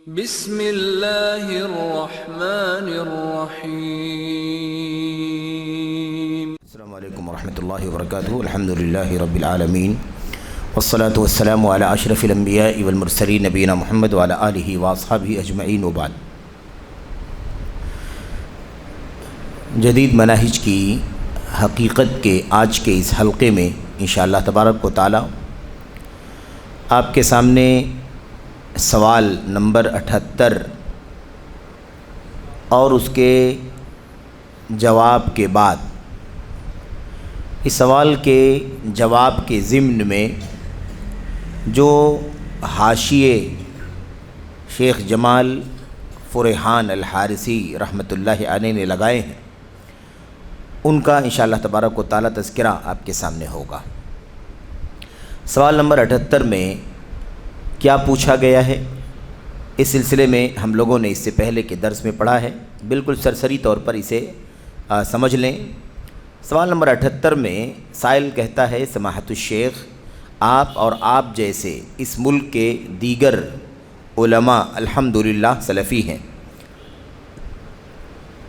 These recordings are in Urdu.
بسم اللہ الرحمن الرحیم۔ السلام علیکم ورحمۃ اللہ وبرکاتہ۔ الحمدللہ رب العالمین والصلاة والسلام علی اشرف الانبیاء والمرسلین نبینا محمد وعلی آلہ واصحابہ اجمعین وبعد۔ جدید مناہج کی حقیقت کے آج کے اس حلقے میں انشاءاللہ تبارک و تعالی آپ کے سامنے سوال نمبر 78 اور اس کے جواب کے بعد، اس سوال کے جواب کے ضمن میں جو حاشیے شیخ جمال فرحان الحارثی رحمۃ اللہ علیہ نے لگائے ہیں، ان کا انشاءاللہ تبارک و تعالی تذکرہ آپ کے سامنے ہوگا۔ سوال نمبر 78 میں کیا پوچھا گیا ہے، اس سلسلے میں ہم لوگوں نے اس سے پہلے کے درس میں پڑھا ہے، بالکل سرسری طور پر اسے سمجھ لیں۔ سوال نمبر 78 میں سائل کہتا ہے، سماحت الشیخ، آپ اور آپ جیسے اس ملک کے دیگر علماء الحمدللہ سلفی ہیں،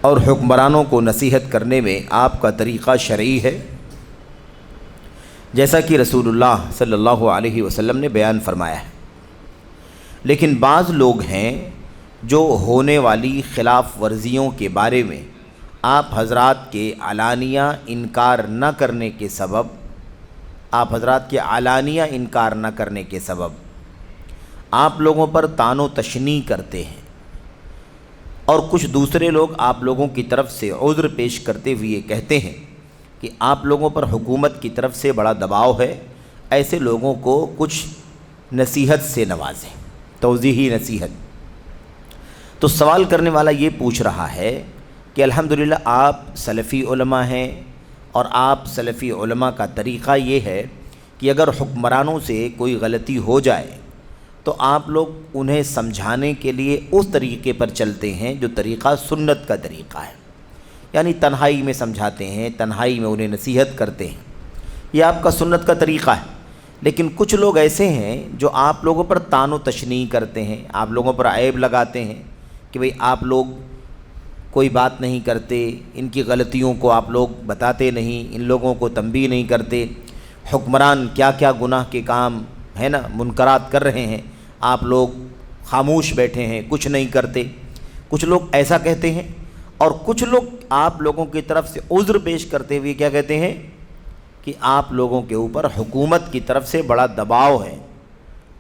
اور حکمرانوں کو نصیحت کرنے میں آپ کا طریقہ شرعی ہے، جیسا کہ رسول اللہ صلی اللہ علیہ وسلم نے بیان فرمایا ہے، لیکن بعض لوگ ہیں جو ہونے والی خلاف ورزیوں کے بارے میں آپ حضرات کے علانیہ انکار نہ کرنے کے سبب آپ لوگوں پر طعن و تشنیع کرتے ہیں، اور کچھ دوسرے لوگ آپ لوگوں کی طرف سے عذر پیش کرتے ہوئے کہتے ہیں کہ آپ لوگوں پر حکومت کی طرف سے بڑا دباؤ ہے، ایسے لوگوں کو کچھ نصیحت سے نوازیں، توضیحی نصیحت۔ تو سوال کرنے والا یہ پوچھ رہا ہے کہ الحمدللہ آپ سلفی علماء ہیں، اور آپ سلفی علماء کا طریقہ یہ ہے کہ اگر حکمرانوں سے کوئی غلطی ہو جائے تو آپ لوگ انہیں سمجھانے کے لیے اس طریقے پر چلتے ہیں جو طریقہ سنت کا طریقہ ہے، یعنی تنہائی میں سمجھاتے ہیں، تنہائی میں انہیں نصیحت کرتے ہیں، یہ آپ کا سنت کا طریقہ ہے۔ لیکن کچھ لوگ ایسے ہیں جو آپ لوگوں پر طعن و تشنیع کرتے ہیں، آپ لوگوں پر عیب لگاتے ہیں کہ بھئی آپ لوگ کوئی بات نہیں کرتے، ان کی غلطیوں کو آپ لوگ بتاتے نہیں، ان لوگوں کو تنبیہ نہیں کرتے، حکمران کیا کیا گناہ کے کام ہے نا منکرات کر رہے ہیں، آپ لوگ خاموش بیٹھے ہیں، کچھ نہیں کرتے۔ کچھ لوگ ایسا کہتے ہیں، اور کچھ لوگ آپ لوگوں کی طرف سے عذر پیش کرتے ہوئے کیا کہتے ہیں کہ آپ لوگوں کے اوپر حکومت کی طرف سے بڑا دباؤ ہے،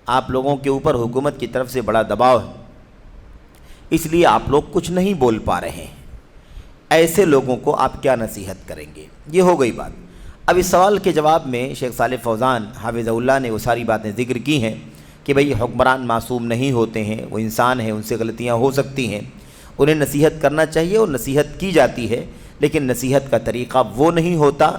آپ لوگوں کے اوپر حکومت کی طرف سے بڑا دباؤ ہے، اس لیے آپ لوگ کچھ نہیں بول پا رہے ہیں۔ ایسے لوگوں کو آپ کیا نصیحت کریں گے؟ یہ ہو گئی بات۔ اب اس سوال کے جواب میں شیخ صالح فوزان حافظہ اللہ نے وہ ساری باتیں ذکر کی ہیں کہ بھئی حکمران معصوم نہیں ہوتے ہیں، وہ انسان ہیں، ان سے غلطیاں ہو سکتی ہیں، انہیں نصیحت کرنا چاہیے اور نصیحت کی جاتی ہے، لیکن نصیحت کا طریقہ وہ نہیں ہوتا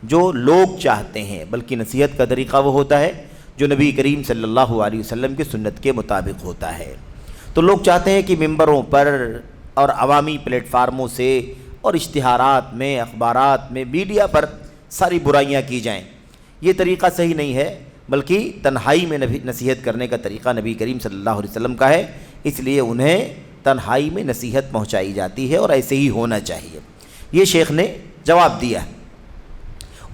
جو لوگ چاہتے ہیں، بلکہ نصیحت کا طریقہ وہ ہوتا ہے جو نبی کریم صلی اللہ علیہ وسلم کی سنت کے مطابق ہوتا ہے۔ تو لوگ چاہتے ہیں کہ ممبروں پر اور عوامی پلیٹ فارموں سے اور اشتہارات میں، اخبارات میں، میڈیا پر ساری برائیاں کی جائیں، یہ طریقہ صحیح نہیں ہے، بلکہ تنہائی میں نصیحت کرنے کا طریقہ نبی کریم صلی اللہ علیہ وسلم کا ہے، اس لیے انہیں تنہائی میں نصیحت پہنچائی جاتی ہے، اور ایسے ہی ہونا چاہیے۔ یہ شیخ نے جواب دیا ہے۔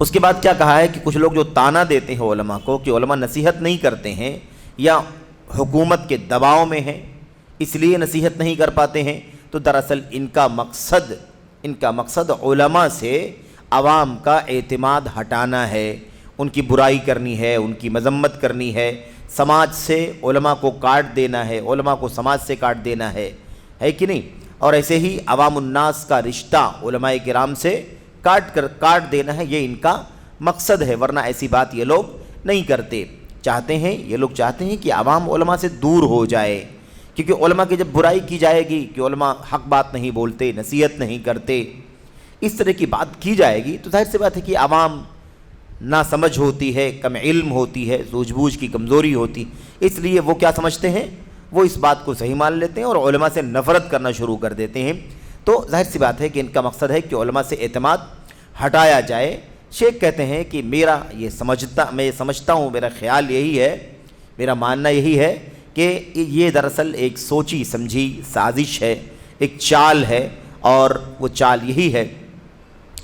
اس کے بعد کیا کہا ہے کہ کچھ لوگ جو طعنہ دیتے ہیں علماء کو کہ علماء نصیحت نہیں کرتے ہیں یا حکومت کے دباؤ میں ہیں اس لیے نصیحت نہیں کر پاتے ہیں، تو دراصل ان کا مقصد علماء سے عوام کا اعتماد ہٹانا ہے، ان کی برائی کرنی ہے، ان کی مذمت کرنی ہے، سماج سے علماء کو کاٹ دینا ہے، علماء کو سماج سے کاٹ دینا ہے کہ نہیں؟ اور ایسے ہی عوام الناس کا رشتہ علماء کرام سے کاٹ دینا ہے، یہ ان کا مقصد ہے، ورنہ ایسی بات یہ لوگ نہیں کرتے۔ یہ لوگ چاہتے ہیں کہ عوام علماء سے دور ہو جائے، کیونکہ علماء کی جب برائی کی جائے گی کہ علماء حق بات نہیں بولتے، نصیحت نہیں کرتے، اس طرح کی بات کی جائے گی، تو ظاہر سی بات ہے کہ عوام ناسمجھ ہوتی ہے، کم علم ہوتی ہے، سوجھ بوجھ کی کمزوری ہوتی، اس لیے وہ کیا سمجھتے ہیں، وہ اس بات کو صحیح مان لیتے ہیں اور علماء سے نفرت کرنا شروع کر دیتے ہیں۔ تو ظاہر سی بات ہے کہ ان کا مقصد ہے کہ علماء سے اعتماد ہٹایا جائے۔ شیخ کہتے ہیں کہ میں یہ سمجھتا ہوں، میرا خیال یہی ہے، میرا ماننا یہی ہے کہ یہ دراصل ایک سوچی سمجھی سازش ہے، ایک چال ہے، اور وہ چال یہی ہے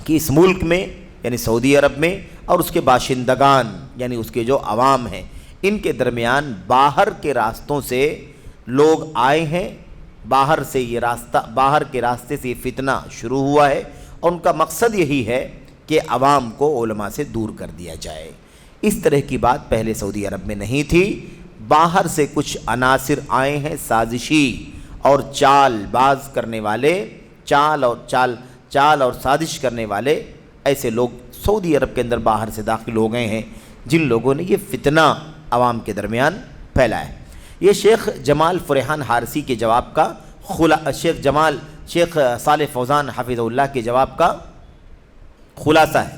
کہ اس ملک میں یعنی سعودی عرب میں اور اس کے باشندگان یعنی اس کے جو عوام ہیں، ان کے درمیان باہر کے راستوں سے لوگ آئے ہیں، باہر کے راستے سے یہ فتنہ شروع ہوا ہے، اور ان کا مقصد یہی ہے کہ عوام کو علماء سے دور کر دیا جائے۔ اس طرح کی بات پہلے سعودی عرب میں نہیں تھی، باہر سے کچھ عناصر آئے ہیں سازشی اور چال باز کرنے والے، چال اور سازش کرنے والے، ایسے لوگ سعودی عرب کے اندر باہر سے داخل ہو گئے ہیں جن لوگوں نے یہ فتنہ عوام کے درمیان پھیلایا ہے۔ یہ شیخ جمال فرحان حارثی کے جواب کا شیخ صالح فوزان حفظہ اللہ کے جواب کا خلاصہ ہے۔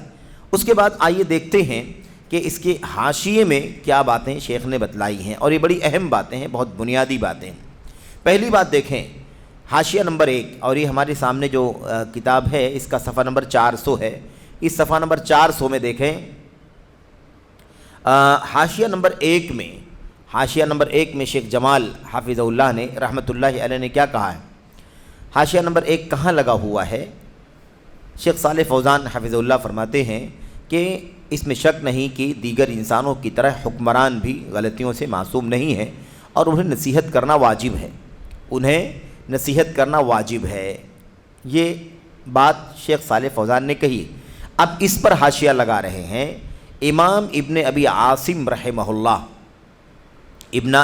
اس کے بعد آئیے دیکھتے ہیں کہ اس کے حاشیے میں کیا باتیں شیخ نے بتلائی ہیں، اور یہ بڑی اہم باتیں ہیں، بہت بنیادی باتیں ہیں۔ پہلی بات دیکھیں حاشیہ نمبر 1، اور یہ ہمارے سامنے جو کتاب ہے اس کا صفحہ نمبر 400 ہے، اس صفحہ نمبر 400 میں دیکھیں حاشیہ نمبر 1 میں شیخ جمال حافظہ اللہ نے رحمۃ اللہ علیہ نے کیا کہا ہے۔ حاشیہ نمبر 1 کہاں لگا ہوا ہے؟ شیخ صالح فوزان حافظہ اللہ فرماتے ہیں کہ اس میں شک نہیں کہ دیگر انسانوں کی طرح حکمران بھی غلطیوں سے معصوم نہیں ہیں، اور انہیں نصیحت کرنا واجب ہے۔ یہ بات شیخ صالح فوزان نے کہی۔ اب اس پر حاشیہ لگا رہے ہیں امام ابن ابی عاصم رحمہ اللہ،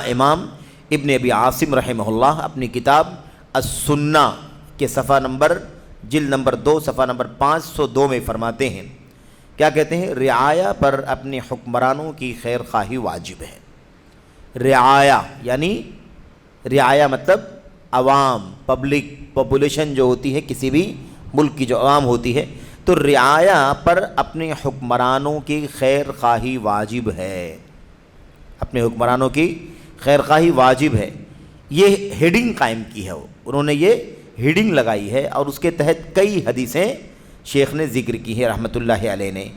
امام ابن ابی عاصم رحمہ اللہ اپنی کتاب السنہ کے جلد نمبر 2 صفحہ نمبر 502 میں فرماتے ہیں، کیا کہتے ہیں؟ رعایا پر اپنے حکمرانوں کی خیر خواہی واجب ہے۔ رعایا مطلب عوام، پاپولیشن جو ہوتی ہے کسی بھی ملک کی جو عوام ہوتی ہے، تو رعایا پر اپنے حکمرانوں کی خیر خواہی واجب ہے، اپنے حکمرانوں کی خیر خواہی واجب ہے۔ یہ ہیڈنگ قائم کی ہے، انہوں نے یہ ہیڈنگ لگائی ہے، اور اس کے تحت کئی حدیثیں شیخ نے ذکر کی ہے رحمۃ اللہ علیہ نے۔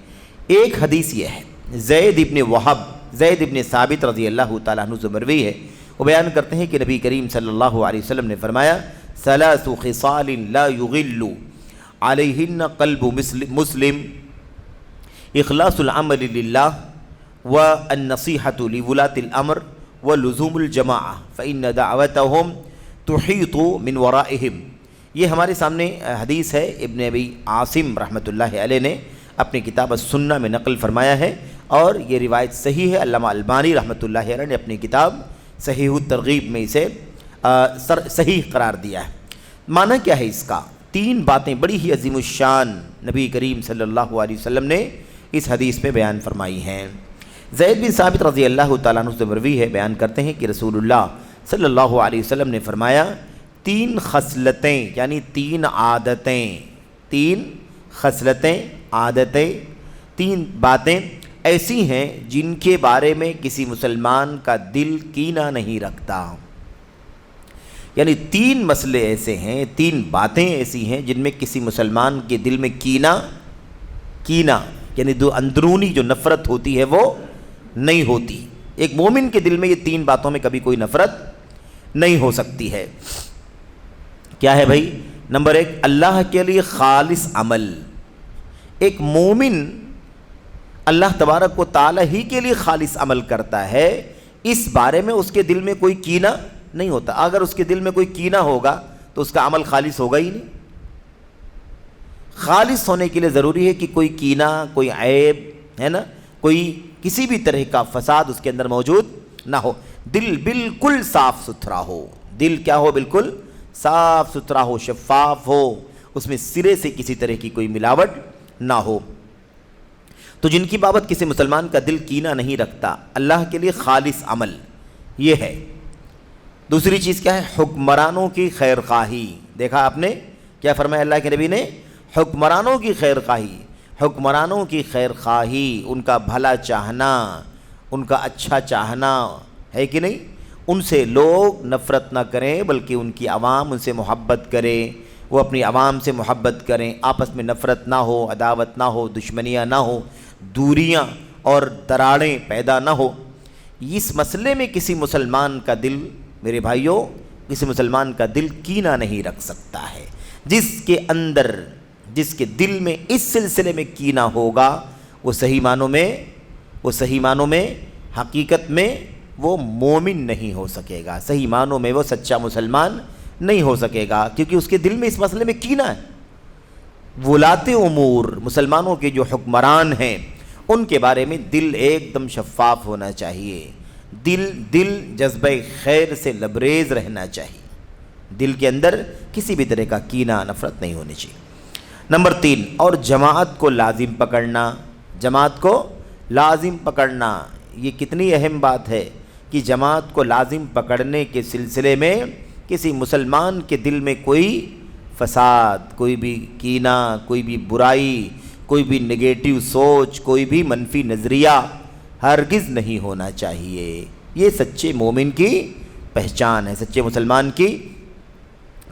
ایک حدیث یہ ہے زید ابن ثابت رضی اللہ تعالیٰ عنہ سے مروی ہے، وہ بیان کرتے ہیں کہ نبی کریم صلی اللہ علیہ وسلم نے فرمایا ثلاث خصال لا يغل علیہن قلب مسلم، اخلاص العمل للہ والنصیحۃ لولاۃ الامر ولزوم الجماعہ فإن دعوتهم تحیط من ورائہم۔ یہ ہمارے سامنے حدیث ہے، ابن ابی عاصم رحمۃ اللہ علیہ نے اپنی کتاب السنہ میں نقل فرمایا ہے، اور یہ روایت صحیح ہے۔ علامہ البانی رحمۃ اللہ علیہ نے اپنی کتاب صحیح الترغیب میں اسے صحیح قرار دیا ہے۔ معنی کیا ہے اس کا؟ 3 باتیں بڑی ہی عظیم الشان نبی کریم صلی اللہ علیہ وسلم نے اس حدیث میں بیان فرمائی ہیں۔ زید بن ثابت رضی اللہ تعالیٰ عنہ سے مروی ہے، بیان کرتے ہیں کہ رسول اللہ صلی اللہ علیہ وسلم نے فرمایا 3 خصلتیں یعنی 3 عادتیں، 3 خصلتیں، عادتیں، 3 باتیں ایسی ہیں جن کے بارے میں کسی مسلمان کا دل کینہ نہیں رکھتا۔ یعنی 3 مسئلے ایسے ہیں، 3 باتیں ایسی ہیں جن میں کسی مسلمان کے دل میں کینہ یعنی اندرونی جو نفرت ہوتی ہے وہ نہیں ہوتی۔ ایک مومن کے دل میں یہ 3 باتوں میں کبھی کوئی نفرت نہیں ہو سکتی ہے۔ کیا ہے بھائی؟ نمبر 1، اللہ کے لیے خالص عمل۔ ایک مومن اللہ تبارک و تعالی ہی کے لیے خالص عمل کرتا ہے، اس بارے میں اس کے دل میں کوئی کینہ نہیں ہوتا۔ اگر اس کے دل میں کوئی کینہ ہوگا تو اس کا عمل خالص ہوگا ہی نہیں۔ خالص ہونے کے لیے ضروری ہے کہ کوئی کینہ، کوئی عیب ہے نا، کوئی کسی بھی طرح کا فساد اس کے اندر موجود نہ ہو، دل بالکل صاف ستھرا ہو، دل کیا ہو؟ بالکل صاف ستھرا ہو، شفاف ہو، اس میں سرے سے کسی طرح کی کوئی ملاوٹ نہ ہو۔ تو جن کی بابت کسی مسلمان کا دل کینہ نہیں رکھتا، اللہ کے لیے خالص عمل یہ ہے۔ دوسری چیز کیا ہے؟ حکمرانوں کی خیر خواہی۔ دیکھا آپ نے کیا فرمایا اللہ کے نبی نے؟ حکمرانوں کی خیر خواہی، حکمرانوں کی خیر خواہی، ان کا بھلا چاہنا، ان کا اچھا چاہنا ہے کہ نہیں؟ ان سے لوگ نفرت نہ کریں بلکہ ان کی عوام ان سے محبت کرے، وہ اپنی عوام سے محبت کریں، آپس میں نفرت نہ ہو، عداوت نہ ہو، دشمنیاں نہ ہو، دوریاں اور دراڑیں پیدا نہ ہو۔ اس مسئلے میں کسی مسلمان کا دل، میرے بھائیوں، کسی مسلمان کا دل کینہ نہیں رکھ سکتا ہے۔ جس کے اندر، جس کے دل میں اس سلسلے میں کینہ ہوگا، وہ صحیح معنوں میں حقیقت میں وہ مومن نہیں ہو سکے گا، صحیح معنوں میں وہ سچا مسلمان نہیں ہو سکے گا، کیونکہ اس کے دل میں اس مسئلے میں کینہ ہے۔ ولاۃ امور، مسلمانوں کے جو حکمران ہیں، ان کے بارے میں دل ایک دم شفاف ہونا چاہیے، دل جذبہ خیر سے لبریز رہنا چاہیے، دل کے اندر کسی بھی طرح کا کینہ، نفرت نہیں ہونی چاہیے۔ نمبر 3، اور جماعت کو لازم پکڑنا، یہ کتنی اہم بات ہے کہ جماعت کو لازم پکڑنے کے سلسلے میں کسی مسلمان کے دل میں کوئی فساد، کوئی بھی کینہ، کوئی بھی برائی، کوئی بھی نگیٹو سوچ، کوئی بھی منفی نظریہ ہرگز نہیں ہونا چاہیے۔ یہ سچے مومن کی پہچان ہے، سچے مسلمان کی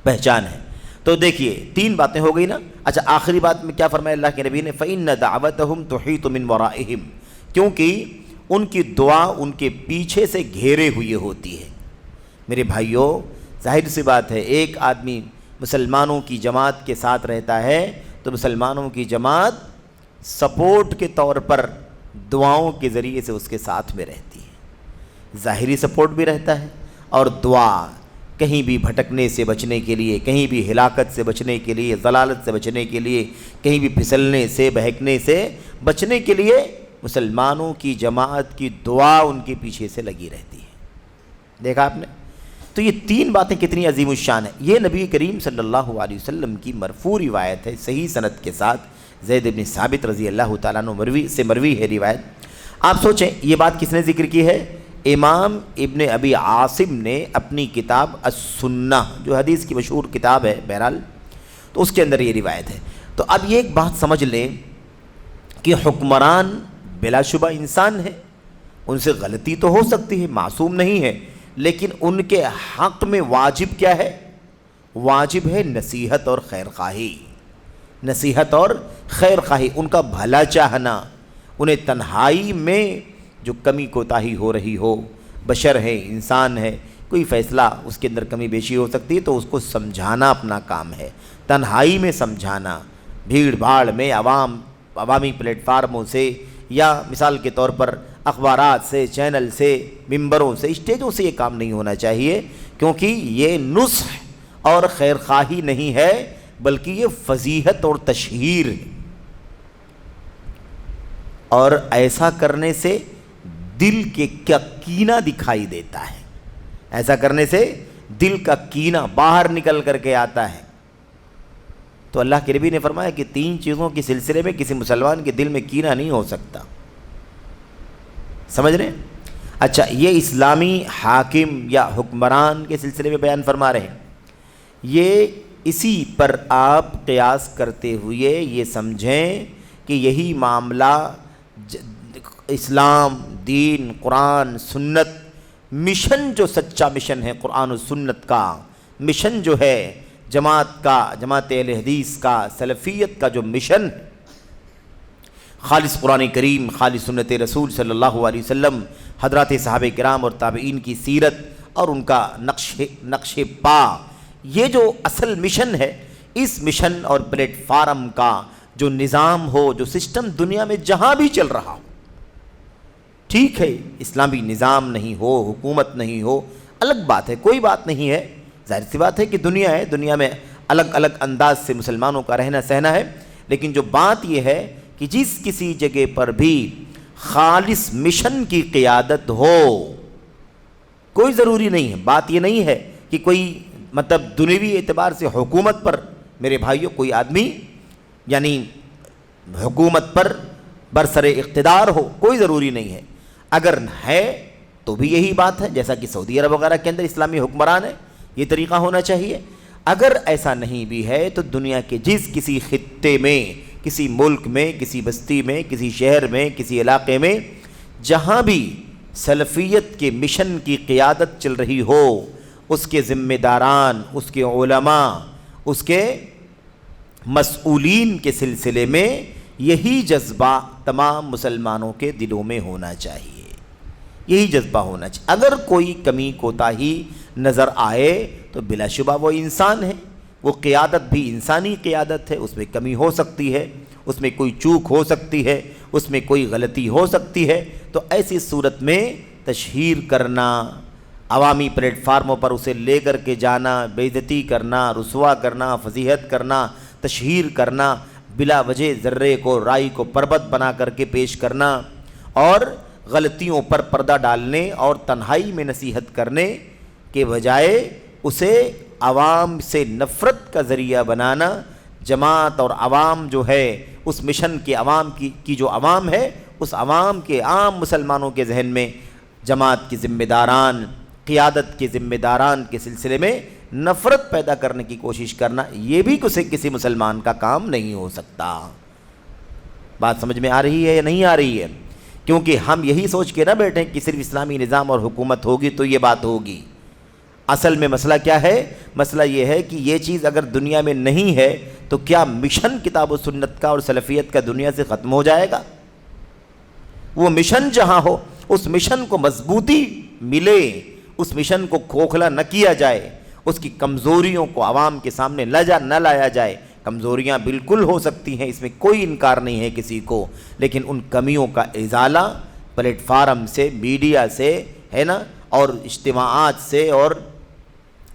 پہچان ہے۔ تو دیکھیے 3 باتیں ہو گئی نا۔ اچھا، آخری بات میں کیا فرمایا اللہ کے نبی نے؟ فَإِنَّ دَعْوَتَهُمْ تُحِيطُ مِنْ وَرَائِهِمْ، کیونکہ ان کی دعا ان کے پیچھے سے گھیرے ہوئے ہوتی ہے۔ میرے بھائیوں، ظاہر سی بات ہے، ایک آدمی مسلمانوں کی جماعت کے ساتھ رہتا ہے تو مسلمانوں کی جماعت سپورٹ کے طور پر دعاؤں کے ذریعے سے اس کے ساتھ میں رہتی ہے، ظاہری سپورٹ بھی رہتا ہے، اور دعا کہیں بھی بھٹکنے سے بچنے کے لیے، کہیں بھی ہلاکت سے بچنے کے لیے، ضلالت سے بچنے کے لیے، کہیں بھی پھسلنے سے بہکنے سے بچنے کے لیے مسلمانوں کی جماعت کی دعا ان کے پیچھے سے لگی رہتی ہے۔ دیکھا آپ نے؟ تو یہ 3 باتیں کتنی عظیم الشان ہیں۔ یہ نبی کریم صلی اللہ علیہ وسلم کی مرفوع روایت ہے، صحیح سند کے ساتھ، زید بن ثابت رضی اللہ تعالیٰ عنہ مروی ہے روایت۔ آپ سوچیں، یہ بات کس نے ذکر کی ہے؟ امام ابن ابی عاصم نے اپنی کتاب السنہ، جو حدیث کی مشہور کتاب ہے بہرحال، تو اس کے اندر یہ روایت ہے۔ تو اب یہ ایک بات سمجھ لیں کہ حکمران بلا شبہ انسان ہے، ان سے غلطی تو ہو سکتی ہے، معصوم نہیں ہے، لیکن ان کے حق میں واجب کیا ہے؟ واجب ہے نصیحت اور خیر خواہی، نصیحت اور خیر خواہی، ان کا بھلا چاہنا، انہیں تنہائی میں جو کمی کوتاہی ہو رہی ہو، بشر ہے، انسان ہے، کوئی فیصلہ اس کے اندر کمی بیشی ہو سکتی ہے تو اس کو سمجھانا اپنا کام ہے، تنہائی میں سمجھانا، بھیڑ بھاڑ میں، عوامی پلیٹ فارموں سے، یا مثال کے طور پر اخبارات سے، چینل سے، ممبروں سے، اسٹیجوں سے یہ کام نہیں ہونا چاہیے، کیونکہ یہ نصح اور خیر خواہی نہیں ہے، بلکہ یہ فضیحت اور تشہیر ہے، اور ایسا کرنے سے دل کے کیا کینہ دکھائی دیتا ہے، ایسا کرنے سے دل کا کینہ باہر نکل کر کے آتا ہے۔ تو اللہ کے نبی نے فرمایا کہ 3 چیزوں کے سلسلے میں کسی مسلمان کے دل میں کینہ نہیں ہو سکتا، سمجھ رہے ہیں؟ اچھا، یہ اسلامی حاکم یا حکمران کے سلسلے میں بیان فرما رہے ہیں، یہ اسی پر آپ قیاس کرتے ہوئے یہ سمجھیں کہ یہی معاملہ اسلام، دین، قرآن، سنت، مشن جو سچا مشن ہے قرآن و سنت کا، مشن جو ہے جماعت اہل حدیث کا، سلفیت کا جو مشن، خالص قرآن کریم، خالص سنت رسول صلی اللہ علیہ وسلم، حضرات صحابہ کرام اور تابعین کی سیرت اور ان کا نقش پا، یہ جو اصل مشن ہے، اس مشن اور پلیٹ فارم کا جو نظام ہو، جو سسٹم دنیا میں جہاں بھی چل رہا ہو، ٹھیک ہے اسلامی نظام نہیں ہو، حکومت نہیں ہو، الگ بات ہے، کوئی بات نہیں ہے، ظاہر سی بات ہے کہ دنیا ہے، دنیا میں الگ الگ انداز سے مسلمانوں کا رہنا سہنا ہے، لیکن جو بات یہ ہے کہ جس کسی جگہ پر بھی خالص مشن کی قیادت ہو، کوئی ضروری نہیں ہے، بات یہ نہیں ہے کہ کوئی مطلب دنیوی اعتبار سے حکومت پر، میرے بھائیوں، کوئی آدمی یعنی حکومت پر برسر اقتدار ہو، کوئی ضروری نہیں ہے، اگر ہے تو بھی یہی بات ہے، جیسا کہ سعودی عرب وغیرہ کے اندر اسلامی حکمران ہے، یہ طریقہ ہونا چاہیے۔ اگر ایسا نہیں بھی ہے تو دنیا کے جس کسی خطے میں، کسی ملک میں، کسی بستی میں، کسی شہر میں، کسی علاقے میں، جہاں بھی سلفیت کے مشن کی قیادت چل رہی ہو، اس کے ذمہ داران، اس کے علماء، اس کے مسئولین کے سلسلے میں یہی جذبہ تمام مسلمانوں کے دلوں میں ہونا چاہیے، یہی جذبہ ہونا چاہیے۔ اگر کوئی کمی کوتاہی نظر آئے تو بلا شبہ وہ انسان ہے، وہ قیادت بھی انسانی قیادت ہے، اس میں کمی ہو سکتی ہے، اس میں کوئی چوک ہو سکتی ہے، اس میں کوئی غلطی ہو سکتی ہے، تو ایسی صورت میں تشہیر کرنا، عوامی پلیٹ فارموں پر اسے لے کر کے جانا، بے عزتی کرنا، رسوا کرنا، فضیحت کرنا، تشہیر کرنا، بلا وجہ ذرے کو رائی کو پربت بنا کر کے پیش کرنا، اور غلطیوں پر پردہ ڈالنے اور تنہائی میں نصیحت کرنے کے بجائے اسے عوام سے نفرت کا ذریعہ بنانا، جماعت اور عوام جو ہے اس مشن کے عوام کی جو عوام ہے، اس عوام کے عام مسلمانوں کے ذہن میں جماعت کی ذمہ داران، قیادت کے ذمہ داران کے سلسلے میں نفرت پیدا کرنے کی کوشش کرنا، یہ بھی کسی مسلمان کا کام نہیں ہو سکتا۔ بات سمجھ میں آ رہی ہے یا نہیں آ رہی ہے؟ کیونکہ ہم یہی سوچ کے نہ بیٹھیں کہ صرف اسلامی نظام اور حکومت ہوگی تو یہ بات ہوگی۔ اصل میں مسئلہ کیا ہے؟ مسئلہ یہ ہے کہ یہ چیز اگر دنیا میں نہیں ہے تو کیا مشن کتاب و سنت کا اور سلفیت کا دنیا سے ختم ہو جائے گا؟ وہ مشن جہاں ہو، اس مشن کو مضبوطی ملے، اس مشن کو کھوکھلا نہ کیا جائے، اس کی کمزوریوں کو عوام کے سامنے نہ لایا جائے۔ کمزوریاں بالکل ہو سکتی ہیں، اس میں کوئی انکار نہیں ہے کسی کو، لیکن ان کمیوں کا ازالہ پلیٹ فارم سے، میڈیا سے، ہے نا، اور اجتماعات سے اور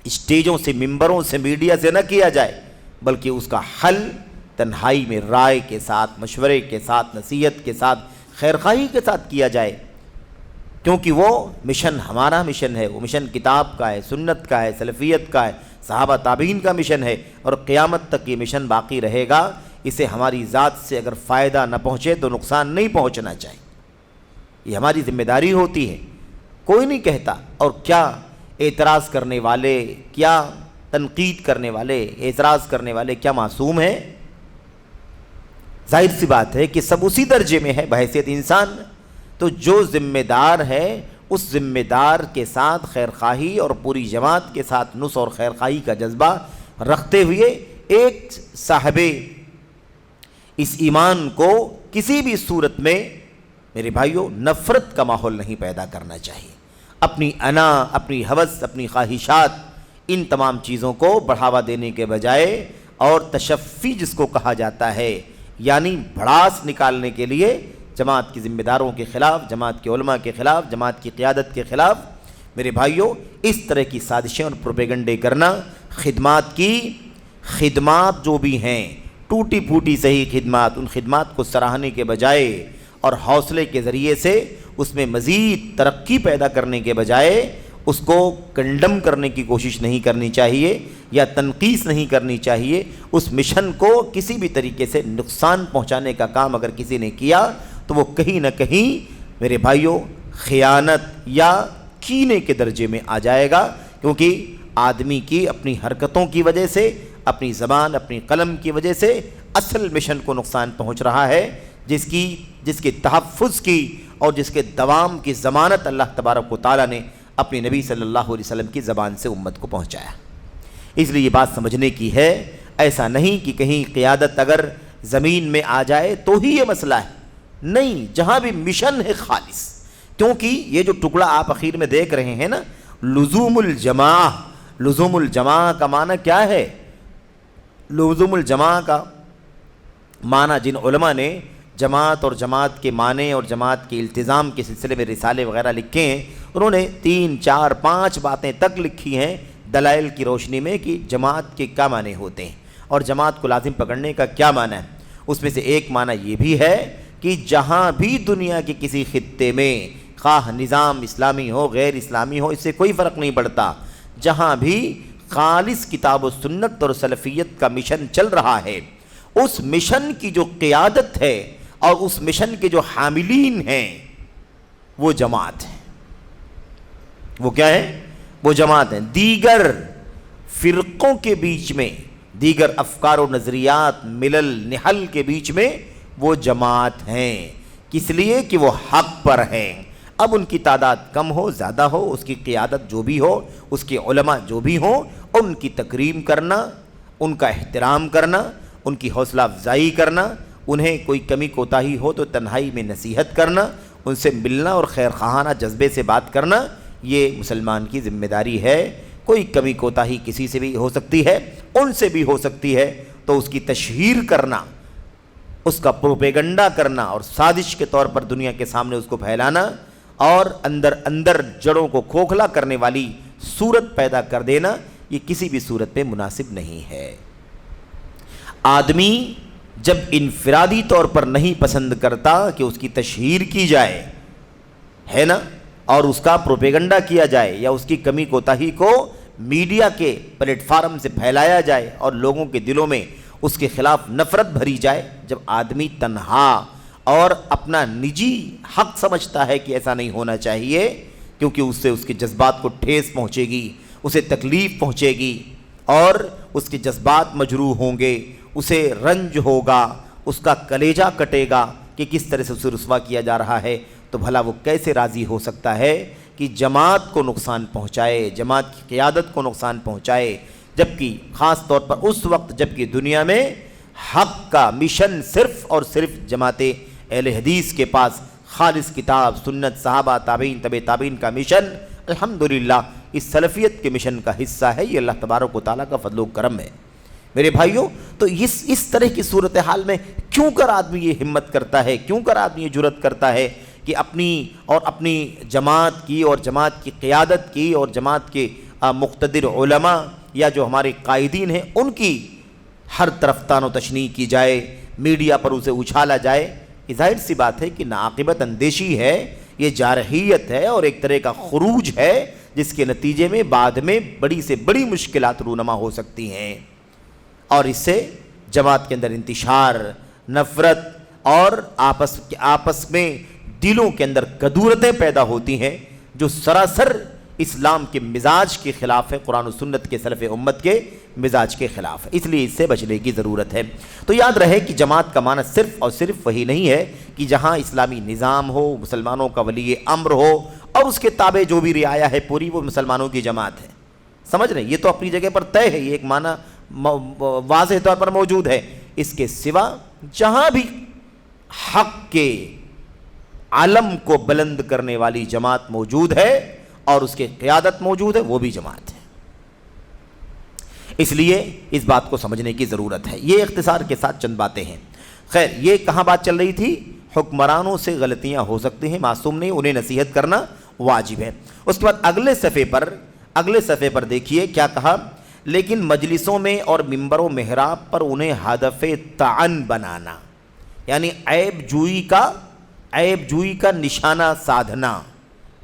اسٹیجوں سے، ممبروں سے، میڈیا سے نہ کیا جائے، بلکہ اس کا حل تنہائی میں رائے کے ساتھ، مشورے کے ساتھ، نصیحت کے ساتھ، خیرخواہی کے ساتھ کیا جائے، کیونکہ وہ مشن ہمارا مشن ہے، وہ مشن کتاب کا ہے، سنت کا ہے، سلفیت کا ہے، صحابہ تابعین کا مشن ہے، اور قیامت تک یہ مشن باقی رہے گا۔ اسے ہماری ذات سے اگر فائدہ نہ پہنچے تو نقصان نہیں پہنچنا چاہیے، یہ ہماری ذمہ داری ہوتی ہے۔ کوئی نہیں کہتا، اور کیا اعتراض کرنے والے، کیا تنقید کرنے والے، اعتراض کرنے والے کیا معصوم ہیں؟ ظاہر سی بات ہے کہ سب اسی درجے میں ہے بحیثیت انسان۔ تو جو ذمہ دار ہے اس ذمہ دار کے ساتھ خیرخواہی اور پوری جماعت کے ساتھ نصح اور خیرخواہی کا جذبہ رکھتے ہوئے ایک صاحب اس ایمان کو کسی بھی صورت میں میرے بھائیوں نفرت کا ماحول نہیں پیدا کرنا چاہیے۔ اپنی انا، اپنی ہوس، اپنی خواہشات، ان تمام چیزوں کو بڑھاوا دینے کے بجائے، اور تشفی جس کو کہا جاتا ہے، یعنی بھڑاس نکالنے کے لیے جماعت کی ذمہ داروں کے خلاف، جماعت کے علماء کے خلاف، جماعت کی قیادت کے خلاف، میرے بھائیوں اس طرح کی سازشیں اور پروپیگنڈے کرنا، خدمات جو بھی ہیں، ٹوٹی پھوٹی صحیح خدمات، ان خدمات کو سراہنے کے بجائے اور حوصلے کے ذریعے سے اس میں مزید ترقی پیدا کرنے کے بجائے اس کو کنڈم کرنے کی کوشش نہیں کرنی چاہیے یا تنقیص نہیں کرنی چاہیے۔ اس مشن کو کسی بھی طریقے سے نقصان پہنچانے کا کام اگر کسی نے کیا تو وہ کہیں نہ کہیں میرے بھائیوں خیانت یا کینے کے درجے میں آ جائے گا، کیونکہ آدمی کی اپنی حرکتوں کی وجہ سے، اپنی زبان، اپنی قلم کی وجہ سے اصل مشن کو نقصان پہنچ رہا ہے، جس کے تحفظ کی اور جس کے دوام کی ضمانت اللہ تبارک و تعالیٰ نے اپنے نبی صلی اللہ علیہ وسلم کی زبان سے امت کو پہنچایا۔ اس لیے یہ بات سمجھنے کی ہے، ایسا نہیں کہ کہیں قیادت اگر زمین میں آ جائے تو ہی یہ مسئلہ ہے، نہیں، جہاں بھی مشن ہے خالص، کیونکہ یہ جو ٹکڑا آپ اخیر میں دیکھ رہے ہیں نا، لزوم الجماع کا معنی کیا ہے؟ لزوم الجماع کا معنی جن علماء نے جماعت اور جماعت کے معنی اور جماعت کے التزام کے سلسلے میں رسالے وغیرہ لکھے ہیں، انہوں نے 3، 4، 5 باتیں تک لکھی ہیں دلائل کی روشنی میں کہ جماعت کے کیا معنی ہوتے ہیں اور جماعت کو لازم پکڑنے کا کیا معنی ہے۔ اس میں سے ایک معنی یہ بھی ہے کہ جہاں بھی دنیا کے کسی خطے میں، خواہ نظام اسلامی ہو غیر اسلامی ہو، اس سے کوئی فرق نہیں پڑتا، جہاں بھی خالص کتاب و سنت اور سلفیت کا مشن چل رہا ہے، اس مشن کی جو قیادت ہے اور اس مشن کے جو حاملین ہیں وہ جماعت ہیں۔ وہ کیا ہے؟ وہ جماعت ہیں۔ دیگر فرقوں کے بیچ میں، دیگر افکار و نظریات، ملل نحل کے بیچ میں وہ جماعت ہیں، کس لیے کہ وہ حق پر ہیں۔ اب ان کی تعداد کم ہو زیادہ ہو، اس کی قیادت جو بھی ہو، اس کے علماء جو بھی ہوں، ان کی تکریم کرنا، ان کا احترام کرنا، ان کی حوصلہ افزائی کرنا، انہیں کوئی کمی کوتاہی ہو تو تنہائی میں نصیحت کرنا، ان سے ملنا اور خیر خواہانہ جذبے سے بات کرنا یہ مسلمان کی ذمہ داری ہے۔ کوئی کمی کوتاہی کسی سے بھی ہو سکتی ہے، ان سے بھی ہو سکتی ہے، تو اس کی تشہیر کرنا، اس کا پروپیگنڈا کرنا اور سازش کے طور پر دنیا کے سامنے اس کو پھیلانا اور اندر اندر جڑوں کو کھوکھلا کرنے والی صورت پیدا کر دینا، یہ کسی بھی صورت پہ مناسب نہیں ہے۔ آدمی جب انفرادی طور پر نہیں پسند کرتا کہ اس کی تشہیر کی جائے، ہے نا، اور اس کا پروپیگنڈا کیا جائے یا اس کی کمی کوتاہی کو میڈیا کے پلیٹ فارم سے پھیلایا جائے اور لوگوں کے دلوں میں اس کے خلاف نفرت بھری جائے، جب آدمی تنہا اور اپنا نجی حق سمجھتا ہے کہ ایسا نہیں ہونا چاہیے کیونکہ اس سے اس کے جذبات کو ٹھیس پہنچے گی، اسے تکلیف پہنچے گی اور اس کے جذبات مجروح ہوں گے، اسے رنج ہوگا، اس کا کلیجہ کٹے گا کہ کس طرح سے اسے رسوا کیا جا رہا ہے، تو بھلا وہ کیسے راضی ہو سکتا ہے کہ جماعت کو نقصان پہنچائے، جماعت کی قیادت کو نقصان پہنچائے، جبکہ خاص طور پر اس وقت جبکہ دنیا میں حق کا مشن صرف اور صرف جماعت اہل حدیث کے پاس خالص کتاب سنت صحابہ تابعین تبع تابعین کا مشن الحمدللہ اس سلفیت کے مشن کا حصہ ہے۔ یہ اللہ تبارک و تعالیٰ کا فضل و کرم ہے میرے بھائیوں۔ تو اس طرح کی صورتحال میں کیوں کر آدمی یہ ہمت کرتا ہے، کیوں کر آدمی یہ جرأت کرتا ہے کہ اپنی جماعت کی اور جماعت کی قیادت کی اور جماعت کے مقتدر علماء یا جو ہمارے قائدین ہیں ان کی ہر طرف تان و تشنیع کی جائے، میڈیا پر اسے اچھالا جائے؟ یہ ظاہر سی بات ہے کہ ناعاقبت اندیشی ہے، یہ جارحیت ہے اور ایک طرح کا خروج ہے جس کے نتیجے میں بعد میں بڑی سے بڑی مشکلات رونما ہو سکتی ہیں، اور اس سے جماعت کے اندر انتشار، نفرت اور آپس میں دلوں کے اندر کدورتیں پیدا ہوتی ہیں جو سراسر اسلام کے مزاج کے خلاف ہے، قرآن و سنت کے سلف امت کے مزاج کے خلاف ہے، اس لیے اس سے بچنے کی ضرورت ہے۔ تو یاد رہے کہ جماعت کا معنی صرف اور صرف وہی نہیں ہے کہ جہاں اسلامی نظام ہو، مسلمانوں کا ولی امر ہو اور اس کے تابع جو بھی رعایا ہے پوری، وہ مسلمانوں کی جماعت ہے۔ سمجھ رہے ہیں؟ یہ تو اپنی جگہ پر طے ہے، یہ ایک معنی واضح طور پر موجود ہے۔ اس کے سوا جہاں بھی حق کے علم کو بلند کرنے والی جماعت موجود ہے اور اس کے قیادت موجود ہے، وہ بھی جماعت ہے۔ اس لیے اس بات کو سمجھنے کی ضرورت ہے۔ یہ اختصار کے ساتھ چند باتیں ہیں۔ خیر، یہ کہاں بات چل رہی تھی؟ حکمرانوں سے غلطیاں ہو سکتی ہیں، معصوم نہیں، انہیں نصیحت کرنا واجب ہے۔ اس کے بعد اگلے صفحے پر دیکھیے کیا کہا، لیکن مجلسوں میں اور ممبر و محراب پر انہیں ہدف طعن بنانا، یعنی عیب جوئی کا نشانہ سادھنا،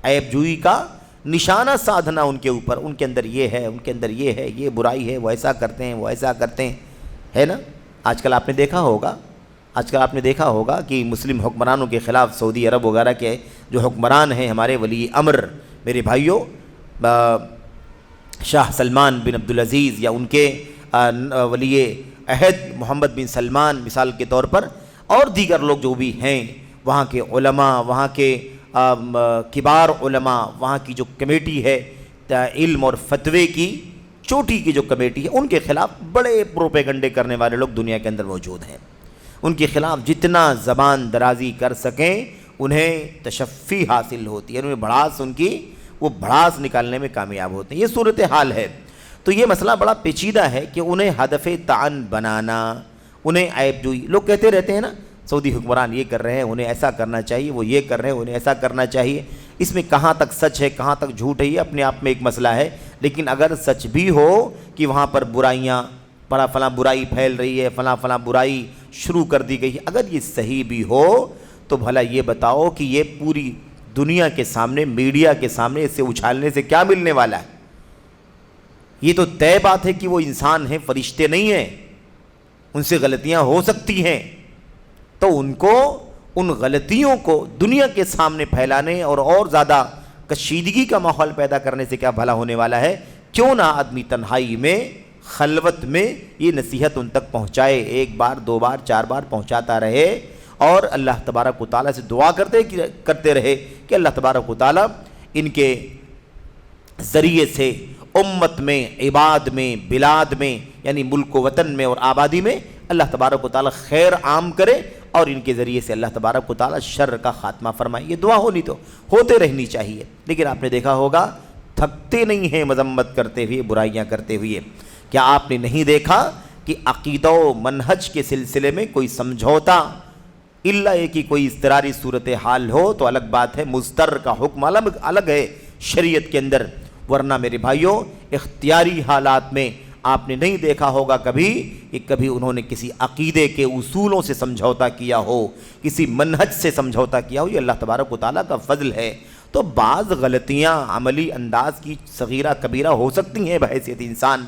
عیب جوئی کا نشانہ سادھنا ان کے اوپر، ان کے اندر یہ ہے، ان کے اندر یہ ہے، یہ برائی ہے، وہ ایسا کرتے ہیں، وہ ایسا کرتے ہیں، ہے نا۔ آج کل آپ نے دیکھا ہوگا کہ مسلم حکمرانوں کے خلاف سعودی عرب وغیرہ کے جو حکمران ہیں، ہمارے ولی امر میرے بھائیوں شاہ سلمان بن عبدالعزیز یا ان کے ولی عہد محمد بن سلمان مثال کے طور پر، اور دیگر لوگ جو بھی ہیں، وہاں کے علماء، وہاں کے کبار علماء، وہاں کی جو کمیٹی ہے علم اور فتوے کی چوٹی کی جو کمیٹی ہے، ان کے خلاف بڑے پروپیگنڈے کرنے والے لوگ دنیا کے اندر موجود ہیں۔ ان کے خلاف جتنا زبان درازی کر سکیں انہیں تشفی حاصل ہوتی ہے، انہیں بھڑاس نکالنے میں کامیاب ہوتے ہیں۔ یہ صورتحال ہے۔ تو یہ مسئلہ بڑا پیچیدہ ہے کہ انہیں ہدف طعن بنانا، انہیں عیب جوئی، لوگ کہتے رہتے ہیں نا سعودی حکمران یہ کر رہے ہیں، انہیں ایسا کرنا چاہیے، وہ یہ کر رہے ہیں، انہیں ایسا کرنا چاہیے۔ اس میں کہاں تک سچ ہے، کہاں تک جھوٹ ہے، یہ اپنے آپ میں ایک مسئلہ ہے، لیکن اگر سچ بھی ہو کہ وہاں پر برائیاں، فلاں برائی پھیل رہی ہے، فلاں برائی شروع کر دی گئی ہے، اگر یہ صحیح بھی ہو تو بھلا یہ بتاؤ کہ یہ پوری دنیا کے سامنے، میڈیا کے سامنے اسے اچھالنے سے کیا ملنے والا ہے؟ یہ تو طے بات ہے کہ وہ انسان ہیں، فرشتے نہیں ہیں، ان سے غلطیاں ہو سکتی ہیں، تو ان غلطیوں کو دنیا کے سامنے پھیلانے اور زیادہ کشیدگی کا ماحول پیدا کرنے سے کیا بھلا ہونے والا ہے؟ کیوں نہ آدمی تنہائی میں، خلوت میں یہ نصیحت ان تک پہنچائے، 1 بار 2 بار 4 بار پہنچاتا رہے، اور اللہ تبارک و تعالیٰ سے دعا کرتے رہے کہ اللہ تبارک و تعالیٰ ان کے ذریعے سے امت میں، عباد میں، بلاد میں، یعنی ملک و وطن میں اور آبادی میں اللہ تبارک و تعالیٰ خیر عام کرے اور ان کے ذریعے سے اللہ تبارک و تعالیٰ شر کا خاتمہ فرمائے. یہ دعا ہونی تو ہوتے رہنی چاہیے. لیکن آپ نے دیکھا ہوگا تھکتے نہیں ہیں مذمت کرتے ہوئے, برائیاں کرتے ہوئے. کیا آپ نے نہیں دیکھا کہ عقیدہ و منہج کے سلسلے میں کوئی سمجھوتا اللہ یہ کہ کوئی اضطراری صورتحال ہو تو الگ بات ہے, مضطر کا حکم الگ ہے شریعت کے اندر. ورنہ میرے بھائیوں اختیاری حالات میں آپ نے نہیں دیکھا ہوگا کبھی کہ کبھی انہوں نے کسی عقیدے کے اصولوں سے سمجھوتا کیا ہو, کسی منہج سے سمجھوتا کیا ہو. یہ اللہ تبارک و تعالیٰ کا فضل ہے. تو بعض غلطیاں عملی انداز کی صغیرہ کبیرہ ہو سکتی ہیں بحیثیت انسان.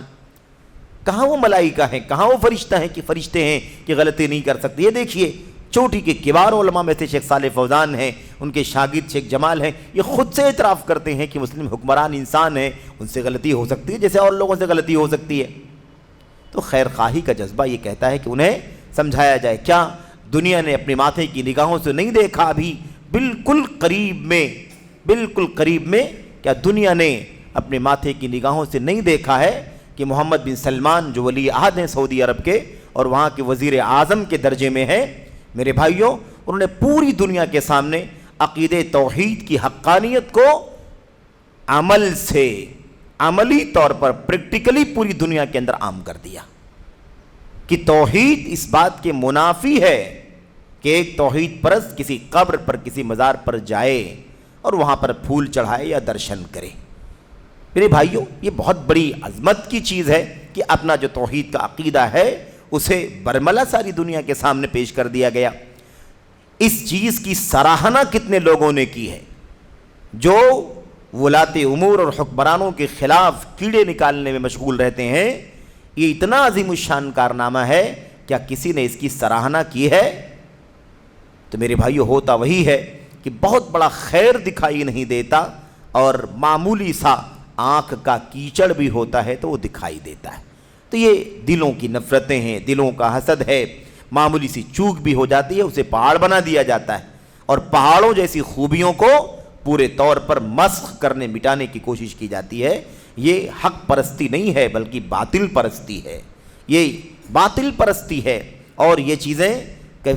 کہاں وہ ملائکہ ہیں, کہاں وہ فرشتہ ہیں کہ فرشتے ہیں کہ غلطی نہیں کر سکتے. یہ دیکھیے چوٹی کے کبار علماء میں سے شیخ صالح فوزان ہیں, ان کے شاگرد شیخ جمال ہیں, یہ خود سے اعتراف کرتے ہیں کہ مسلم حکمران انسان ہیں, ان سے غلطی ہو سکتی ہے جیسے اور لوگوں سے غلطی ہو سکتی ہے. تو خیر خواہی کا جذبہ یہ کہتا ہے کہ انہیں سمجھایا جائے. کیا دنیا نے اپنے ماتھے کی نگاہوں سے نہیں دیکھا ابھی بالکل قریب میں کیا دنیا نے اپنے ماتھے کی نگاہوں سے نہیں دیکھا ہے کہ محمد بن سلمان جو ولی عہد ہیں سعودی عرب کے اور وہاں کے وزیر اعظم کے درجے میں ہیں, میرے بھائیوں انہوں نے پوری دنیا کے سامنے عقیدہ توحید کی حقانیت کو عمل سے, عملی طور پر پریکٹیکلی پوری دنیا کے اندر عام کر دیا کہ توحید اس بات کے منافی ہے کہ ایک توحید پرست کسی قبر پر کسی مزار پر جائے اور وہاں پر پھول چڑھائے یا درشن کرے. میرے بھائیوں یہ بہت بڑی عظمت کی چیز ہے کہ اپنا جو توحید کا عقیدہ ہے اسے برملا ساری دنیا کے سامنے پیش کر دیا گیا. اس چیز کی سراہنا کتنے لوگوں نے کی ہے جو ولاۃ امور اور حکمرانوں کے خلاف کیڑے نکالنے میں مشغول رہتے ہیں. یہ اتنا عظیم الشان کارنامہ ہے, کیا کسی نے اس کی سراہنا کی ہے؟ تو میرے بھائیو ہوتا وہی ہے کہ بہت بڑا خیر دکھائی نہیں دیتا اور معمولی سا آنکھ کا کیچڑ بھی ہوتا ہے تو وہ دکھائی دیتا ہے. تو یہ دلوں کی نفرتیں ہیں, دلوں کا حسد ہے. معمولی سی چوک بھی ہو جاتی ہے اسے پہاڑ بنا دیا جاتا ہے اور پہاڑوں جیسی خوبیوں کو پورے طور پر مسخ کرنے مٹانے کی کوشش کی جاتی ہے. یہ حق پرستی نہیں ہے بلکہ باطل پرستی ہے, یہ باطل پرستی ہے. اور یہ چیزیں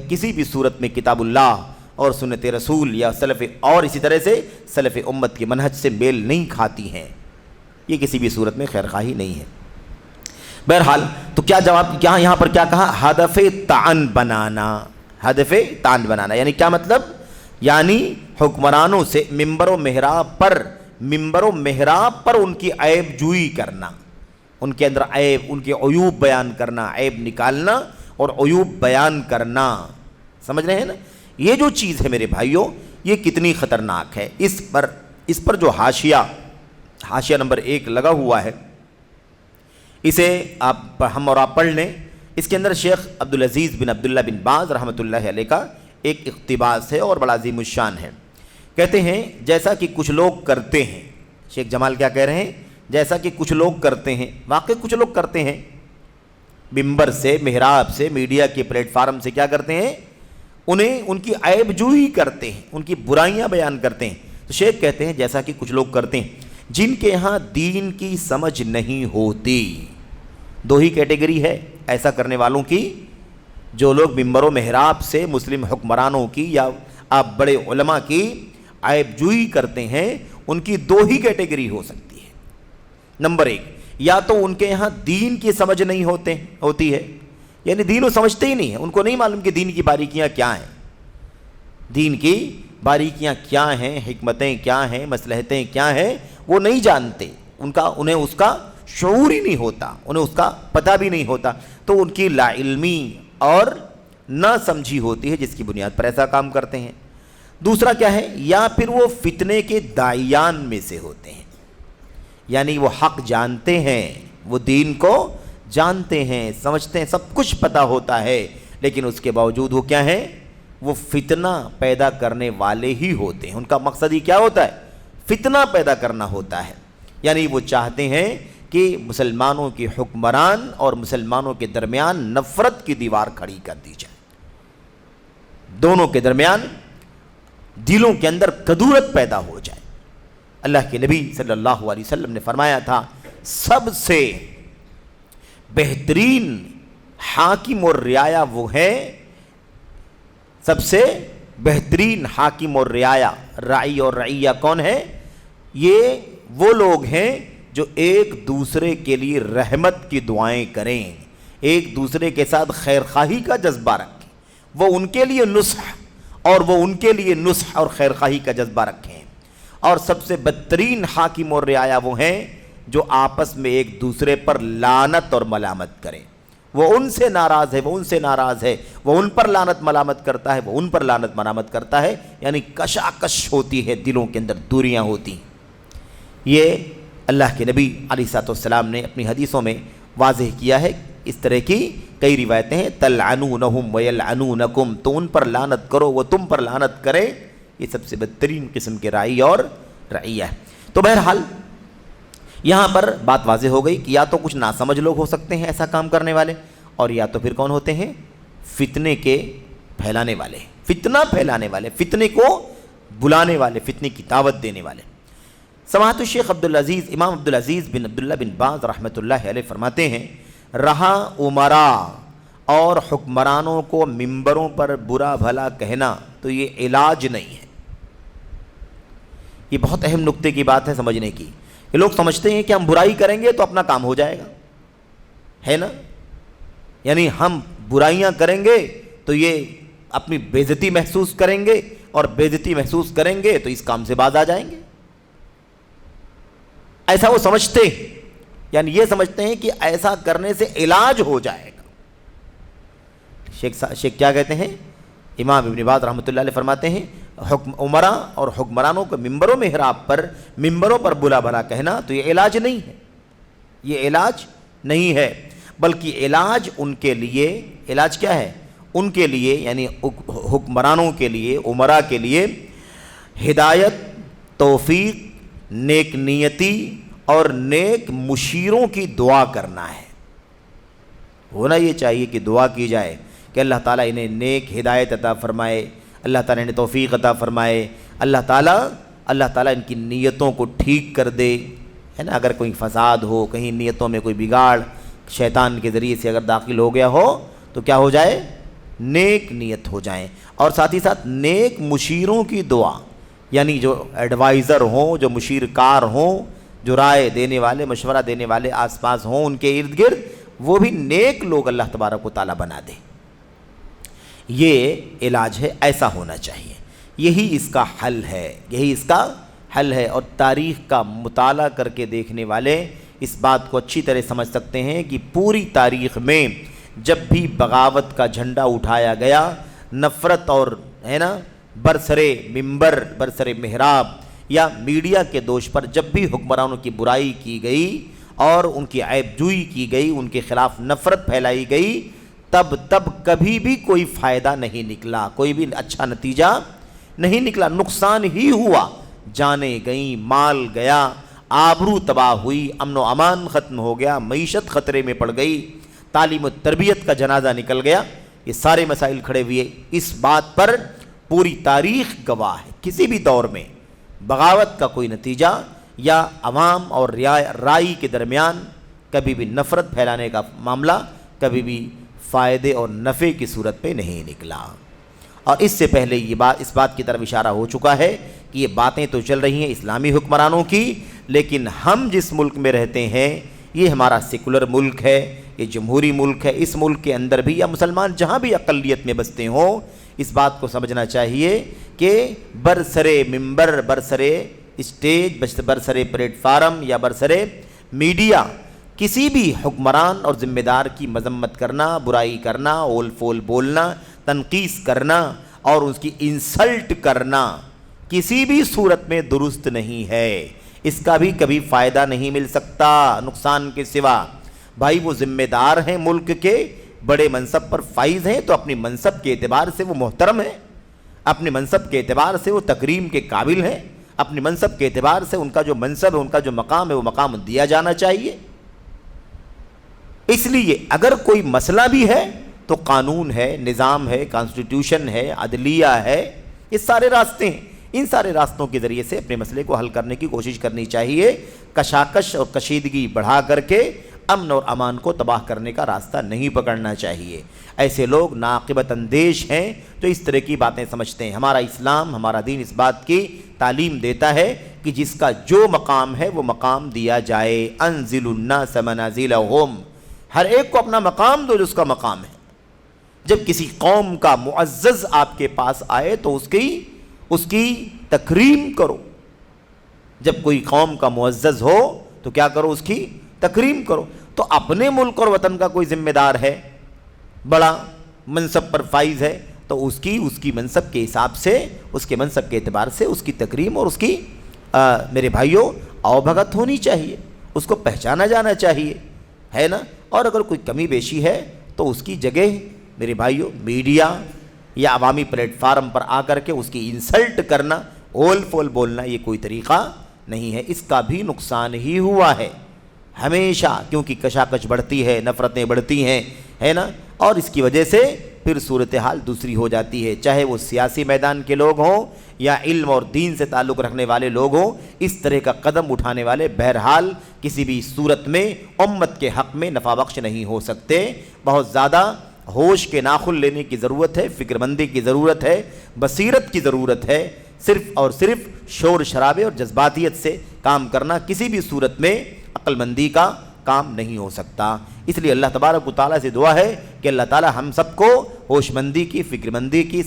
کسی بھی صورت میں کتاب اللہ اور سنت رسول یا سلف اور اسی طرح سے سلف امت کے منہج سے میل نہیں کھاتی ہیں. یہ کسی بھی صورت میں خیر خواہی نہیں ہے. بہرحال تو کیا جواب, کیا یہاں پر کیا کہا؟ ہدف تعن بنانا. ہدف تعن بنانا یعنی کیا مطلب؟ یعنی حکمرانوں سے ممبر و محراب پر ان کی عیب جوئی کرنا, ان کے اندر عیب, ان کے عیوب بیان کرنا, عیب نکالنا اور عیوب بیان کرنا. سمجھ رہے ہیں نا؟ یہ جو چیز ہے میرے بھائیوں یہ کتنی خطرناک ہے. اس پر جو حاشیہ نمبر 1 لگا ہوا ہے اسے ہم اور آپ پڑھ لیں. اس کے اندر شیخ عبدالعزیز بن عبداللہ بن باز رحمۃ اللہ علیہ کا ایک اقتباس ہے اور بڑا عظیم الشان ہے. کہتے ہیں جیسا کہ کچھ لوگ کرتے ہیں, شیخ جمال کیا کہہ رہے ہیں؟ جیسا کہ کچھ لوگ کرتے ہیں, واقعی کچھ لوگ کرتے ہیں, ممبر سے, محراب سے, میڈیا کے پلیٹ فارم سے کیا کرتے ہیں؟ انہیں ان کی عیب جوئی کرتے ہیں, ان کی برائیاں بیان کرتے ہیں. تو شیخ کہتے ہیں جیسا کہ کچھ لوگ کرتے ہیں جن کے ہاں دین کی سمجھ نہیں ہوتی. 2 ہی کیٹیگری ہے ایسا کرنے والوں کی, جو لوگ ممبر و محراب سے مسلم حکمرانوں کی یا آپ بڑے علماء کی عیب جوئی کرتے ہیں, ان کی 2 ہی کیٹیگری ہو سکتی ہے. نمبر 1, یا تو ان کے یہاں دین کی سمجھ نہیں ہوتی ہے, یعنی دین وہ سمجھتے ہی نہیں ہیں, ان کو نہیں معلوم کہ دین کی باریکیاں کیا ہیں, دین کی باریکیاں کیا ہیں, حکمتیں کیا ہیں, مصلحتیں کیا ہیں, وہ نہیں جانتے. انہیں اس کا شعور ہی نہیں ہوتا, انہیں اس کا پتہ بھی نہیں ہوتا. تو ان کی لا علمی اور نہ سمجھی ہوتی ہے جس کی بنیاد پر ایسا کام کرتے ہیں. دوسرا کیا ہے؟ یا پھر وہ فتنے کے داعیان میں سے ہوتے ہیں, یعنی وہ حق جانتے ہیں, وہ دین کو جانتے ہیں, سمجھتے ہیں, سب کچھ پتہ ہوتا ہے, لیکن اس کے باوجود وہ کیا ہیں؟ وہ فتنہ پیدا کرنے والے ہی ہوتے ہیں. ان کا مقصد ہی کیا ہوتا ہے؟ فتنہ پیدا کرنا ہوتا ہے. یعنی وہ چاہتے ہیں کہ مسلمانوں کے حکمران اور مسلمانوں کے درمیان نفرت کی دیوار کھڑی کر دی جائے, دونوں کے درمیان دلوں کے اندر کدورت پیدا ہو جائے. اللہ کے نبی صلی اللہ علیہ وسلم نے فرمایا تھا سب سے بہترین حاکم اور رعایا وہ ہے سب سے بہترین حاکم اور راعی اور رعیہ کون ہے؟ یہ وہ لوگ ہیں جو ایک دوسرے کے لیے رحمت کی دعائیں کریں، ایک دوسرے کے ساتھ خیر خواہی کا جذبہ رکھیں، وہ ان کے لیے نصح اور خیر خواہی کا جذبہ رکھیں۔ اور سب سے بدترین حاکم اور رعایا وہ ہیں جو آپس میں ایک دوسرے پر لعنت اور ملامت کریں، وہ ان سے ناراض ہے، وہ ان پر لعنت ملامت کرتا ہے، وہ ان پر لعنت ملامت کرتا ہے، یعنی کشاکش ہوتی ہے، دلوں کے اندر دوریاں ہوتی ہیں۔ یہ اللہ کے نبی علیہ الصلوۃ والسلام نے اپنی حدیثوں میں واضح کیا ہے۔ اس طرح کی کئی روایتیں ہیں، تلعنونہم ویلعنونکم، تو ان پر لعنت کرو وہ تم پر لعنت کریں۔ یہ سب سے بدترین قسم کے راعی اور رعیہ ہے۔ تو بہرحال یہاں پر بات واضح ہو گئی کہ یا تو کچھ ناسمجھ لوگ ہو سکتے ہیں ایسا کام کرنے والے، اور یا تو پھر کون ہوتے ہیں؟ فتنے کے پھیلانے والے، فتنہ پھیلانے والے، فتنے کو بلانے والے، فتنے کی دعوت دینے والے۔ سماحت الشیخ امام عبدالعزیز بن عبداللہ بن باز رحمۃ اللہ علیہ فرماتے ہیں، رہا عمرا اور حکمرانوں کو ممبروں پر برا بھلا کہنا تو یہ علاج نہیں ہے۔ یہ بہت اہم نقطے کی بات ہے سمجھنے کی، کہ لوگ سمجھتے ہیں کہ ہم برائی کریں گے تو اپنا کام ہو جائے گا، ہے نا؟ یعنی ہم برائیاں کریں گے تو یہ اپنی بے عزتی محسوس کریں گے، اور بے عزتی محسوس کریں گے تو اس کام سے باز آ جائیں گے، ایسا وہ سمجھتے ہیں، یعنی یہ سمجھتے ہیں کہ ایسا کرنے سے علاج ہو جائے گا۔ شیخ کیا کہتے ہیں؟ امام ابن باز رحمۃ اللہ علیہ فرماتے ہیں، عمرا اور حکمرانوں کو ممبروں پر بلا بھلا کہنا تو یہ علاج نہیں ہے، یہ علاج نہیں ہے، بلکہ علاج ان کے لیے، علاج کیا ہے؟ ان کے لیے یعنی حکمرانوں کے لیے، عمرا کے لیے ہدایت، توفیق، نیک نیتی اور نیک مشیروں کی دعا کرنا ہے۔ ہونا یہ چاہیے کہ دعا کی جائے کہ اللہ تعالیٰ انہیں نیک ہدایت عطا فرمائے، اللہ تعالیٰ انہیں توفیق عطا فرمائے، اللہ تعالیٰ ان کی نیتوں کو ٹھیک کر دے، ہے نا؟ اگر کوئی فساد ہو، کہیں نیتوں میں کوئی بگاڑ شیطان کے ذریعے سے اگر داخل ہو گیا ہو تو کیا ہو جائے؟ نیک نیت ہو جائیں، اور ساتھ ہی ساتھ نیک مشیروں کی دعا، یعنی جو ایڈوائزر ہوں، جو مشیر کار ہوں، جو رائے دینے والے، مشورہ دینے والے آس پاس ہوں ان کے ارد گرد، وہ بھی نیک لوگ اللہ تبارک و تعالیٰ بنا دے۔ یہ علاج ہے، ایسا ہونا چاہیے، یہی اس کا حل ہے، اور تاریخ کا مطالعہ کر کے دیکھنے والے اس بات کو اچھی طرح سمجھ سکتے ہیں کہ پوری تاریخ میں جب بھی بغاوت کا جھنڈا اٹھایا گیا، نفرت اور ہے نا برسرے ممبر، برسرے محراب یا میڈیا کے دوش پر جب بھی حکمرانوں کی برائی کی گئی اور ان کی عیب جوئی کی گئی، ان کے خلاف نفرت پھیلائی گئی، تب کبھی بھی کوئی فائدہ نہیں نکلا، کوئی بھی اچھا نتیجہ نہیں نکلا، نقصان ہی ہوا، جانیں گئیں، مال گیا، آبرو تباہ ہوئی، امن و امان ختم ہو گیا، معیشت خطرے میں پڑ گئی، تعلیم و تربیت کا جنازہ نکل گیا، یہ سارے مسائل کھڑے ہوئے۔ اس بات پر پوری تاریخ گواہ ہے، کسی بھی دور میں بغاوت کا کوئی نتیجہ یا عوام اور رائی کے درمیان کبھی بھی نفرت پھیلانے کا معاملہ کبھی بھی فائدے اور نفع کی صورت پہ نہیں نکلا۔ اور اس سے پہلے اس بات کی طرف اشارہ ہو چکا ہے کہ یہ باتیں تو چل رہی ہیں اسلامی حکمرانوں کی، لیکن ہم جس ملک میں رہتے ہیں یہ ہمارا سیکولر ملک ہے، یہ جمہوری ملک ہے، اس ملک کے اندر بھی یا مسلمان جہاں بھی اقلیت میں بستے ہوں، اس بات کو سمجھنا چاہیے کہ برسرے ممبر، برسرے اسٹیج، برسرے پلیٹ فارم یا برسرے میڈیا کسی بھی حکمران اور ذمہ دار کی مذمت کرنا، برائی کرنا، اول فول بولنا، تنقیص کرنا اور اس کی انسلٹ کرنا کسی بھی صورت میں درست نہیں ہے، اس کا بھی کبھی فائدہ نہیں مل سکتا نقصان کے سوا۔ بھائی وہ ذمہ دار ہیں ملک کے، بڑے منصب پر فائز ہیں، تو اپنی منصب کے اعتبار سے وہ محترم ہیں، اپنے منصب کے اعتبار سے وہ تکریم کے قابل ہیں، اپنے منصب کے اعتبار سے ان کا جو منصب ہے، ان کا جو مقام ہے، وہ مقام دیا جانا چاہیے۔ اس لیے اگر کوئی مسئلہ بھی ہے تو قانون ہے، نظام ہے، کانسٹیٹیوشن ہے، عدلیہ ہے، یہ سارے راستے ہیں، ان سارے راستوں کے ذریعے سے اپنے مسئلے کو حل کرنے کی کوشش کرنی چاہیے۔ کشاکش اور کشیدگی بڑھا کر کے امن اور امان کو تباہ کرنے کا راستہ نہیں پکڑنا چاہیے۔ ایسے لوگ ناقبت اندیش ہیں جو اس طرح کی باتیں سمجھتے ہیں۔ ہمارا اسلام، ہمارا دین اس بات کی تعلیم دیتا ہے کہ جس کا جو مقام ہے وہ مقام دیا جائے۔ انزل الناس منازلہم، ہر ایک کو اپنا مقام دو جو اس کا مقام ہے۔ جب کسی قوم کا معزز آپ کے پاس آئے تو اس کی تکریم کرو۔ جب کوئی قوم کا معزز ہو تو کیا کرو؟ اس کی تکریم کرو۔ تو اپنے ملک اور وطن کا کوئی ذمہ دار ہے، بڑا منصب پر فائز ہے، تو اس کی منصب کے حساب سے، اس کے منصب کے اعتبار سے اس کی تکریم اور اس کی میرے بھائیوں آؤ بھگت ہونی چاہیے، اس کو پہچانا جانا چاہیے، ہے نا۔ اور اگر کوئی کمی بیشی ہے تو اس کی جگہ میرے بھائیوں میڈیا یا عوامی پلیٹ فارم پر آ کر کے اس کی انسلٹ کرنا، اول فول بولنا، یہ کوئی طریقہ نہیں ہے۔ اس کا بھی نقصان ہی ہوا ہے ہمیشہ، کیونکہ کشاکش بڑھتی ہے، نفرتیں بڑھتی ہیں، ہے نا، اور اس کی وجہ سے پھر صورتحال دوسری ہو جاتی ہے، چاہے وہ سیاسی میدان کے لوگ ہوں یا علم اور دین سے تعلق رکھنے والے لوگ ہوں۔ اس طرح کا قدم اٹھانے والے بہرحال کسی بھی صورت میں امت کے حق میں نفع بخش نہیں ہو سکتے۔ بہت زیادہ ہوش کے ناخن لینے کی ضرورت ہے، فکر مندی کی ضرورت ہے، بصیرت کی ضرورت ہے۔ صرف اور صرف شور شرابے اور جذباتیت سے کام کرنا کسی بھی صورت میں عقل مندی کا کام نہیں ہو سکتا۔ اس لیے اللہ تبارک و تعالیٰ سے دعا ہے کہ اللہ تعالیٰ ہم سب کو ہوش مندی کی، فکر مندی کی،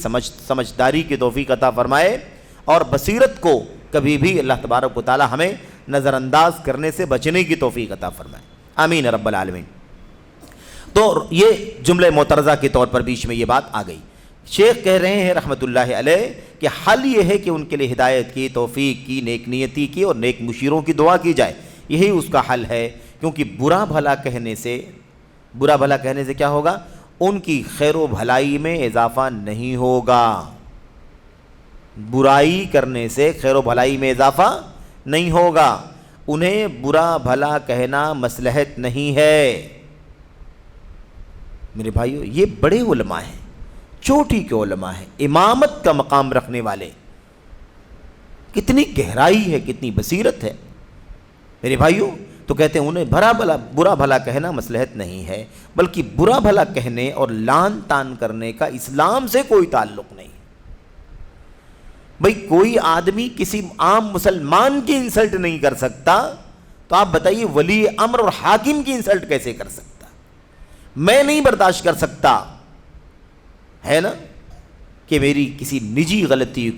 سمجھداری کی توفیق عطا فرمائے، اور بصیرت کو کبھی بھی اللہ تبارک و تعالیٰ ہمیں نظر انداز کرنے سے بچنے کی توفیق عطا فرمائے، آمین رب العالمین۔ تو یہ جملہ معترضہ کے طور پر بیچ میں یہ بات آ گئی۔ شیخ کہہ رہے ہیں رحمۃ اللہ علیہ کہ حل یہ ہے کہ ان کے لیے ہدایت کی، توفیق کی، نیک نیتی کی اور نیک مشیروں کی دعا کی جائے، یہی اس کا حل ہے، کیونکہ برا بھلا کہنے سے کیا ہوگا؟ ان کی خیر و بھلائی میں اضافہ نہیں ہوگا۔ برائی کرنے سے خیر و بھلائی میں اضافہ نہیں ہوگا، انہیں برا بھلا کہنا مصلحت نہیں ہے۔ میرے بھائیو، یہ بڑے علماء ہیں، چوٹی کے علماء ہیں، امامت کا مقام رکھنے والے، کتنی گہرائی ہے، کتنی بصیرت ہے میرے بھائیو۔ تو کہتے ہیں انہیں برا بھلا کہنا مصلحت نہیں ہے، بلکہ برا بھلا کہنے اور لان تان کرنے کا اسلام سے کوئی تعلق نہیں۔ بھئی کوئی آدمی کسی عام مسلمان کی انسلٹ نہیں کر سکتا، تو آپ بتائیے ولی امر اور حاکم کی انسلٹ کیسے کر سکتا؟ میں نہیں برداشت کر سکتا، ہے نا، کہ میری کسی نجی غلطی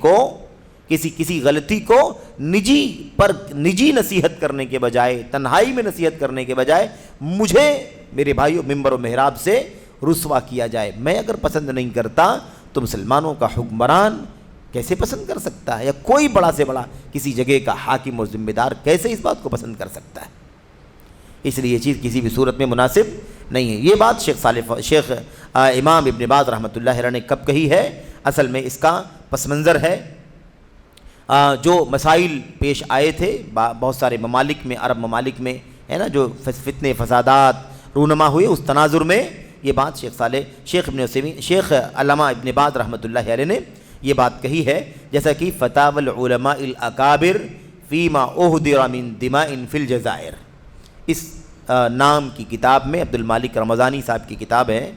کو نجی نصیحت کرنے کے بجائے، تنہائی میں نصیحت کرنے کے بجائے مجھے میرے بھائیوں ممبر و محراب سے رسوا کیا جائے۔ میں اگر پسند نہیں کرتا تو مسلمانوں کا حکمران کیسے پسند کر سکتا ہے؟ یا کوئی بڑا سے بڑا کسی جگہ کا حاکم اور ذمہ دار کیسے اس بات کو پسند کر سکتا ہے؟ اس لیے یہ چیز کسی بھی صورت میں مناسب نہیں ہے۔ یہ بات شیخ امام ابن باز رحمۃ اللہ علیہ نے کب کہی ہے؟ اصل میں اس کا پس منظر ہے جو مسائل پیش آئے تھے بہت سارے ممالک میں، عرب ممالک میں، ہے نا، جو فتنے فسادات رونما ہوئے، اس تناظر میں یہ بات شیخ علامہ ابن باز رحمۃ اللہ علیہ نے یہ بات کہی ہے، جیسا کہ فتاوی العلماء الاکابر فیما اہدر من دماء فی الجزائر، اس نام کی کتاب میں، عبد المالک رمضانی صاحب کی کتاب ہے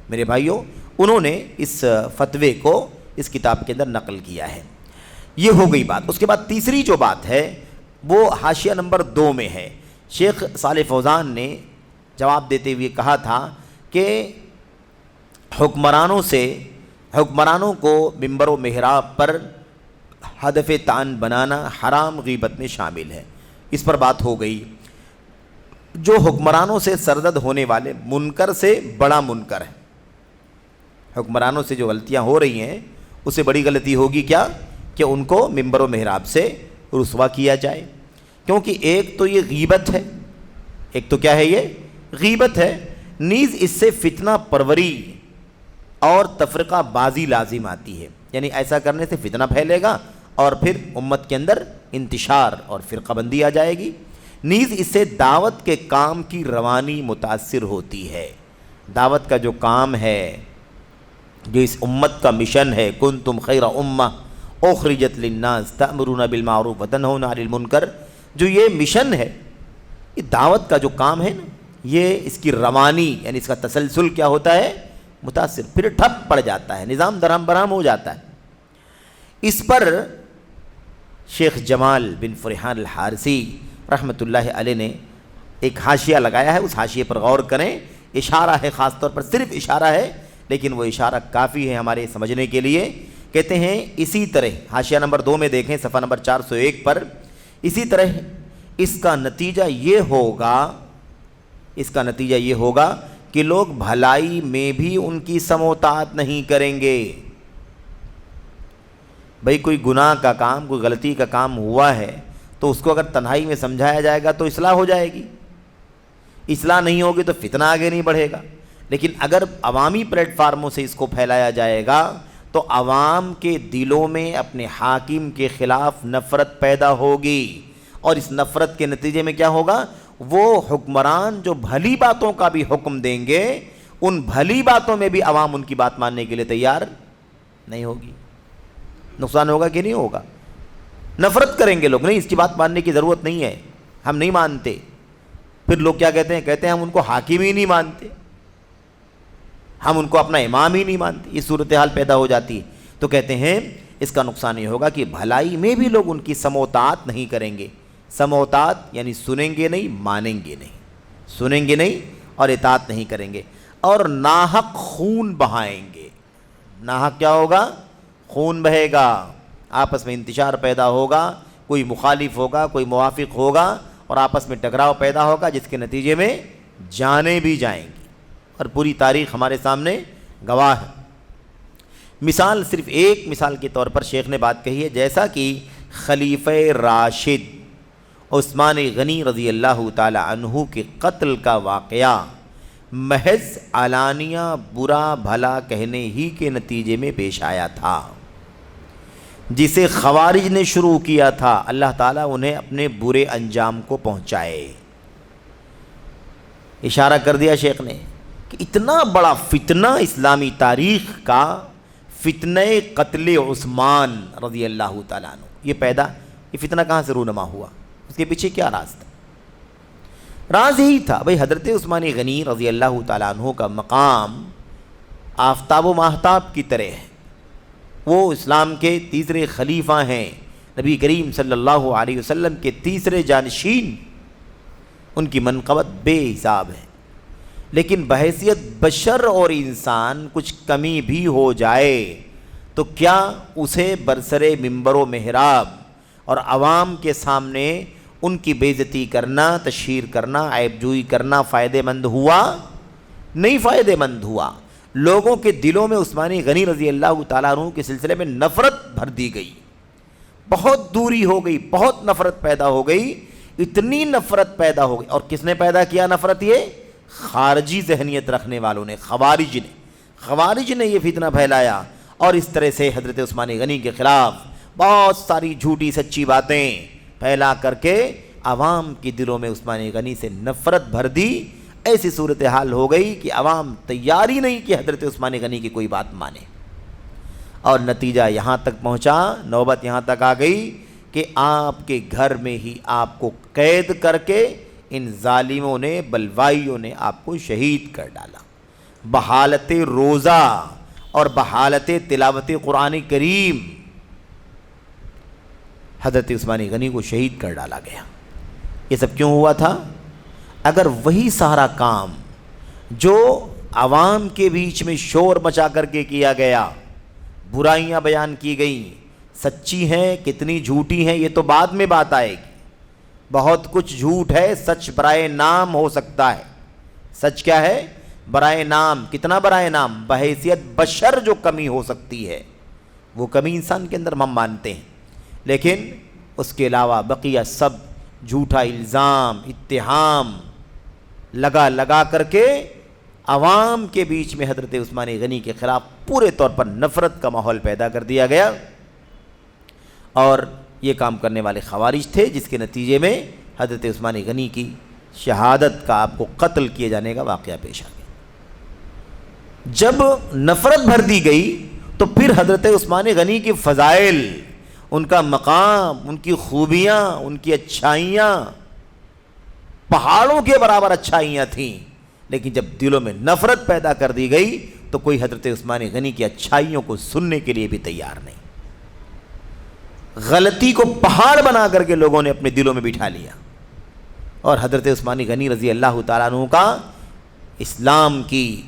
میرے بھائیوں، انہوں نے اس فتوے کو اس کتاب کے اندر نقل کیا ہے۔ یہ ہو گئی بات۔ اس کے بعد تیسری جو بات ہے وہ حاشیہ نمبر 2 میں ہے۔ شیخ صالح فوزان نے جواب دیتے ہوئے کہا تھا کہ حکمرانوں کو ممبر و محراب پر ہدف طعن بنانا حرام غیبت میں شامل ہے، اس پر بات ہو گئی۔ جو حکمرانوں سے سرزد ہونے والے منکر سے بڑا منکر ہے، حکمرانوں سے جو غلطیاں ہو رہی ہیں اس سے بڑی غلطی ہوگی کیا؟ کہ ان کو ممبر و محراب سے رسوا کیا جائے، کیونکہ ایک تو یہ غیبت ہے، ایک تو کیا ہے؟ یہ غیبت ہے، نیز اس سے فتنہ پروری اور تفرقہ بازی لازم آتی ہے، یعنی ایسا کرنے سے فتنہ پھیلے گا اور پھر امت کے اندر انتشار اور فرقہ بندی آ جائے گی۔ نیز اس سے دعوت کے کام کی روانی متاثر ہوتی ہے۔ دعوت کا جو کام ہے، جو اس امت کا مشن ہے، کنتم خیر امہ اخرجت للناس تأمرون بالمعروف وتنہون عن المنکر، جو یہ مشن ہے، یہ دعوت کا جو کام ہے نا، یہ اس کی روانی یعنی اس کا تسلسل کیا ہوتا ہے؟ متاثر، پھر ٹھپ پڑ جاتا ہے، نظام درہم برہم ہو جاتا ہے۔ اس پر شیخ جمال بن فرحان الحارثی رحمۃ اللہ علیہ نے ایک حاشیہ لگایا ہے، اس حاشیے پر غور کریں، اشارہ ہے، خاص طور پر صرف اشارہ ہے لیکن وہ اشارہ کافی ہے ہمارے سمجھنے کے لیے۔ کہتے ہیں اسی طرح حاشیہ نمبر 2 میں دیکھیں صفحہ نمبر 401 پر، اسی طرح اس کا نتیجہ یہ ہوگا کہ لوگ بھلائی میں بھی ان کی سموطاعت نہیں کریں گے۔ بھئی کوئی گناہ کا کام، کوئی غلطی کا کام ہوا ہے تو اس کو اگر تنہائی میں سمجھایا جائے گا تو اصلاح ہو جائے گی، اصلاح نہیں ہوگی تو فتنہ آگے نہیں بڑھے گا۔ لیکن اگر عوامی پلیٹ فارموں سے اس کو پھیلایا جائے گا تو عوام کے دلوں میں اپنے حاکم کے خلاف نفرت پیدا ہوگی، اور اس نفرت کے نتیجے میں کیا ہوگا؟ وہ حکمران جو بھلی باتوں کا بھی حکم دیں گے، ان بھلی باتوں میں بھی عوام ان کی بات ماننے کے لیے تیار نہیں ہوگی۔ نقصان ہوگا کہ نہیں ہوگا؟ نفرت کریں گے لوگ، نہیں اس کی بات ماننے کی ضرورت نہیں ہے، ہم نہیں مانتے۔ پھر لوگ کیا کہتے ہیں ہم ان کو حاکم ہی نہیں مانتے، ہم ان کو اپنا امام ہی نہیں مانتے، یہ صورتحال پیدا ہو جاتی ہے۔ تو کہتے ہیں اس کا نقصان یہ ہوگا کہ بھلائی میں بھی لوگ ان کی سموطاعت نہیں کریں گے۔ سموطاعت یعنی سنیں گے نہیں، مانیں گے نہیں، سنیں گے نہیں اور اطاعت نہیں کریں گے، اور ناحق خون بہائیں گے۔ ناحق کیا ہوگا؟ خون بہے گا، آپس میں انتشار پیدا ہوگا، کوئی مخالف ہوگا، کوئی موافق ہوگا، اور آپس میں ٹکراؤ پیدا ہوگا جس کے نتیجے میں جانیں بھی جائیں گی، اور پوری تاریخ ہمارے سامنے گواہ ہے۔ مثال، صرف ایک مثال کے طور پر شیخ نے بات کہی ہے، جیسا کہ خلیفہ راشد عثمان غنی رضی اللہ تعالی عنہ کے قتل کا واقعہ محض علانیہ برا بھلا کہنے ہی کے نتیجے میں پیش آیا تھا، جسے خوارج نے شروع کیا تھا۔ اللہ تعالیٰ انہیں اپنے برے انجام کو پہنچائے۔ اشارہ کر دیا شیخ نے کہ اتنا بڑا فتنہ اسلامی تاریخ کا، فتنہ قتل عثمان رضی اللہ تعالیٰ عنہ، یہ فتنہ کہاں سے رونما ہوا؟ اس کے پیچھے کیا راز تھا؟ راز یہی تھا بھئی حضرت عثمان غنی رضی اللہ تعالیٰ عنہ کا مقام آفتاب و ماہتاب کی طرح ہے۔ وہ اسلام کے تیسرے خلیفہ ہیں، نبی کریم صلی اللہ علیہ وسلم کے تیسرے جانشین، ان کی منقبت بے حساب ہے۔ لیکن بحیثیت بشر اور انسان کچھ کمی بھی ہو جائے تو کیا اسے برسر منبر و محراب اور عوام کے سامنے ان کی بے عزتی کرنا، تشہیر کرنا، عیب جوئی کرنا فائدہ مند ہوا؟ نہیں فائدہ مند ہوا۔ لوگوں کے دلوں میں عثمان غنی رضی اللہ تعالیٰ عنہ کے سلسلے میں نفرت بھر دی گئی، بہت دوری ہو گئی، بہت نفرت پیدا ہو گئی، اتنی نفرت پیدا ہو گئی۔ اور کس نے پیدا کیا نفرت؟ یہ خارجی ذہنیت رکھنے والوں نے، خوارج نے یہ فتنہ پھیلایا، اور اس طرح سے حضرت عثمان غنی کے خلاف بہت ساری جھوٹی سچی باتیں پھیلا کر کے عوام کے دلوں میں عثمان غنی سے نفرت بھر دی۔ ایسی صورتحال ہو گئی کہ عوام تیاری نہیں کہ حضرت عثمان غنی کی کوئی بات مانے، اور نتیجہ یہاں تک پہنچا، نوبت یہاں تک آ گئی کہ آپ کے گھر میں ہی آپ کو قید کر کے ان ظالموں نے، بلوائیوں نے آپ کو شہید کر ڈالا، بحالت روزہ اور بحالت تلاوت قرآن کریم حضرت عثمان غنی کو شہید کر ڈالا گیا۔ یہ سب کیوں ہوا تھا؟ اگر وہی سارا کام جو عوام کے بیچ میں شور مچا کر کے کیا گیا، برائیاں بیان کی گئیں، سچی ہیں کتنی جھوٹی ہیں یہ تو بعد میں بات آئے گی، بہت کچھ جھوٹ ہے، سچ برائے نام ہو سکتا ہے۔ سچ کیا ہے؟ برائے نام۔ کتنا برائے نام؟ بحیثیت بشر جو کمی ہو سکتی ہے وہ کمی انسان کے اندر ہم مانتے ہیں، لیکن اس کے علاوہ بقیہ سب جھوٹا الزام، اتہام لگا کر کے عوام کے بیچ میں حضرت عثمان غنی کے خلاف پورے طور پر نفرت کا ماحول پیدا کر دیا گیا، اور یہ کام کرنے والے خوارج تھے، جس کے نتیجے میں حضرت عثمان غنی کی شہادت کا، آپ کو قتل کیے جانے کا واقعہ پیش آ گیا۔ جب نفرت بھر دی گئی تو پھر حضرت عثمان غنی کی فضائل، ان کا مقام، ان کی خوبیاں، ان کی اچھائیاں پہاڑوں کے برابر اچھائیاں تھیں، لیکن جب دلوں میں نفرت پیدا کر دی گئی تو کوئی حضرت عثمان غنی کی اچھائیوں کو سننے کے لیے بھی تیار نہیں۔ غلطی کو پہاڑ بنا کر کے لوگوں نے اپنے دلوں میں بٹھا لیا، اور حضرت عثمان غنی رضی اللہ تعالیٰ عنہ کا اسلام کی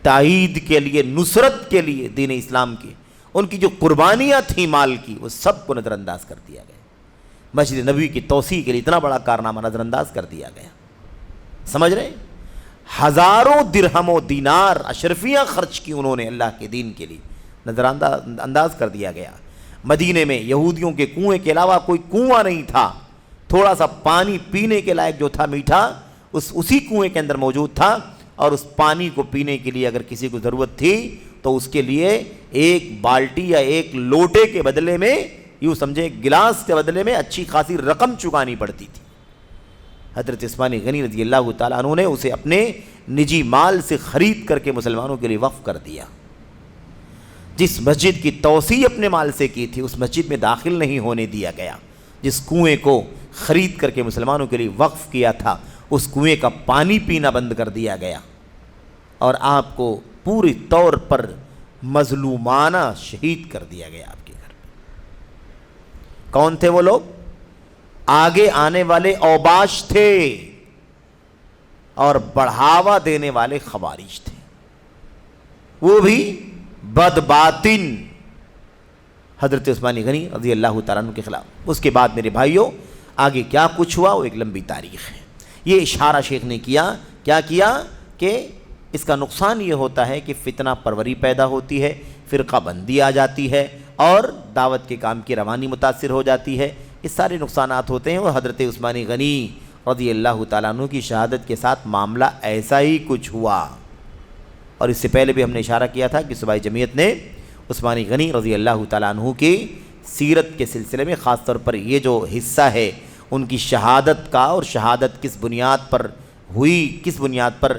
تائید کے لیے، نصرت کے لیے دین اسلام کی ان کی جو قربانیاں تھیں مال کی، وہ سب کو نظر انداز کر دیا گیا۔ مسجد نبوی کی توسیع کے لیے اتنا بڑا کارنامہ نظر انداز کر دیا گیا، سمجھ رہے ہیں؟ ہزاروں درہم و دینار اشرفیاں خرچ کی انہوں نے اللہ کے دین کے لیے، نظر انداز کر دیا گیا۔ مدینے میں یہودیوں کے کنویں کے علاوہ کوئی کنواں نہیں تھا، تھوڑا سا پانی پینے کے لائق جو تھا میٹھا اسی کنویں کے اندر موجود تھا، اور اس پانی کو پینے کے لیے اگر کسی کو ضرورت تھی تو اس کے لیے ایک بالٹی یا ایک لوٹے کے بدلے میں، یوں سمجھے گلاس کے بدلے میں اچھی خاصی رقم چکانی پڑتی تھی۔ حضرت عثمان غنی رضی اللہ تعالیٰ عنہ نے اسے اپنے نجی مال سے خرید کر کے مسلمانوں کے لیے وقف کر دیا۔ جس مسجد کی توسیع اپنے مال سے کی تھی اس مسجد میں داخل نہیں ہونے دیا گیا۔ جس کنویں کو خرید کر کے مسلمانوں کے لیے وقف کیا تھا اس کنویں کا پانی پینا بند کر دیا گیا، اور آپ کو پوری طور پر مظلومانہ شہید کر دیا گیا آپ کے گھر پہ۔ کون تھے وہ لوگ؟ آگے آنے والے اوباش تھے اور بڑھاوا دینے والے خوارج تھے، وہ بھی بد باطن حضرت عثمان غنی رضی اللہ تعالیٰ عنہ کے خلاف۔ اس کے بعد میرے بھائیوں آگے کیا کچھ ہوا وہ ایک لمبی تاریخ ہے۔ یہ اشارہ شیخ نے کیا کیا کہ اس کا نقصان یہ ہوتا ہے کہ فتنہ پروری پیدا ہوتی ہے، فرقہ بندی آ جاتی ہے، اور دعوت کے کام کی روانی متاثر ہو جاتی ہے۔ یہ سارے نقصانات ہوتے ہیں، اور حضرت عثمان غنی رضی اللہ تعالیٰ عنہ کی شہادت کے ساتھ معاملہ ایسا ہی کچھ ہوا۔ اور اس سے پہلے بھی ہم نے اشارہ کیا تھا کہ صوبائی جمعیت نے عثمان غنی رضی اللہ تعالیٰ عنہ کی سیرت کے سلسلے میں خاص طور پر یہ جو حصہ ہے ان کی شہادت کا، اور شہادت کس بنیاد پر ہوئی، کس بنیاد پر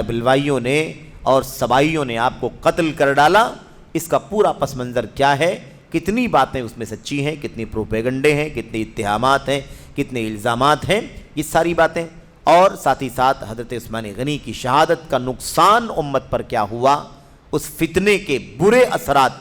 بلوائیوں نے اور سبائیوں نے آپ کو قتل کر ڈالا، اس کا پورا پس منظر کیا ہے، کتنی باتیں اس میں سچی ہیں، کتنی پروپیگنڈے ہیں، کتنے اتہامات ہیں، کتنے الزامات ہیں، یہ ساری باتیں، اور ساتھ ہی ساتھ حضرت عثمان غنی کی شہادت کا نقصان امت پر کیا ہوا، اس فتنے کے برے اثرات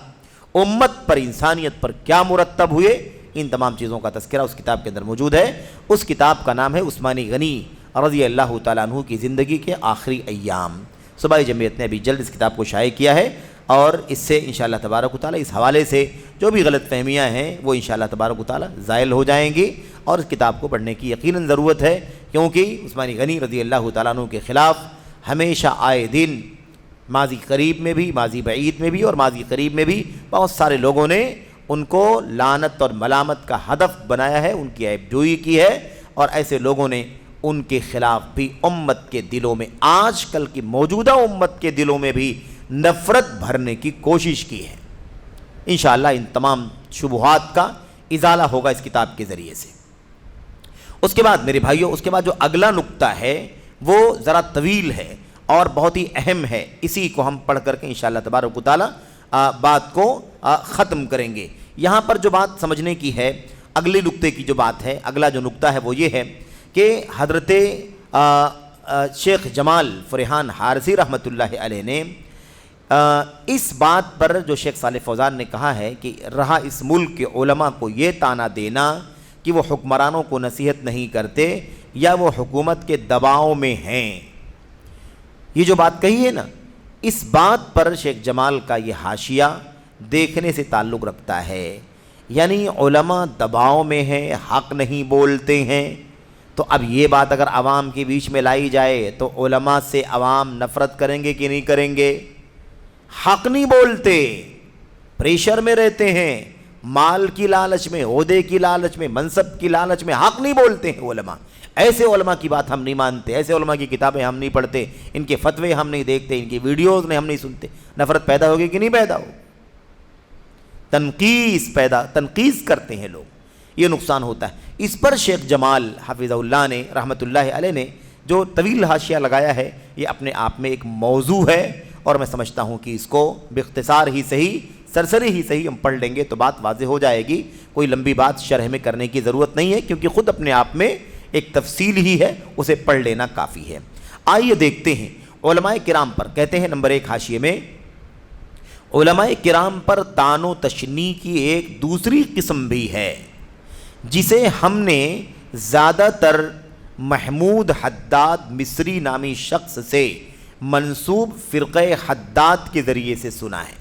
امت پر، انسانیت پر کیا مرتب ہوئے، ان تمام چیزوں کا تذکرہ اس کتاب کے اندر موجود ہے۔ اس کتاب کا نام ہے عثمان غنی رضی اللہ تعالیٰ عنہ کی زندگی کے آخری ایام۔ صوبائی جمعیت نے ابھی جلد اس کتاب کو شائع کیا ہے، اور اس سے انشاءاللہ تبارک و تعالیٰ اس حوالے سے جو بھی غلط فہمیاں ہیں وہ انشاءاللہ تبارک و تعالیٰ زائل ہو جائیں گی، اور اس کتاب کو پڑھنے کی یقیناً ضرورت ہے، کیونکہ عثمان غنی رضی اللہ تعالیٰ عنہ کے خلاف ہمیشہ آئے دن ماضی قریب میں بھی، ماضی بعید میں بھی اور ماضی قریب میں بھی بہت سارے لوگوں نے ان کو لعنت اور ملامت کا ہدف بنایا ہے، ان کی عیب جوئی کی ہے، اور ایسے لوگوں نے ان کے خلاف بھی امت کے دلوں میں، آج کل کی موجودہ امت کے دلوں میں بھی نفرت بھرنے کی کوشش کی ہے۔ انشاءاللہ ان تمام شبہات کا ازالہ ہوگا اس کتاب کے ذریعے سے۔ اس کے بعد میرے بھائیوں، اس کے بعد جو اگلا نقطہ ہے وہ ذرا طویل ہے اور بہت ہی اہم ہے، اسی کو ہم پڑھ کر کے انشاءاللہ تبارک و تعالی بات کو ختم کریں گے۔ یہاں پر جو بات سمجھنے کی ہے، اگلے نقطے کی جو بات ہے، اگلا جو نقطہ ہے وہ یہ ہے کہ حضرت شیخ جمال فریحان حارثی رحمۃ اللہ علیہ نے اس بات پر جو شیخ صالح فوزان نے کہا ہے کہ رہا اس ملک کے علماء کو یہ طعنہ دینا کہ وہ حکمرانوں کو نصیحت نہیں کرتے یا وہ حکومت کے دباؤ میں ہیں، یہ جو بات کہی ہے نا، اس بات پر شیخ جمال کا یہ حاشیہ دیکھنے سے تعلق رکھتا ہے، یعنی علماء دباؤ میں ہیں، حق نہیں بولتے ہیں، تو اب یہ بات اگر عوام کے بیچ میں لائی جائے تو علماء سے عوام نفرت کریں گے کہ نہیں کریں گے؟ حق نہیں بولتے، پریشر میں رہتے ہیں، مال کی لالچ میں، عہدے کی لالچ میں، منصب کی لالچ میں حق نہیں بولتے ہیں علماء۔ ایسے علماء کی بات ہم نہیں مانتے، ایسے علماء کی کتابیں ہم نہیں پڑھتے، ان کے فتوے ہم نہیں دیکھتے، ان کی ویڈیوز ہم نہیں سنتے۔ نفرت پیدا ہوگی کہ نہیں پیدا ہو؟ تنقیص کرتے ہیں لوگ، یہ نقصان ہوتا ہے۔ اس پر شیخ جمال حفظہ اللہ نے رحمۃ اللہ علیہ نے جو طویل حاشیہ لگایا ہے، یہ اپنے آپ میں ایک موضوع ہے، اور میں سمجھتا ہوں کہ اس کو باختصار ہی صحیح، سرسری ہی صحیح ہم پڑھ لیں گے تو بات واضح ہو جائے گی، کوئی لمبی بات شرح میں کرنے کی ضرورت نہیں ہے، کیونکہ خود اپنے آپ میں ایک تفصیل ہی ہے، اسے پڑھ لینا کافی ہے۔ آئیے دیکھتے ہیں علماء کرام پر، کہتے ہیں نمبر 1 حاشیے میں، علماء کرام پر طعن و تشنیع کی ایک دوسری قسم بھی ہے جسے ہم نے زیادہ تر محمود حداد مصری نامی شخص سے منسوب فرقہ حداد کے ذریعے سے سنا ہے۔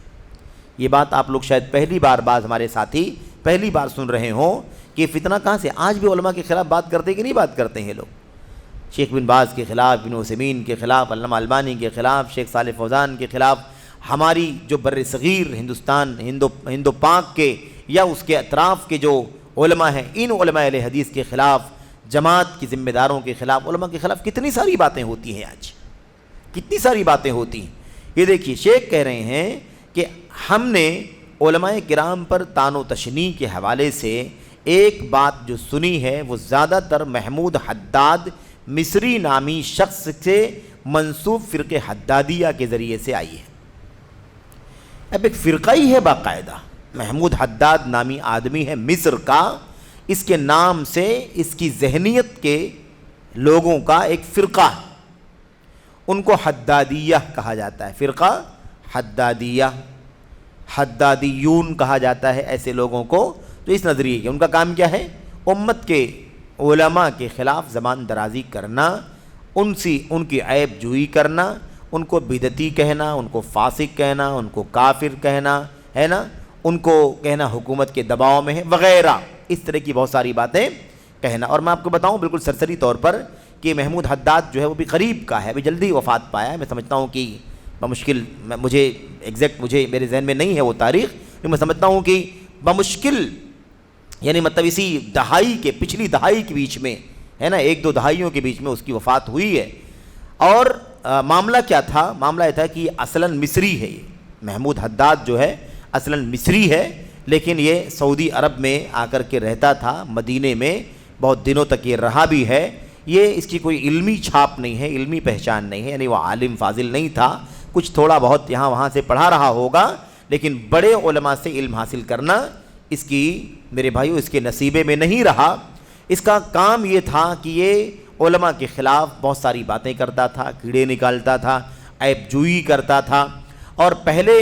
یہ بات آپ لوگ شاید پہلی بار، بعض ہمارے ساتھی پہلی بار سن رہے ہوں کہ فتنہ کہاں سے؟ آج بھی علماء کے خلاف بات کرتے کہ نہیں بات کرتے ہیں لوگ؟ شیخ بن باز کے خلاف، بن عثیمین کے خلاف، علامہ البانی کے خلاف، شیخ صالح فوزان کے خلاف، ہماری جو بر صغیر ہندوستان، ہندو پاک کے یا اس کے اطراف کے جو علماء ہیں، ان علماء اہل حدیث کے خلاف، جماعت کی ذمہ داروں کے خلاف، علماء کے خلاف کتنی ساری باتیں ہوتی ہیں، آج کتنی ساری باتیں ہوتی ہیں۔ یہ دیکھیے شیخ کہہ رہے ہیں کہ ہم نے علماء کرام پر طعن و تشنیع کے حوالے سے ایک بات جو سنی ہے وہ زیادہ تر محمود حداد مصری نامی شخص سے منسوب فرقہ حدادیہ کے ذریعے سے آئی ہے۔ اب ایک فرقہ ہی ہے باقاعدہ، محمود حداد نامی آدمی ہے مصر کا، اس کے نام سے اس کی ذہنیت کے لوگوں کا ایک فرقہ ہے، ان کو حدادیہ کہا جاتا ہے، فرقہ حدادیہ، حدادیون کہا جاتا ہے ایسے لوگوں کو۔ تو اس نظریے کے ان کا کام کیا ہے؟ امت کے علماء کے خلاف زبان درازی کرنا، ان کی عیب جوئی کرنا، ان کو بدعتی کہنا، ان کو فاسق کہنا، ان کو کافر کہنا، ہے نا، ان کو کہنا حکومت کے دباؤ میں ہے وغیرہ، اس طرح کی بہت ساری باتیں کہنا۔ اور میں آپ کو بتاؤں بالکل سرسری طور پر کہ محمود حداد جو ہے وہ بھی قریب کا ہے، ابھی جلدی وفات پایا ہے۔ میں سمجھتا ہوں کہ بمشکل، مجھے میرے ذہن میں نہیں ہے وہ تاریخ، لیکن میں سمجھتا ہوں کہ بمشکل یعنی مطلب اسی دہائی کے، پچھلی دہائی کے بیچ میں، ہے نا، 1-2 دہائیوں کے بیچ میں اس کی وفات ہوئی ہے۔ اور معاملہ کیا تھا؟ معاملہ یہ تھا کہ اصلاً مصری ہے، یہ محمود حداد جو ہے اصلاً مصری ہے، لیکن یہ سعودی عرب میں آ کر کے رہتا تھا، مدینے میں بہت دنوں تک یہ رہا بھی ہے۔ یہ اس کی کوئی علمی چھاپ نہیں ہے، علمی پہچان نہیں ہے، یعنی وہ عالم فاضل نہیں تھا، کچھ تھوڑا بہت یہاں وہاں سے پڑھا رہا ہوگا، لیکن بڑے علماء سے علم حاصل کرنا اس کی، میرے بھائیو، اس کے نصیبے میں نہیں رہا۔ اس کا کام یہ تھا کہ یہ علماء کے خلاف بہت ساری باتیں کرتا تھا، کیڑے نکالتا تھا، عیب جوئی کرتا تھا۔ اور پہلے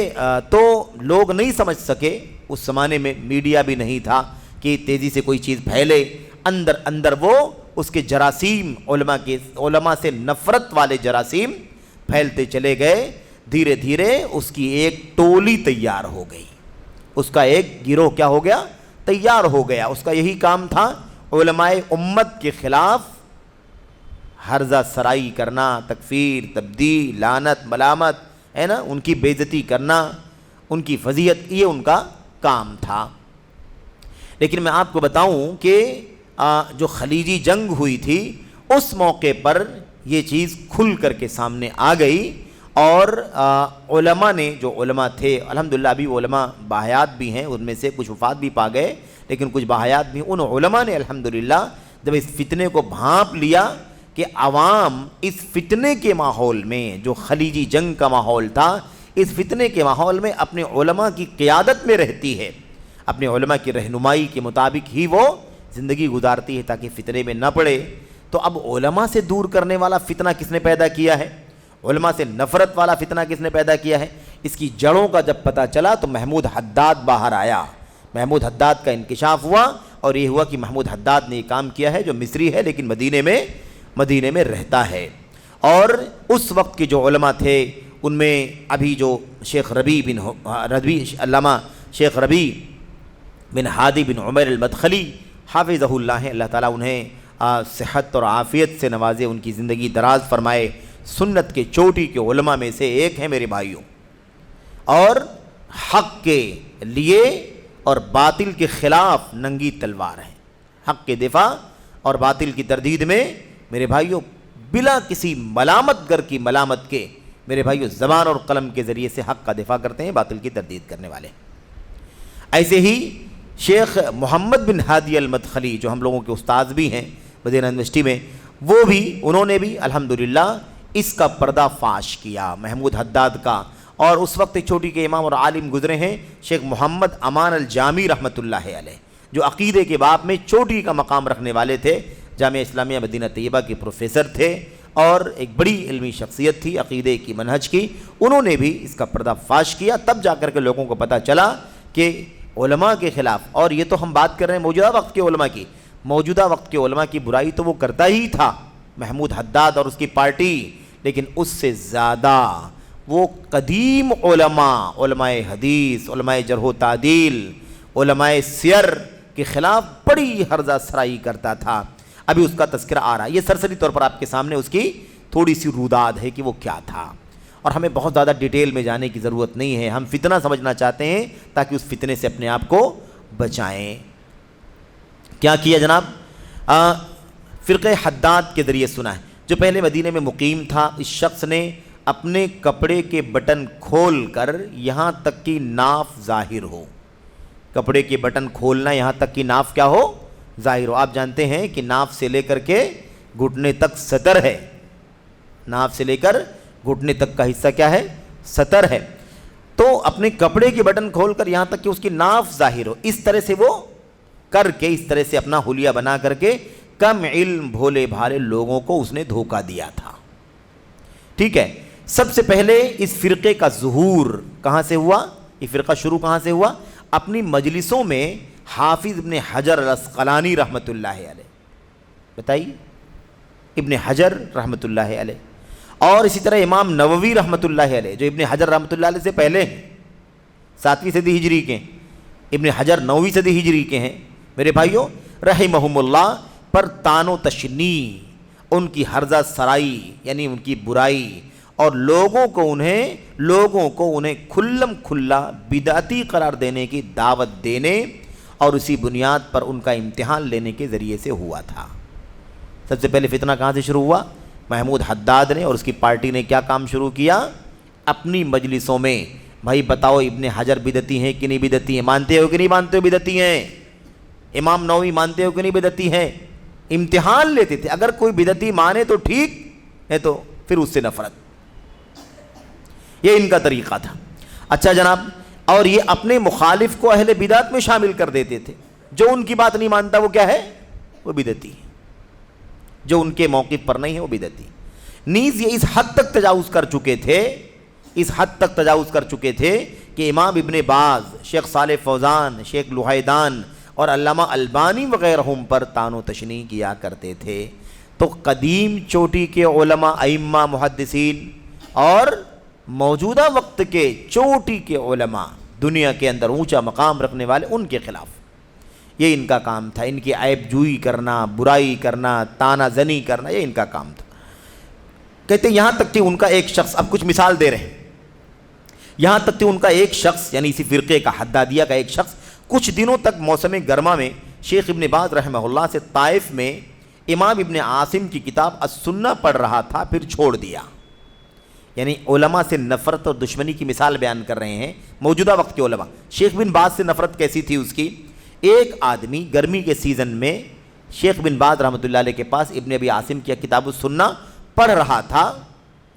تو لوگ نہیں سمجھ سکے، اس زمانے میں میڈیا بھی نہیں تھا کہ تیزی سے کوئی چیز پھیلے، اندر وہ اس کے جراثیم، علماء سے نفرت والے جراثیم پھیلتے چلے گئے۔ دھیرے دھیرے اس کی ایک ٹولی تیار ہو گئی، اس کا ایک گروہ کیا ہو گیا؟ تیار ہو گیا۔ اس کا یہی کام تھا، علماء امت کے خلاف ہرزہ سرائی کرنا، تکفیر، تبدیل، لعنت، ملامت، ہے نا، ان کی بے عزتی کرنا، ان کی فضیحت، یہ ان کا کام تھا۔ لیکن میں آپ کو بتاؤں کہ جو خلیجی جنگ ہوئی تھی اس موقع پر یہ چیز کھل کر کے سامنے آ گئی، اور علماء نے، جو علماء تھے، الحمدللہ ابھی علماء باحیات بھی ہیں، ان میں سے کچھ وفات بھی پا گئے لیکن کچھ باحیات بھی، ان علماء نے الحمدللہ جب اس فتنے کو بھانپ لیا کہ عوام اس فتنے کے ماحول میں، جو خلیجی جنگ کا ماحول تھا، اس فتنے کے ماحول میں اپنے علماء کی قیادت میں رہتی ہے، اپنے علماء کی رہنمائی کے مطابق ہی وہ زندگی گزارتی ہے تاکہ فتنے میں نہ پڑے۔ تو اب علماء سے دور کرنے والا فتنہ کس نے پیدا کیا ہے؟ علماء سے نفرت والا فتنہ کس نے پیدا کیا ہے؟ اس کی جڑوں کا جب پتہ چلا تو محمود حداد باہر آیا، محمود حداد کا انکشاف ہوا، اور یہ ہوا کہ محمود حداد نے یہ کام کیا ہے، جو مصری ہے لیکن مدینے میں رہتا ہے۔ اور اس وقت کے جو علماء تھے ان میں ابھی جو علامہ شیخ ربیع بن ہادی بن عمر المدخلی حافظہ اللہ ہیں، اللہ تعالیٰ انہیں صحت اور عافیت سے نوازے، ان کی زندگی دراز فرمائے، سنت کے چوٹی کے علماء میں سے ایک ہیں میرے بھائیوں، اور حق کے لیے اور باطل کے خلاف ننگی تلوار ہیں، حق کے دفاع اور باطل کی تردید میں میرے بھائیوں بلا کسی ملامت گر کی ملامت کے، میرے بھائیوں زبان اور قلم کے ذریعے سے حق کا دفاع کرتے ہیں، باطل کی تردید کرنے والے۔ ایسے ہی شیخ محمد بن ہادی المدخلی جو ہم لوگوں کے استاذ بھی ہیں مدینہ یونیورسٹی میں، انہوں نے بھی الحمدللہ اس کا پردہ فاش کیا، محمود حداد کا۔ اور اس وقت ایک چھوٹی کے امام اور عالم گزرے ہیں شیخ محمد امان الجامی رحمۃ اللہ علیہ، جو عقیدے کے باب میں چوٹی کا مقام رکھنے والے تھے، جامعہ اسلامیہ مدینہ طیبہ کے پروفیسر تھے اور ایک بڑی علمی شخصیت تھی عقیدے کی منہج کی. انہوں نے بھی اس کا پردہ فاش کیا. تب جا کر کے لوگوں کو پتہ چلا کہ علماء کے خلاف، اور یہ تو ہم بات کر رہے ہیں موجودہ وقت کے علماء کی، موجودہ وقت کے علماء کی برائی تو وہ کرتا ہی تھا محمود حداد اور اس کی پارٹی، لیکن اس سے زیادہ وہ قدیم علماء، علماء حدیث، علماء جرح و تعدیل، علماء سیر کے خلاف بڑی ہرزہ سرائی کرتا تھا. ابھی اس کا تذکرہ آ رہا ہے. یہ سرسری طور پر آپ کے سامنے اس کی تھوڑی سی روداد ہے کہ وہ کیا تھا، اور ہمیں بہت زیادہ ڈیٹیل میں جانے کی ضرورت نہیں ہے. ہم فتنہ سمجھنا چاہتے ہیں تاکہ اس فتنے سے اپنے آپ کو بچائیں. کیا کیا جناب؟ فرقہ حداد کے ذریعے سنا ہے. جو پہلے مدینے میں مقیم تھا، اس شخص نے اپنے کپڑے کے بٹن کھول کر یہاں تک کہ ناف ظاہر ہو. کپڑے کے بٹن کھولنا یہاں تک کہ ناف کیا ہو؟ ظاہر ہو. آپ جانتے ہیں کہ ناف سے لے کر کے گھٹنے تک سطر ہے. ناف سے لے کر گھٹنے تک کا حصہ کیا ہے؟ سطر ہے. تو اپنے کپڑے کے بٹن کھول کر یہاں تک کہ اس کی ناف ظاہر ہو، اس طرح سے وہ کر کے، اس طرح سے اپنا حلیہ بنا کر کے کم علم بھولے بھالے لوگوں کو اس نے دھوکہ دیا تھا. ٹھیک ہے. سب سے پہلے اس فرقے کا ظہور کہاں سے ہوا؟ یہ فرقہ شروع کہاں سے ہوا؟ اپنی مجلسوں میں حافظ ابن حجر العسقلانی رحمۃ اللہ علیہ، بتائیے، ابن حجر رحمۃ اللہ علیہ، اور اسی طرح امام نووی رحمۃ اللہ علیہ، جو ابن حجر رحمۃ اللہ علیہ سے پہلے ہیں، 7ویں صدی ہجری کے، ابن حجر 9ویں صدی ہجری کے ہیں. میرے بھائیوں، رحمہم اللہ پر طعن و تشنیع، ان کی ہرزہ سرائی یعنی ان کی برائی، اور لوگوں کو انہیں کھلم کھلا بدعتی قرار دینے کی دعوت دینے اور اسی بنیاد پر ان کا امتحان لینے کے ذریعے سے ہوا تھا. سب سے پہلے فتنہ کہاں سے شروع ہوا؟ محمود حداد نے اور اس کی پارٹی نے کیا کام شروع کیا؟ اپنی مجلسوں میں، بھائی بتاؤ ابن حجر بدعتی ہیں کہ نہیں بدعتی ہیں؟ مانتے ہو کہ نہیں مانتے ہو بدعتی ہیں؟ امام نووی مانتے ہو کہ نہیں بدعتی ہیں؟ امتحان لیتے تھے. اگر کوئی بدعتی مانے تو ٹھیک ہے، تو پھر اس سے نفرت. یہ ان کا طریقہ تھا. اچھا جناب، اور یہ اپنے مخالف کو اہل بدعت میں شامل کر دیتے تھے. جو ان کی بات نہیں مانتا وہ کیا ہے؟ وہ بدعتی ہے. جو ان کے موقف پر نہیں ہے وہ بدعتی. نیز یہ اس حد تک تجاوز کر چکے تھے کہ امام ابن باز، شیخ صالح فوزان، شیخ لوہیدان اور علامہ البانی وغیرہ پر طعن و تشنیع کیا کرتے تھے. تو قدیم چوٹی کے علماء، ائمہ، محدثین اور موجودہ وقت کے چوٹی کے علماء، دنیا کے اندر اونچا مقام رکھنے والے، ان کے خلاف یہ ان کا کام تھا. ان کی عیب جوئی کرنا، برائی کرنا، تانا زنی کرنا، یہ ان کا کام تھا. کہتے ہیں یہاں تک کہ ان کا ایک شخص، اب کچھ مثال دے رہے ہیں، یہاں تک کہ ان کا ایک شخص یعنی اسی فرقے کا، حدادیہ کا ایک شخص، کچھ دنوں تک موسم گرما میں شیخ ابن باز رحمہ اللہ سے طائف میں امام ابن عاصم کی کتاب السنہ پڑھ رہا تھا، پھر چھوڑ دیا. یعنی علماء سے نفرت اور دشمنی کی مثال بیان کر رہے ہیں موجودہ وقت کے علماء. شیخ بن باز سے نفرت کیسی تھی اس کی؟ ایک آدمی گرمی کے سیزن میں شیخ بن باز رحمۃ اللہ علیہ کے پاس ابن ابی عاصم کی کتاب السنہ پڑھ رہا تھا،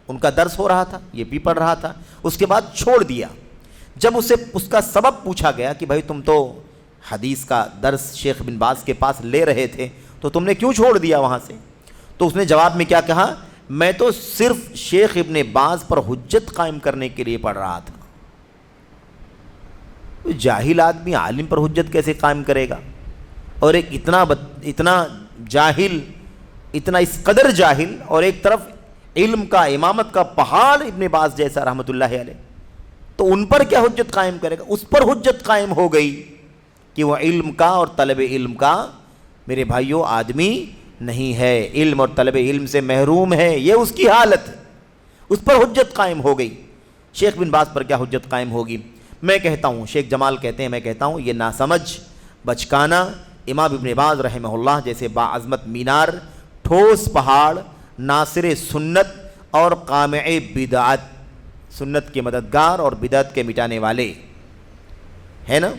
ان کا درس ہو رہا تھا، یہ بھی پڑھ رہا تھا، اس کے بعد چھوڑ دیا. جب اسے اس کا سبب پوچھا گیا کہ بھائی تم تو حدیث کا درس شیخ بن باز کے پاس لے رہے تھے تو تم نے کیوں چھوڑ دیا وہاں سے؟ تو اس نے جواب میں کیا کہا؟ میں تو صرف شیخ ابن باز پر حجت قائم کرنے کے لیے پڑھ رہا تھا. جاہل آدمی عالم پر حجت کیسے قائم کرے گا؟ اور ایک اتنا جاہل، اتنا اس قدر جاہل، اور ایک طرف علم کا، امامت کا پہاڑ ابن باز جیسا رحمۃ اللہ علیہ، تو ان پر کیا حجت قائم کرے گا؟ اس پر حجت قائم ہو گئی کہ وہ علم کا اور طلب علم کا، میرے بھائیوں، آدمی نہیں ہے، علم اور طلب علم سے محروم ہے، یہ اس کی حالت ہے. اس پر حجت قائم ہو گئی. شیخ بن باز پر کیا حجت قائم ہوگی؟ میں کہتا ہوں، شیخ جمال کہتے ہیں، میں کہتا ہوں یہ ناسمجھ، بچکانا امام ابن باز رحمہ اللہ جیسے باعظمت مینار، ٹھوس پہاڑ، ناصر سنت اور قامع بدعت، سنت کے مددگار اور بدعت کے مٹانے والے ہے نا،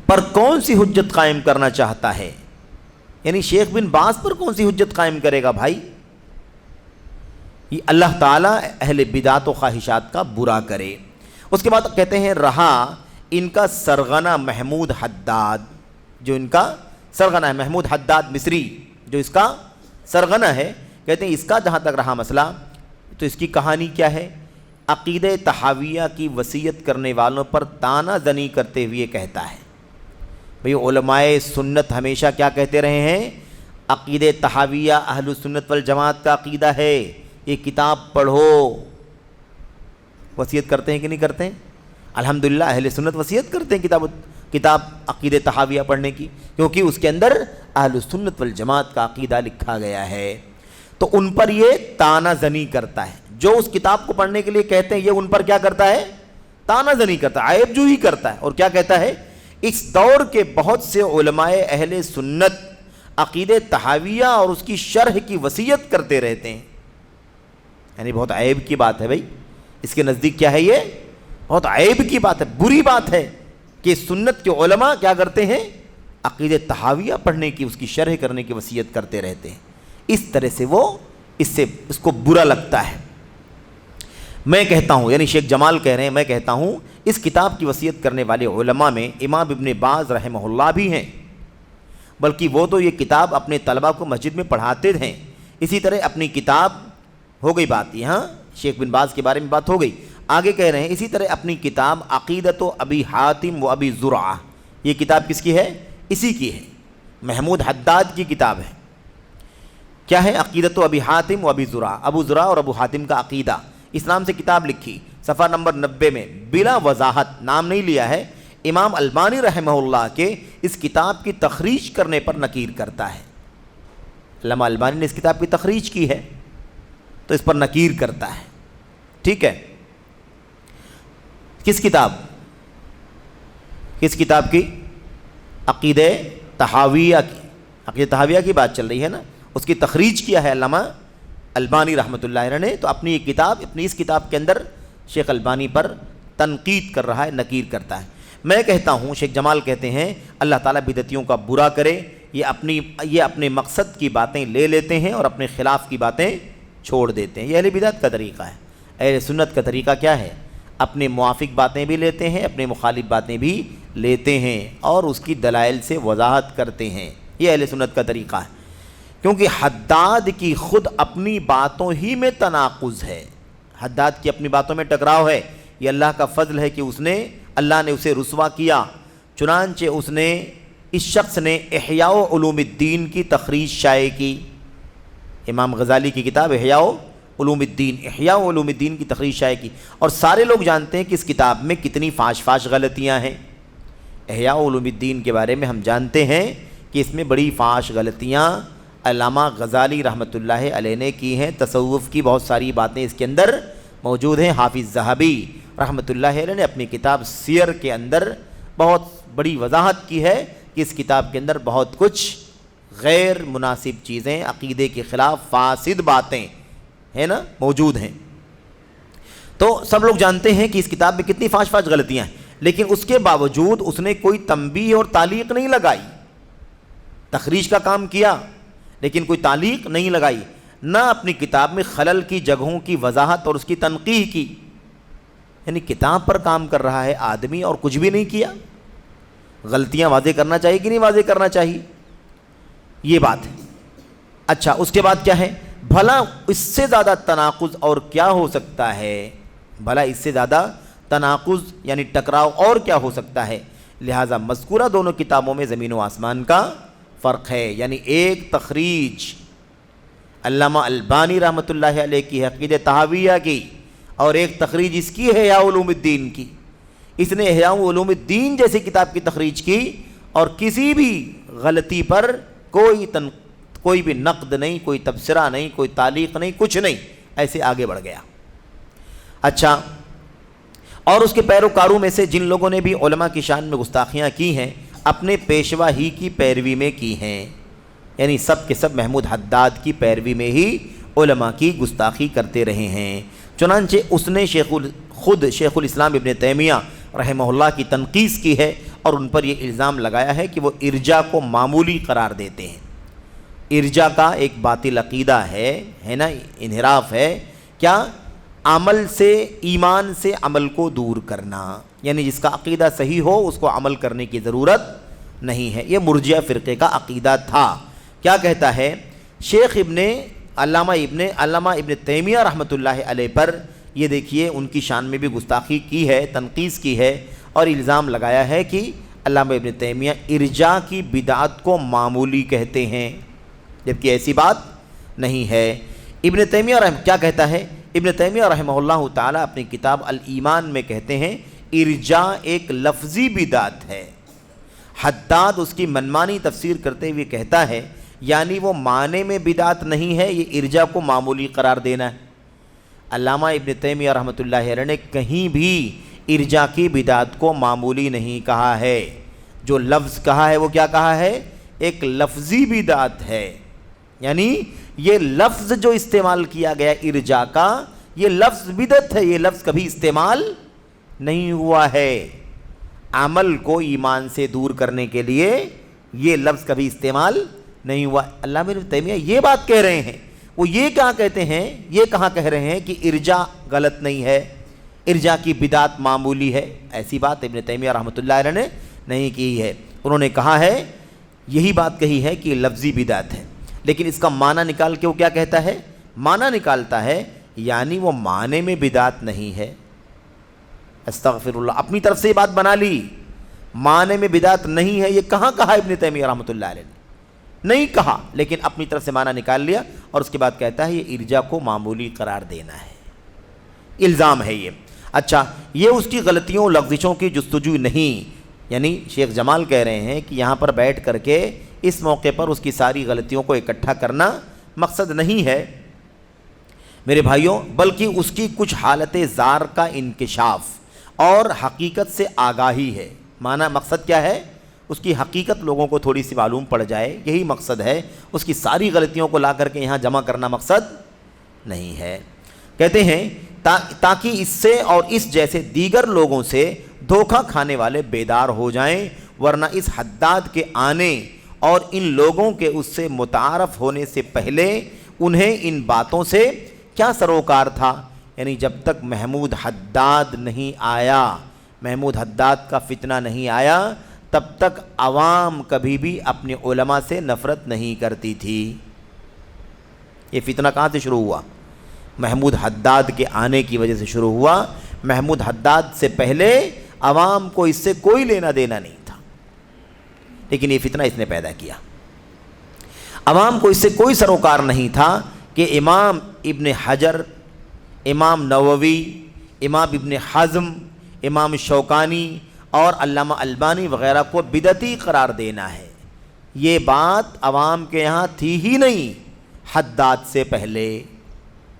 پر کون سی حجت قائم کرنا چاہتا ہے؟ یعنی شیخ بن باز پر کون سی حجت قائم کرے گا بھائی؟ یہ اللہ تعالیٰ اہل بدعت و خواہشات کا برا کرے. اس کے بعد کہتے ہیں رہا ان کا سرغنہ محمود حداد، جو ان کا سرغنہ ہے محمود حداد مصری جو اس کا سرغنہ ہے، کہتے ہیں اس کا جہاں تک رہا مسئلہ تو اس کی کہانی کیا ہے، عقیدہ تحاویہ کی وصیت کرنے والوں پر طعنہ زنی کرتے ہوئے کہتا ہے، بھئی علماء سنت ہمیشہ کیا کہتے رہے ہیں، عقیدہ تحاویہ اہل السنت والجماعت کا عقیدہ ہے، یہ کتاب پڑھو۔ وصیت کرتے ہیں کہ نہیں کرتے ہیں؟ الحمدللہ اہل سنت وصیت کرتے ہیں کتاب عقیدہ تحاویہ پڑھنے کی، کیونکہ اس کے اندر اہل السنت والجماعت کا عقیدہ لکھا گیا ہے۔ تو ان پر یہ طعنہ زنی کرتا ہے، جو اس کتاب کو پڑھنے کے لیے کہتے ہیں یہ ان پر کیا کرتا ہے، طعنہ زنی کرتا ہے، عیب جوئی کرتا ہے، اور کیا کہتا ہے، اس دور کے بہت سے علماء اہل سنت عقیدہ تحاویہ اور اس کی شرح کی وصیت کرتے رہتے ہیں، یعنی بہت عیب کی بات ہے بھائی، اس کے نزدیک کیا ہے، یہ بہت عیب کی بات ہے، بری بات ہے کہ سنت کے علماء کیا کرتے ہیں، عقیدہ تحاویہ پڑھنے کی، اس کی شرح کرنے کی وصیت کرتے رہتے ہیں۔ اس طرح سے وہ اس کو برا لگتا ہے۔ میں کہتا ہوں، یعنی شیخ جمال کہہ رہے ہیں، میں کہتا ہوں اس کتاب کی وصیت کرنے والے علماء میں امام ابن باز رحمہ اللہ بھی ہیں، بلکہ وہ تو یہ کتاب اپنے طلبہ کو مسجد میں پڑھاتے ہیں۔ اسی طرح اپنی کتاب، ہو گئی بات یہاں شیخ بن باز کے بارے میں بات ہو گئی، آگے کہہ رہے ہیں اسی طرح اپنی کتاب عقیدۃ ابی حاتم و ابی زرعہ، یہ کتاب کس کی ہے، اسی کی ہے، محمود حداد کی کتاب ہے۔ کیا ہے، عقیدۃ ابی حاتم و ابی زرعہ، ابو زرعہ اور ابو حاتم کا عقیدہ، اس نام سے کتاب لکھی، صفحہ نمبر 90 میں بلا وضاحت، نام نہیں لیا ہے، امام البانی رحمہ اللہ کے اس کتاب کی تخریج کرنے پر نکیر کرتا ہے۔ علامہ البانی نے اس کتاب کی تخریج کی ہے تو اس پر نکیر کرتا ہے، ٹھیک ہے۔ کس کتاب کی، عقیدہ تحاویہ کی، عقیدہ تحاویہ کی بات چل رہی ہے نا، اس کی تخریج کیا ہے علامہ البانی رحمۃ اللہ علیہ نے، تو اپنی اس کتاب کے اندر شیخ البانی پر تنقید کر رہا ہے، نکیر کرتا ہے۔ میں کہتا ہوں، شیخ جمال کہتے ہیں اللہ تعالیٰ بدعتیوں کا برا کرے، یہ اپنے مقصد کی باتیں لے لیتے ہیں اور اپنے خلاف کی باتیں چھوڑ دیتے ہیں، یہ اہل بدعت کا طریقہ ہے۔ اہل سنت کا طریقہ کیا ہے، اپنے موافق باتیں بھی لیتے ہیں، اپنے مخالف باتیں بھی لیتے ہیں اور اس کی دلائل سے وضاحت کرتے ہیں، یہ اہل سنت کا طریقہ ہے۔ کیونکہ حداد کی خود اپنی باتوں ہی میں تناقض ہے، حداد کی اپنی باتوں میں ٹکراؤ ہے، یہ اللہ کا فضل ہے کہ اللہ نے اسے رسوا کیا، چنانچہ اس شخص نے احیاء علوم الدین کی تخریج شائع کی، امام غزالی کی کتاب احیاء علوم الدین کی تخریج شائع کی، اور سارے لوگ جانتے ہیں کہ اس کتاب میں کتنی فاش غلطیاں ہیں۔ احیاء علوم الدین کے بارے میں ہم جانتے ہیں کہ اس میں بڑی فاش غلطیاں علامہ غزالی رحمۃ اللہ علیہ نے کی ہیں، تصوف کی بہت ساری باتیں اس کے اندر موجود ہیں۔ حافظ ذہبی رحمۃ اللہ علیہ نے اپنی کتاب سیر کے اندر بہت بڑی وضاحت کی ہے کہ اس کتاب کے اندر بہت کچھ غیر مناسب چیزیں، عقیدے کے خلاف فاسد باتیں ہے نا موجود ہیں۔ تو سب لوگ جانتے ہیں کہ اس کتاب میں کتنی فاش غلطیاں ہیں، لیکن اس کے باوجود اس نے کوئی تنبیہ اور تعلیق نہیں لگائی، تخریج کا کام کیا لیکن کوئی تعلیق نہیں لگائی، نہ اپنی کتاب میں خلل کی جگہوں کی وضاحت اور اس کی تنقیح کی، یعنی کتاب پر کام کر رہا ہے آدمی اور کچھ بھی نہیں کیا۔ غلطیاں واضح کرنا چاہیے کہ نہیں واضح کرنا چاہیے، یہ بات ہے۔ اچھا، اس کے بعد کیا ہے، بھلا اس سے زیادہ تناقض اور کیا ہو سکتا ہے، بھلا اس سے زیادہ تناقض یعنی ٹکراؤ اور کیا ہو سکتا ہے، لہٰذا مذکورہ دونوں کتابوں میں زمین و آسمان کا فرق ہے، یعنی ایک تخریج علامہ البانی رحمۃ اللہ علیہ کی عقیدہ تحاویہ کی اور ایک تخریج اس کی ہے احیاء علوم الدین کی۔ اس نے احیاء علوم الدین جیسی کتاب کی تخریج کی اور کسی بھی غلطی پر کوئی بھی نقد نہیں، کوئی تبصرہ نہیں، کوئی تعلیق نہیں، کچھ نہیں، ایسے آگے بڑھ گیا۔ اچھا، اور اس کے پیروکاروں میں سے جن لوگوں نے بھی علماء کی شان میں گستاخیاں کی ہیں اپنے پیشوا ہی کی پیروی میں کی ہیں، یعنی سب کے سب محمود حداد کی پیروی میں ہی علماء کی گستاخی کرتے رہے ہیں۔ چنانچہ اس نے خود شیخ الاسلام ابن تیمیہ رحمہ اللہ کی تنقیص کی ہے اور ان پر یہ الزام لگایا ہے کہ وہ ارجاء کو معمولی قرار دیتے ہیں۔ ارجاء کا ایک باطل عقیدہ ہے نا، انحراف ہے، کیا، عمل سے، ایمان سے عمل کو دور کرنا، یعنی جس کا عقیدہ صحیح ہو اس کو عمل کرنے کی ضرورت نہیں ہے۔ یہ مرجئہ فرقے کا عقیدہ تھا۔ کیا کہتا ہے شیخ علامہ ابن تیمیہ رحمۃ اللہ علیہ پر؟ یہ دیکھیے ان کی شان میں بھی گستاخی کی ہے، تنقیص کی ہے، اور الزام لگایا ہے کہ علامہ ابن تیمیہ ارجاء کی بدعت کو معمولی کہتے ہیں، جبکہ ایسی بات نہیں ہے۔ ابن تیمیہ کیا کہتا ہے؟ ابن تیمیہ رحمہ اللہ تعالی اپنی کتاب الایمان میں کہتے ہیں ارجاء ایک لفظی بدعت ہے۔ حداد اس کی منمانی تفسیر کرتے ہوئے کہتا ہے یعنی وہ معنی میں بدعت نہیں ہے، یہ ارجاء کو معمولی قرار دینا ہے۔ علامہ ابن تیمیہ رحمۃ اللہ علیہ نے کہیں بھی ارجاء کی بدعت کو معمولی نہیں کہا ہے۔ جو لفظ کہا ہے وہ کیا کہا ہے؟ ایک لفظی بدعت ہے، یعنی یہ لفظ جو استعمال کیا گیا ارجاء کا، یہ لفظ بدعت ہے، یہ لفظ کبھی استعمال نہیں ہوا ہے۔ عمل کو ایمان سے دور کرنے کے لیے یہ لفظ کبھی استعمال نہیں ہوا۔ علامہ ابن تیمیہ یہ بات کہہ رہے ہیں، وہ یہ کہاں کہتے ہیں، یہ کہاں کہہ رہے ہیں کہ ارجاء غلط نہیں ہے، ارجاء کی بدعت معمولی ہے؟ ایسی بات ابن تیمیہ رحمۃ اللہ علیہ نے نہیں کی ہے۔ انہوں نے کہا ہے، یہی بات کہی ہے کہ لفظی بدعت ہے، لیکن اس کا معنی نکال کے وہ کیا کہتا ہے؟ معنی نکالتا ہے یعنی وہ معنی میں بدعت نہیں ہے۔ استغفر اللہ، اپنی طرف سے یہ بات بنا لی، معنی میں بدعت نہیں ہے۔ یہ کہاں کہا ابن تیمیہ رحمۃ اللہ علیہ نے؟ نہیں کہا، لیکن اپنی طرف سے معنی نکال لیا، اور اس کے بعد کہتا ہے یہ ارجاء کو معمولی قرار دینا ہے۔ الزام ہے یہ۔ اچھا، یہ اس کی غلطیوں لغزشوں کی جستجو نہیں، یعنی شیخ جمال کہہ رہے ہیں کہ یہاں پر بیٹھ کر کے اس موقع پر اس کی ساری غلطیوں کو اکٹھا کرنا مقصد نہیں ہے میرے بھائیوں، بلکہ اس کی کچھ حالت زار کا انکشاف اور حقیقت سے آگاہی ہے۔ مقصد کیا ہے؟ اس کی حقیقت لوگوں کو تھوڑی سی معلوم پڑ جائے، یہی مقصد ہے۔ اس کی ساری غلطیوں کو لا کر کے یہاں جمع کرنا مقصد نہیں ہے۔ کہتے ہیں تاکہ اس سے اور اس جیسے دیگر لوگوں سے دھوکہ کھانے والے بیدار ہو جائیں، ورنہ اس حداد کے آنے اور ان لوگوں کے اس سے متعارف ہونے سے پہلے انہیں ان باتوں سے کیا سروکار تھا؟ یعنی جب تک محمود حداد نہیں آیا، محمود حداد کا فتنہ نہیں آیا، تب تک عوام کبھی بھی اپنے علماء سے نفرت نہیں کرتی تھی۔ یہ فتنہ کہاں سے شروع ہوا؟ محمود حداد کے آنے کی وجہ سے شروع ہوا۔ محمود حداد سے پہلے عوام کو اس سے کوئی لینا دینا نہیں تھا، لیکن یہ فتنہ اس نے پیدا کیا۔ عوام کو اس سے کوئی سروکار نہیں تھا کہ امام ابن حجر، امام نووی، امام ابن حزم، امام شوکانی اور علامہ البانی وغیرہ کو بدعتی قرار دینا ہے۔ یہ بات عوام کے یہاں تھی ہی نہیں حداد سے پہلے۔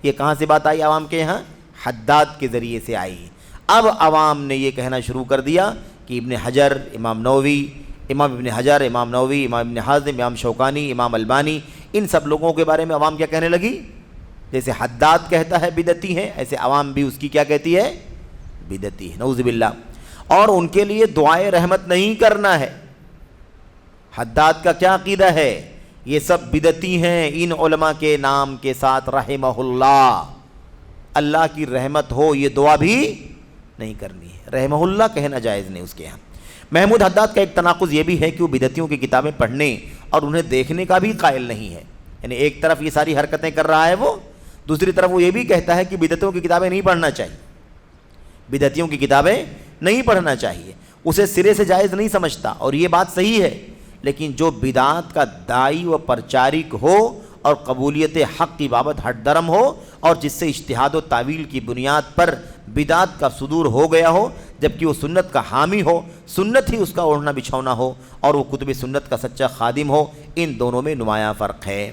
یہ کہاں سے بات آئی عوام کے یہاں؟ حداد کے ذریعے سے آئی۔ اب عوام نے یہ کہنا شروع کر دیا کہ ابن حجر، امام نووی، امام ابن حجر، امام نووی، امام ابن حزم، امام شوکانی، امام البانی، ان سب لوگوں کے بارے میں عوام کیا کہنے لگی؟ جیسے حداد کہتا ہے بدعتی ہے، ایسے عوام بھی اس کی کیا کہتی ہے؟ بدعتی ہے، نعوذ باللہ۔ اور ان کے لیے دعائے رحمت نہیں کرنا ہے۔ حداد کا کیا عقیدہ ہے؟ یہ سب بدعتی ہیں، ان علماء کے نام کے ساتھ رحمہ اللہ، اللہ کی رحمت ہو، یہ دعا بھی نہیں کرنی ہے، رحمہ اللہ کہنا جائز نہیں اس کے یہاں۔ محمود حداد کا ایک تناقض یہ بھی ہے کہ وہ بدعتیوں کی کتابیں پڑھنے اور انہیں دیکھنے کا بھی قائل نہیں ہے، یعنی ایک طرف یہ ساری حرکتیں کر رہا ہے وہ، دوسری طرف وہ یہ بھی کہتا ہے کہ بدعتیوں کی کتابیں نہیں پڑھنا چاہیے، بدعتیوں کی کتابیں نہیں پڑھنا چاہیے، اسے سرے سے جائز نہیں سمجھتا، اور یہ بات صحیح ہے۔ لیکن جو بدعات کا داعی و پرچارک ہو اور قبولیت حق کی بابت ہٹ درم ہو، اور جس سے اجتہاد و تعویل کی بنیاد پر بدعات کا صدور ہو گیا ہو، جبکہ وہ سنت کا حامی ہو، سنت ہی اس کا اوڑھنا بچھونا ہو، اور وہ کتب سنت کا سچا خادم ہو، ان دونوں میں نمایاں فرق ہے۔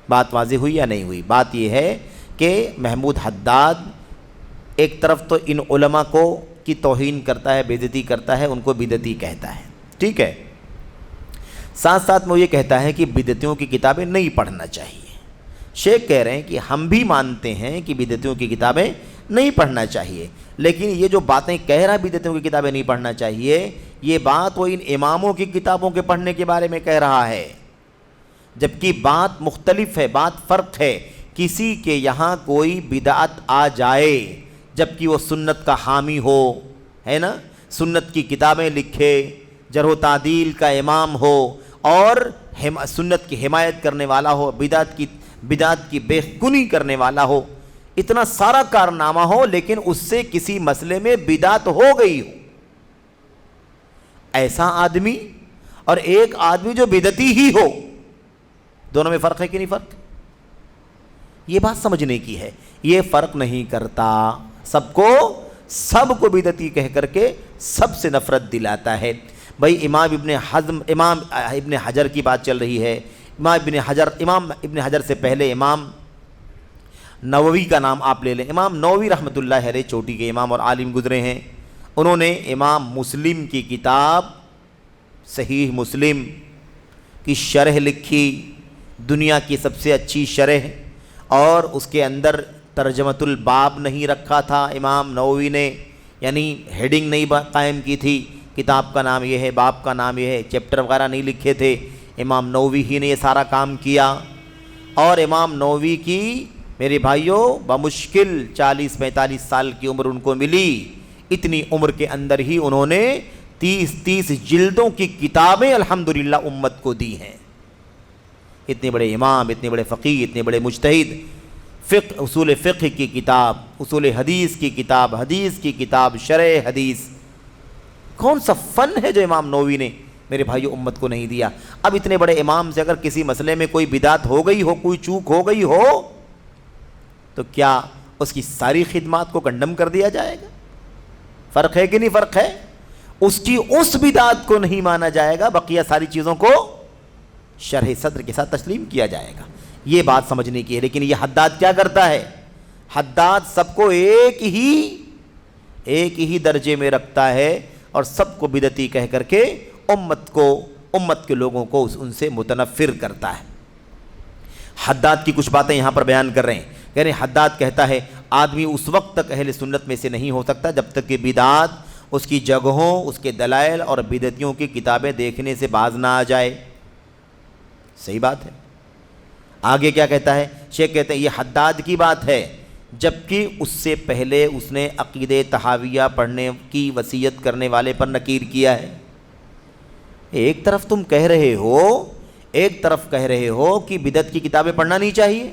بات واضح ہوئی یا نہیں ہوئی؟ بات یہ ہے کہ محمود حداد ایک طرف تو ان علماء کو کی توہین کرتا ہے، بے عزتی کرتا ہے، ان کو بدعتی کہتا ہے، ٹھیک ہے، ساتھ ساتھ میں یہ کہتا ہے کہ بدعتیوں کی کتابیں نہیں پڑھنا چاہیے۔ شیخ کہہ رہے ہیں کہ ہم بھی مانتے ہیں کہ بدعتیوں کی کتابیں نہیں پڑھنا چاہیے، لیکن یہ جو باتیں کہہ رہا ہے بدعتیوں کی کتابیں نہیں پڑھنا چاہیے، یہ بات وہ ان اماموں کی کتابوں کے پڑھنے کے بارے میں کہہ رہا ہے، جبکہ بات مختلف ہے، بات فرق ہے۔ کسی کے یہاں کوئی بدعت آ جائے جبکہ وہ سنت کا حامی ہو، ہے نا، سنت کی کتابیں لکھے، جرح و تعدیل کا امام ہو اور سنت کی حمایت کرنے والا ہو، بدعت کی بے کنی کرنے والا ہو، اتنا سارا کارنامہ ہو لیکن اس سے کسی مسئلے میں بدعت ہو گئی ہو، ایسا آدمی اور ایک آدمی جو بدعتی ہی ہو، دونوں میں فرق ہے کہ نہیں فرق؟ یہ بات سمجھنے کی ہے. یہ فرق نہیں کرتا، سب کو بدعتی کہہ کر کے سب سے نفرت دلاتا ہے. بھائی امام ابن حجر کی بات چل رہی ہے. امام ابن حجر سے پہلے امام نووی کا نام آپ لے لیں. امام نووی رحمۃ اللہ علیہ چوٹی کے امام اور عالم گزرے ہیں. انہوں نے امام مسلم کی کتاب صحیح مسلم کی شرح لکھی، دنیا کی سب سے اچھی شرح، اور اس کے اندر ترجمۃ الباب نہیں رکھا تھا امام نووی نے، یعنی ہیڈنگ نہیں قائم کی تھی، کتاب کا نام یہ ہے، باب کا نام یہ ہے، چیپٹر وغیرہ نہیں لکھے تھے. امام نووی ہی نے یہ سارا کام کیا. اور امام نووی کی میرے بھائیوں بمشکل 40-45 سال کی عمر ان کو ملی. اتنی عمر کے اندر ہی انہوں نے 30 جلدوں کی کتابیں الحمدللہ امت کو دی ہیں. اتنے بڑے امام، اتنے بڑے فقیہ، اتنے بڑے مجتہد. اصول فقہ کی کتاب، اصول حدیث کی کتاب، حدیث کی کتاب، شرح حدیث. کون سا فن ہے جو امام نووی نے میرے بھائیو امت کو نہیں دیا؟ اب اتنے بڑے امام سے اگر کسی مسئلے میں کوئی بدعت ہو گئی ہو، کوئی چوک ہو گئی ہو، تو کیا اس کی ساری خدمات کو کنڈم کر دیا جائے گا؟ فرق ہے کہ نہیں فرق ہے؟ اس کی اس بدعت کو نہیں مانا جائے گا، بقیہ ساری چیزوں کو شرح صدر کے ساتھ تسلیم کیا جائے گا. یہ بات سمجھنے کی ہے. لیکن یہ حداد کیا کرتا ہے؟ حداد سب کو ایک ہی درجے میں رکھتا ہے اور سب کو بدعتی کہہ کر کے امت کے لوگوں کو ان سے متنفر کرتا ہے. حداد کی کچھ باتیں یہاں پر بیان کر رہے ہیں. کہہ رہے ہیں حداد کہتا ہے آدمی اس وقت تک اہل سنت میں سے نہیں ہو سکتا جب تک کہ بدعت اس کی جگہوں، اس کے دلائل اور بدعتیوں کی کتابیں دیکھنے سے باز نہ آ جائے. صحیح بات ہے. آگے کیا کہتا ہے شیخ؟ کہتے ہیں یہ حداد کی بات ہے، جبکہ اس سے پہلے اس نے عقیدہ طحاویہ پڑھنے کی وصیت کرنے والے پر نکیر کیا ہے. ایک طرف تم کہہ رہے ہو کہ بدعت کی کتابیں پڑھنا نہیں چاہیے،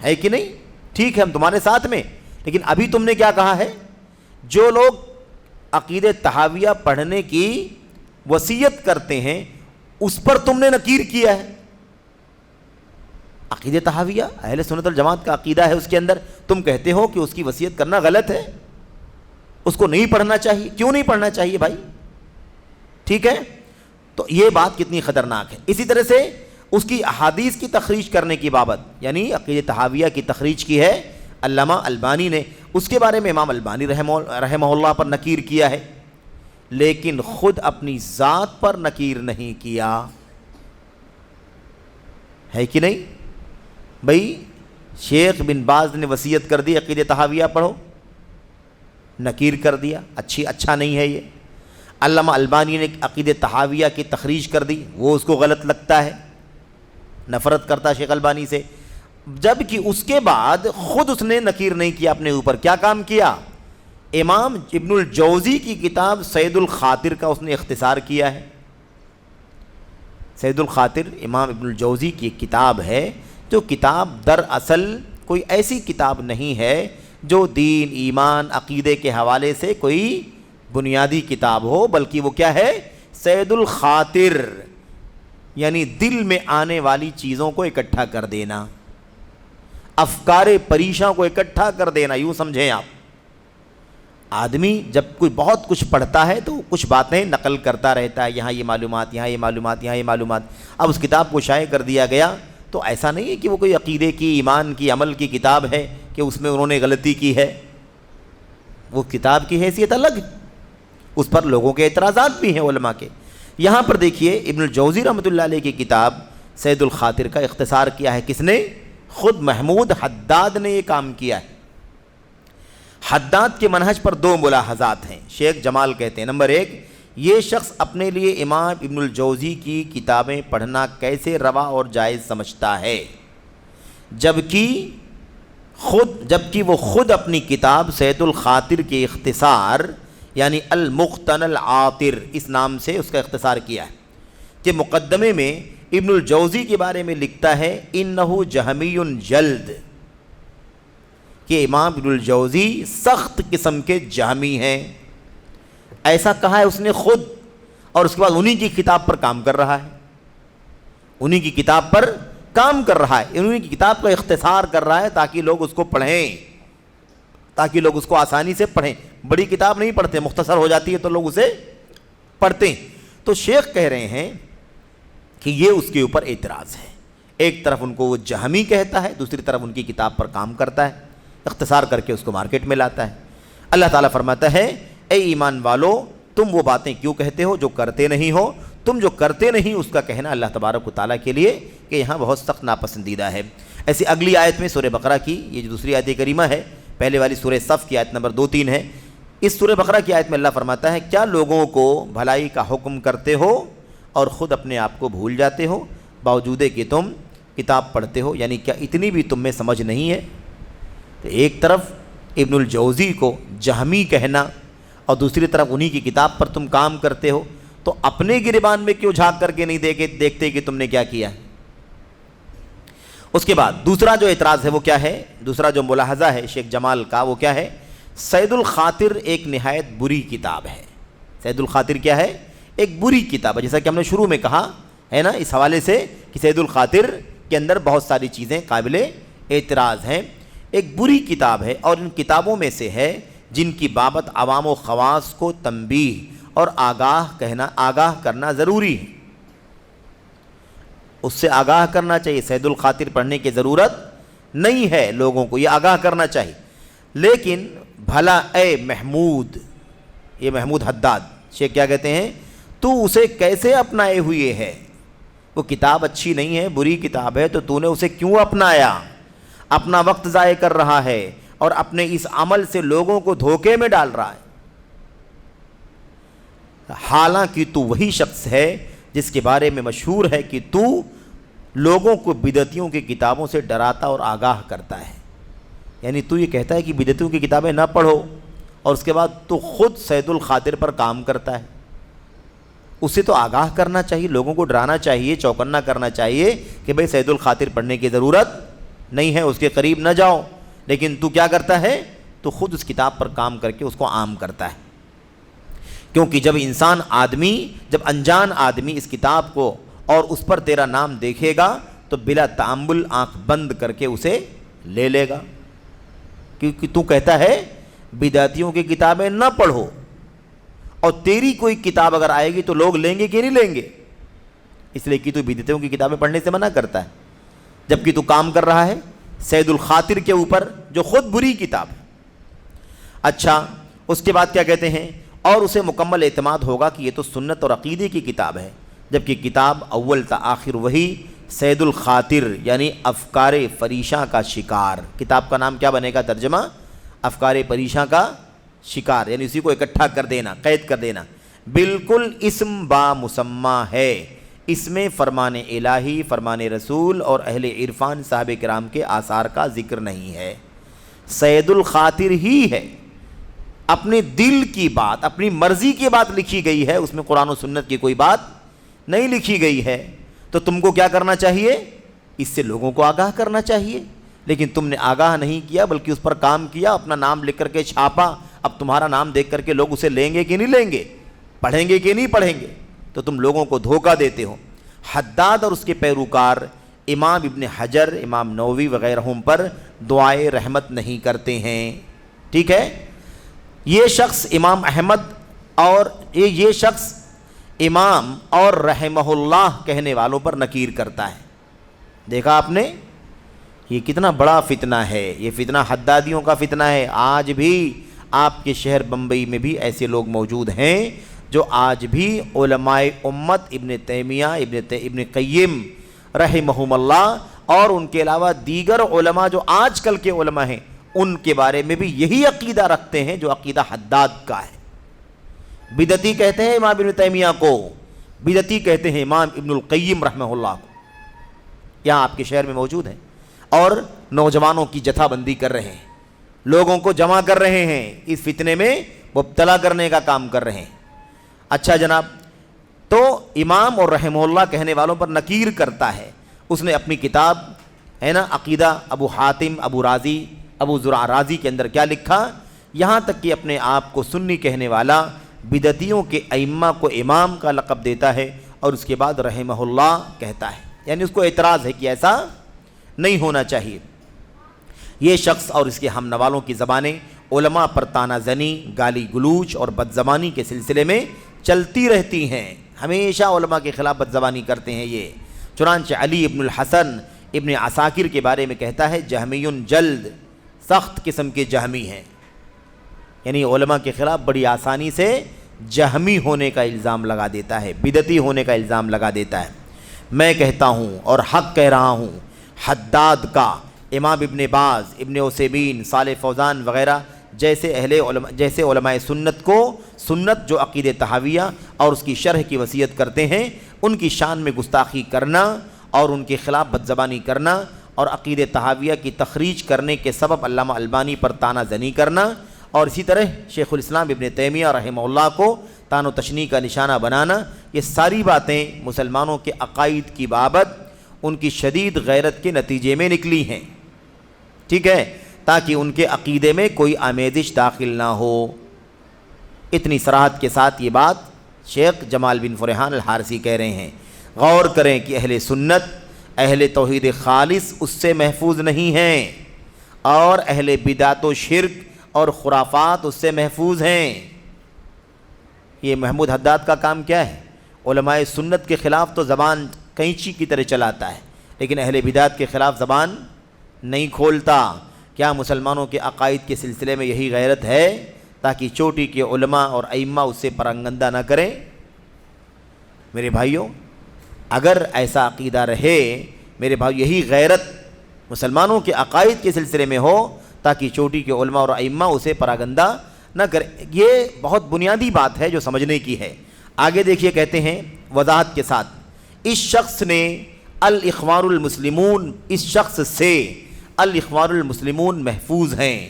ہے کہ نہیں؟ ٹھیک ہے، ہم تمہارے ساتھ میں. لیکن ابھی تم نے کیا کہا ہے؟ جو لوگ عقیدہ طحاویہ پڑھنے کی وصیت کرتے ہیں اس پر تم نے نکیر کیا ہے. عقیدہ طحاویہ اہل سنت والجماعت کا عقیدہ ہے، اس کے اندر تم کہتے ہو کہ اس کی وصیت کرنا غلط ہے، اس کو نہیں پڑھنا چاہیے. کیوں نہیں پڑھنا چاہیے بھائی؟ ٹھیک ہے، تو یہ بات کتنی خطرناک ہے. اسی طرح سے اس کی احادیث کی تخریج کرنے کی بابت، یعنی عقیدہ طحاویہ کی تخریج کی ہے علامہ البانی نے، اس کے بارے میں امام البانی رحمہ اللہ پر نکیر کیا ہے، لیکن خود اپنی ذات پر نکیر نہیں کیا. ہے کہ نہیں بھائی؟ شیخ بن باز نے وصیت کر دی عقیدہ طحاویہ پڑھو، نکیر کر دیا، اچھا نہیں ہے یہ. علامہ البانی نے عقیدہ طحاویہ کی تخریج کر دی، وہ اس کو غلط لگتا ہے، نفرت کرتا ہے شیخ البانی سے. جبکہ اس کے بعد خود اس نے نکیر نہیں کیا اپنے اوپر. کیا کام کیا؟ امام ابن الجوزی کی کتاب سید الخاطر کا اس نے اختصار کیا ہے. سید الخاطر امام ابن الجوزی کی ایک کتاب ہے، جو کتاب دراصل کوئی ایسی کتاب نہیں ہے جو دین، ایمان، عقیدے کے حوالے سے کوئی بنیادی کتاب ہو، بلکہ وہ کیا ہے؟ سید الخاطر، یعنی دل میں آنے والی چیزوں کو اکٹھا کر دینا، افکار پریشاں کو اکٹھا کر دینا. یوں سمجھیں آپ، آدمی جب کوئی بہت کچھ پڑھتا ہے تو کچھ باتیں نقل کرتا رہتا ہے، یہاں یہ معلومات، یہاں یہ معلومات، یہاں یہ معلومات. اب اس کتاب کو شائع کر دیا گیا تو ایسا نہیں ہے کہ وہ کوئی عقیدے کی، ایمان کی، عمل کی کتاب ہے کہ اس میں انہوں نے غلطی کی ہے. وہ کتاب کی حیثیت الگ، اس پر لوگوں کے اعتراضات بھی ہیں علماء کے. یہاں پر دیکھیے ابن الجوزی رحمۃ اللہ علیہ کی کتاب سید الخاطر کا اختصار کیا ہے کس نے؟ خود محمود حداد نے یہ کام کیا ہے. حداد کے منہج پر 2 ملاحظات ہیں. شیخ جمال کہتے ہیں، نمبر 1، یہ شخص اپنے لیے امام ابن الجوزی کی کتابیں پڑھنا کیسے روا اور جائز سمجھتا ہے، جبکہ وہ خود اپنی کتاب سید الخاطر کے اختصار یعنی المختن العاطر اس نام سے اس کا اختصار کیا ہے کہ مقدمے میں ابن الجوزی کے بارے میں لکھتا ہے انہ جہمی جلد، کہ امام ابن الجوزی سخت قسم کے جہمی ہیں، ایسا کہا ہے اس نے خود، اور اس کے بعد انہی کی کتاب پر کام کر رہا ہے، انہی کی کتاب پر کام کر رہا ہے، انہی کی کتاب کا اختصار کر رہا ہے تاکہ لوگ اس کو پڑھیں، تاکہ لوگ اس کو آسانی سے پڑھیں۔ بڑی کتاب نہیں پڑھتے، مختصر ہو جاتی ہے تو لوگ اسے پڑھتے ہیں۔ تو شیخ کہہ رہے ہیں کہ یہ اس کے اوپر اعتراض ہے، ایک طرف ان کو وہ جہمی کہتا ہے، دوسری طرف ان کی کتاب پر کام کرتا ہے، اختصار کر کے اس کو مارکیٹ میں لاتا ہے۔ اللہ تعالیٰ فرماتا ہے اے ایمان والو تم وہ باتیں کیوں کہتے ہو جو کرتے نہیں ہو، تم جو کرتے نہیں اس کا کہنا اللہ تبارک و تعالیٰ کے لیے کہ یہاں بہت سخت ناپسندیدہ ہے۔ ایسی اگلی آیت میں سورہ بقرہ کی، یہ جو دوسری آیت کریمہ ہے، پہلے والی سورہ صف کی آیت نمبر 2-3 ہے، اس سورہ بقرہ کی آیت میں اللہ فرماتا ہے کیا لوگوں کو بھلائی کا حکم کرتے ہو اور خود اپنے آپ کو بھول جاتے ہو باوجود کہ تم کتاب پڑھتے ہو، یعنی کیا اتنی بھی تم میں سمجھ نہیں ہے؟ تو ایک طرف ابن الجوزی کو جہمی کہنا اور دوسری طرف انہی کی کتاب پر تم کام کرتے ہو، تو اپنے گریبان میں کیوں جھانک کر کے نہیں دیکھتے کہ تم نے کیا کیا ہے؟ اس کے بعد دوسرا جو اعتراض ہے وہ کیا ہے، دوسرا جو ملاحظہ ہے شیخ جمال کا وہ کیا ہے؟ سید الخاطر ایک نہایت بری کتاب ہے۔ سید الخاطر کیا ہے؟ ایک بری کتاب ہے، جیسا کہ ہم نے شروع میں کہا ہے نا اس حوالے سے کہ سید الخاطر کے اندر بہت ساری چیزیں قابل اعتراض ہیں، ایک بری کتاب ہے، اور ان کتابوں میں سے ہے جن کی بابت عوام و خواص کو تنبیہ اور آگاہ کرنا ضروری ہے، اس سے آگاہ کرنا چاہیے۔ سید الخاطر پڑھنے کی ضرورت نہیں ہے، لوگوں کو یہ آگاہ کرنا چاہیے، لیکن بھلا اے محمود، یہ محمود حداد شیخ کیا کہتے ہیں، تو اسے کیسے اپنائے ہوئے ہے؟ وہ کتاب اچھی نہیں ہے، بری کتاب ہے، تو نے اسے کیوں اپنایا؟ اپنا وقت ضائع کر رہا ہے اور اپنے اس عمل سے لوگوں کو دھوکے میں ڈال رہا ہے، حالانکہ تو وہی شخص ہے جس کے بارے میں مشہور ہے کہ تو لوگوں کو بدعتیوں کی کتابوں سے ڈراتا اور آگاہ کرتا ہے، یعنی تو یہ کہتا ہے کہ بدعتیوں کی کتابیں نہ پڑھو، اور اس کے بعد تو خود سید الخاطر پر کام کرتا ہے۔ اسے تو آگاہ کرنا چاہیے، لوگوں کو ڈرانا چاہیے، چوکنا کرنا چاہیے کہ بھئی سید الخاطر پڑھنے کی ضرورت نہیں ہے، اس کے قریب نہ جاؤ، لیکن تو کیا کرتا ہے؟ تو خود اس کتاب پر کام کر کے اس کو عام کرتا ہے۔ کیونکہ جب انجان آدمی اس کتاب کو اور اس پر تیرا نام دیکھے گا تو بلا تأمل آنکھ بند کر کے اسے لے لے گا، کیونکہ تو کہتا ہے بدعتیوں کی کتابیں نہ پڑھو، اور تیری کوئی کتاب اگر آئے گی تو لوگ لیں گے کہ نہیں لیں گے؟ اس لیے کہ تو بدعتیوں کی کتابیں پڑھنے سے منع کرتا ہے، جبکہ تو کام کر رہا ہے سید الخاطر کے اوپر جو خود بری کتاب ہے۔ اچھا، اس کے بعد کیا کہتے ہیں؟ اور اسے مکمل اعتماد ہوگا کہ یہ تو سنت اور عقیدے کی کتاب ہے، جبکہ کتاب اول تا آخر وہی سید الخاطر یعنی افکار فریشاں کا شکار۔ کتاب کا نام کیا بنے گا ترجمہ؟ افکار پریشاں کا شکار، یعنی اسی کو اکٹھا کر دینا، قید کر دینا۔ بالکل اسم با مسمہ ہے، اس میں فرمان الہی، فرمان رسول اور اہل عرفان صحابہ کرام کے آثار کا ذکر نہیں ہے، سید الخاطر ہی ہے، اپنے دل کی بات، اپنی مرضی کی بات لکھی گئی ہے، اس میں قرآن و سنت کی کوئی بات نہیں لکھی گئی ہے۔ تو تم کو کیا کرنا چاہیے؟ اس سے لوگوں کو آگاہ کرنا چاہیے، لیکن تم نے آگاہ نہیں کیا بلکہ اس پر کام کیا، اپنا نام لکھ کر کے چھاپا۔ اب تمہارا نام دیکھ کر کے لوگ اسے لیں گے کہ نہیں لیں گے، پڑھیں گے کہ نہیں پڑھیں گے؟ تو تم لوگوں کو دھوکہ دیتے ہو۔ حداد اور اس کے پیروکار امام ابن حجر، امام نووی وغیرہ پر دعائے رحمت نہیں کرتے ہیں، ٹھیک ہے؟ یہ شخص امام احمد اور یہ شخص امام اور رحمہ اللہ کہنے والوں پر نکیر کرتا ہے۔ دیکھا آپ نے، یہ کتنا بڑا فتنہ ہے، یہ فتنہ حدادیوں کا فتنہ ہے۔ آج بھی آپ کے شہر بمبئی میں بھی ایسے لوگ موجود ہیں جو آج بھی علماء امت ابن تیمیہ، ابن قیم رحمہم اللہ اور ان کے علاوہ دیگر علماء جو آج کل کے علماء ہیں ان کے بارے میں بھی یہی عقیدہ رکھتے ہیں جو عقیدہ حداد کا ہے۔ بدعتی کہتے ہیں امام ابن تیمیہ کو، بدعتی کہتے ہیں امام ابن القیم رحمہ اللہ کو، یہاں آپ کے شہر میں موجود ہیں، اور نوجوانوں کی جتھا بندی کر رہے ہیں، لوگوں کو جمع کر رہے ہیں، اس فتنے میں مبتلا کرنے کا کام کر رہے ہیں۔ اچھا جناب، تو امام اور رحمہ اللہ کہنے والوں پر نکیر کرتا ہے۔ اس نے اپنی کتاب ہے نا عقیدہ ابو حاتم ابو زرع رازی کے اندر کیا لکھا، یہاں تک کہ اپنے آپ کو سنی کہنے والا بدعتیوں کے ائمہ کو امام کا لقب دیتا ہے اور اس کے بعد رحمہ اللہ کہتا ہے، یعنی اس کو اعتراض ہے کہ ایسا نہیں ہونا چاہیے۔ یہ شخص اور اس کے ہم نوالوں کی زبانیں علماء پر تانا زنی، گالی گلوچ اور بدزبانی کے سلسلے میں چلتی رہتی ہیں، ہمیشہ علماء کے خلاف بدزبانی کرتے ہیں یہ۔ چنانچہ علی ابن الحسن ابن عساکر کے بارے میں کہتا ہے جہمی جلد، سخت قسم کے جہمی ہیں، یعنی علماء کے خلاف بڑی آسانی سے جہمی ہونے کا الزام لگا دیتا ہے، بدعتی ہونے کا الزام لگا دیتا ہے۔ میں کہتا ہوں اور حق کہہ رہا ہوں، حداد کا امام ابن باز، ابن عثیمین، صالح فوزان وغیرہ جیسے علماء سنت کو سنت جو عقیدہ طحاویہ اور اس کی شرح کی وصیت کرتے ہیں، ان کی شان میں گستاخی کرنا اور ان کے خلاف بدزبانی کرنا اور عقیدہ طحاویہ کی تخریج کرنے کے سبب علامہ البانی پر تانا زنی کرنا اور اسی طرح شیخ الاسلام ابن تیمیہ رحمہ اللہ کو تان و تشنیع کا نشانہ بنانا، یہ ساری باتیں مسلمانوں کے عقائد کی بابت ان کی شدید غیرت کے نتیجے میں نکلی ہیں، ٹھیک ہے، تاکہ ان کے عقیدے میں کوئی آمیزش داخل نہ ہو۔ اتنی صراحت کے ساتھ یہ بات شیخ جمال بن فرحان الحارثی کہہ رہے ہیں۔ غور کریں کہ اہل سنت، اہل توحید خالص اس سے محفوظ نہیں ہیں اور اہل بدعت و شرک اور خرافات اس سے محفوظ ہیں۔ یہ محمود حداد کا کام کیا ہے؟ علماء سنت کے خلاف تو زبان قینچی کی طرح چلاتا ہے، لیکن اہل بدعت کے خلاف زبان نہیں کھولتا۔ کیا مسلمانوں کے عقائد کے سلسلے میں یہی غیرت ہے تاکہ چوٹی کے علماء اور ائمہ اس سے پراگندہ نہ کریں؟ میرے بھائیوں، اگر ایسا عقیدہ رہے میرے بھائی، یہی غیرت مسلمانوں کے عقائد کے سلسلے میں ہو تاکہ چوٹی کے علماء اور ائمہ اسے پراگندہ نہ کریں، یہ بہت بنیادی بات ہے جو سمجھنے کی ہے۔ آگے دیکھیے، کہتے ہیں وضاحت کے ساتھ، اس شخص نے الاخوان المسلمون، اس شخص سے الاخوان المسلمون محفوظ ہیں۔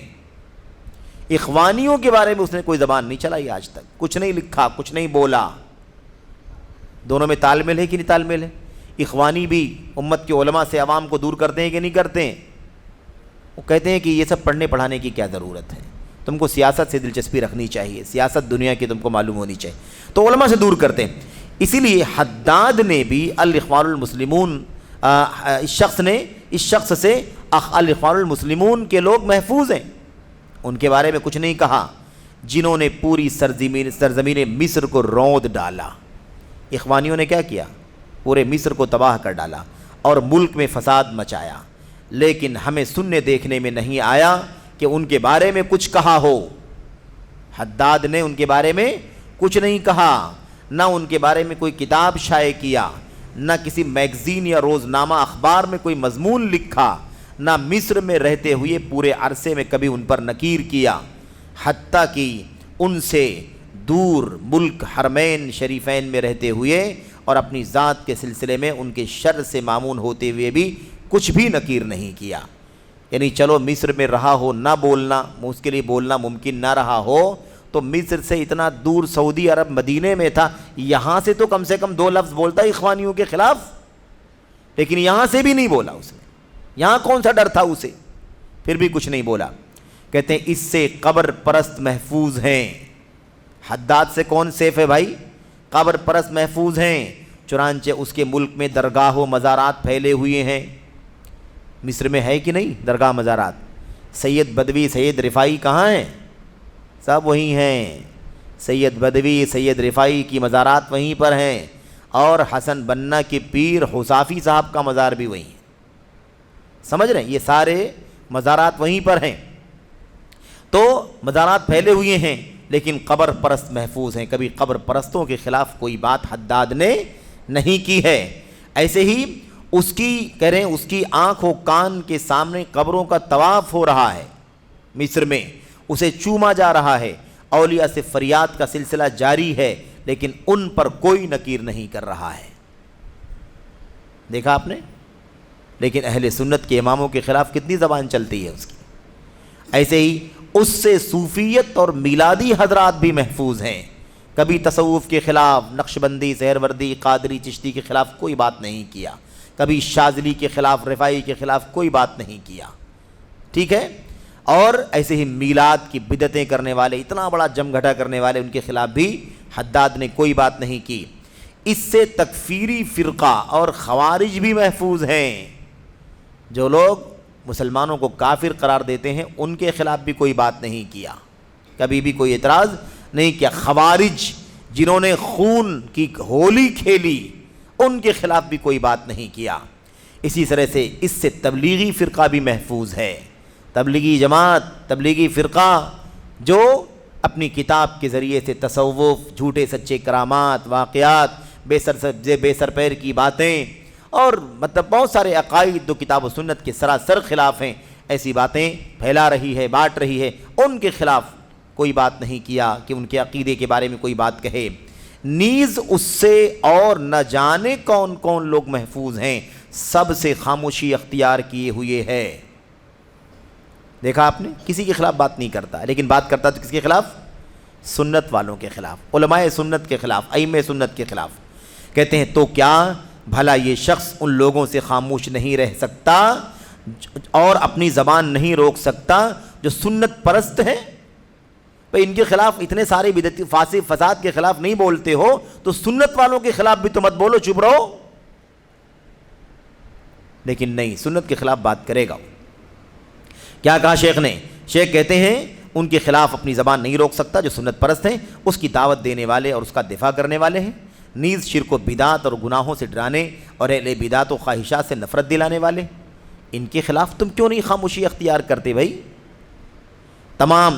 اخوانیوں کے بارے میں اس نے کوئی زبان نہیں چلائی آج تک، کچھ نہیں لکھا، کچھ نہیں بولا۔ دونوں میں تال میل ہے کہ نہیں تال میل ہے؟ اخوانی بھی امت کے علماء سے عوام کو دور کرتے ہیں کہ نہیں کرتے ہیں؟ وہ کہتے ہیں کہ یہ سب پڑھنے پڑھانے کی کیا ضرورت ہے، تم کو سیاست سے دلچسپی رکھنی چاہیے، سیاست دنیا کی تم کو معلوم ہونی چاہیے، تو علماء سے دور کرتے ہیں۔ اسی لیے حداد نے بھی الاخوان المسلمون، اس شخص سے الاخوان المسلمون کے لوگ محفوظ ہیں، ان کے بارے میں کچھ نہیں کہا، جنہوں نے پوری سرزمین مصر کو روند ڈالا۔ اخوانیوں نے کیا کیا؟ پورے مصر کو تباہ کر ڈالا اور ملک میں فساد مچایا، لیکن ہمیں سننے دیکھنے میں نہیں آیا کہ ان کے بارے میں کچھ کہا ہو۔ حداد نے ان کے بارے میں کچھ نہیں کہا، نہ ان کے بارے میں کوئی کتاب شائع کیا، نہ کسی میگزین یا روزنامہ اخبار میں کوئی مضمون لکھا، نہ مصر میں رہتے ہوئے پورے عرصے میں کبھی ان پر نکیر کیا، حتیٰ کہ ان سے دور ملک حرمین شریفین میں رہتے ہوئے اور اپنی ذات کے سلسلے میں ان کے شر سے مامون ہوتے ہوئے بھی کچھ بھی نکیر نہیں کیا۔ یعنی چلو مصر میں رہا ہو، نہ بولنا اس کے لیے بولنا ممکن نہ رہا ہو، تو مصر سے اتنا دور سعودی عرب مدینے میں تھا، یہاں سے تو کم سے کم 2 لفظ بولتا اخوانیوں کے خلاف، لیکن یہاں سے بھی نہیں بولا اس نے۔ یہاں کون سا ڈر تھا اسے؟ پھر بھی کچھ نہیں بولا۔ کہتے ہیں اس سے قبر پرست محفوظ ہیں۔ حداد سے کون سیف ہے بھائی؟ قبر پرست محفوظ ہیں، چنانچہ اس کے ملک میں درگاہ و مزارات پھیلے ہوئے ہیں۔ مصر میں ہے کہ نہیں درگاہ مزارات؟ سید بدوی، سید رفاعی کہاں ہیں؟ سب وہیں ہیں۔ سید بدوی، سید رفاعی کی مزارات وہیں پر ہیں، اور حسن بننا کے پیر حصافی صاحب کا مزار بھی وہیں ہے۔ سمجھ رہے ہیں؟ یہ سارے مزارات وہیں پر ہیں۔ تو مزارات پھیلے ہوئے ہیں لیکن قبر پرست محفوظ ہیں، کبھی قبر پرستوں کے خلاف کوئی بات حداد نے نہیں کی ہے۔ ایسے ہی اس کی آنکھ و کان کے سامنے قبروں کا طواف ہو رہا ہے مصر میں، اسے چوما جا رہا ہے، اولیاء سے فریاد کا سلسلہ جاری ہے، لیکن ان پر کوئی نکیر نہیں کر رہا ہے۔ دیکھا آپ نے؟ لیکن اہل سنت کے اماموں کے خلاف کتنی زبان چلتی ہے اس کی۔ ایسے ہی اس سے صوفیت اور میلادی حضرات بھی محفوظ ہیں۔ کبھی تصوف کے خلاف، نقشبندی، سہروردی، قادری، چشتی کے خلاف کوئی بات نہیں کیا، کبھی شاذلی کے خلاف، رفاعی کے خلاف کوئی بات نہیں کیا، ٹھیک ہے۔ اور ایسے ہی میلاد کی بدعتیں کرنے والے، اتنا بڑا جمگھٹا کرنے والے، ان کے خلاف بھی حداد نے کوئی بات نہیں کی۔ اس سے تکفیری فرقہ اور خوارج بھی محفوظ ہیں، جو لوگ مسلمانوں کو کافر قرار دیتے ہیں، ان کے خلاف بھی کوئی بات نہیں کیا، کبھی بھی کوئی اعتراض نہیں کیا۔ خوارج جنہوں نے خون کی ہولی کھیلی، ان کے خلاف بھی کوئی بات نہیں کیا۔ اسی طرح سے اس سے تبلیغی فرقہ بھی محفوظ ہے، تبلیغی جماعت، تبلیغی فرقہ جو اپنی کتاب کے ذریعے سے تصوف، جھوٹے سچے کرامات، واقعات، بے سر پیر کی باتیں اور مطلب بہت سارے عقائد جو کتاب و سنت کے سراسر خلاف ہیں، ایسی باتیں پھیلا رہی ہے، بانٹ رہی ہے، ان کے خلاف کوئی بات نہیں کیا کہ ان کے عقیدے کے بارے میں کوئی بات کہے۔ نیز اس سے اور نہ جانے کون کون لوگ محفوظ ہیں، سب سے خاموشی اختیار کیے ہوئے ہے۔ دیکھا آپ نے، کسی کے خلاف بات نہیں کرتا، لیکن بات کرتا تو کس کے خلاف؟ سنت والوں کے خلاف، علماء سنت کے خلاف، ائمہ سنت کے خلاف۔ کہتے ہیں تو کیا بھلا یہ شخص ان لوگوں سے خاموش نہیں رہ سکتا اور اپنی زبان نہیں روک سکتا جو سنت پرست ہیں؟ بھئی ان کے خلاف اتنے سارے بدعتی فساد کے خلاف نہیں بولتے ہو تو سنت والوں کے خلاف بھی تو مت بولو، چپ رہو۔ لیکن نہیں، سنت کے خلاف بات کرے گا۔ کیا کہا شیخ نے؟ شیخ کہتے ہیں ان کے خلاف اپنی زبان نہیں روک سکتا جو سنت پرست ہیں، اس کی دعوت دینے والے اور اس کا دفاع کرنے والے ہیں، نیز شرک و بدعت اور گناہوں سے ڈرانے اور اہل بدعت و خواہشات سے نفرت دلانے والے، ان کے خلاف تم کیوں نہیں خاموشی اختیار کرتے بھائی؟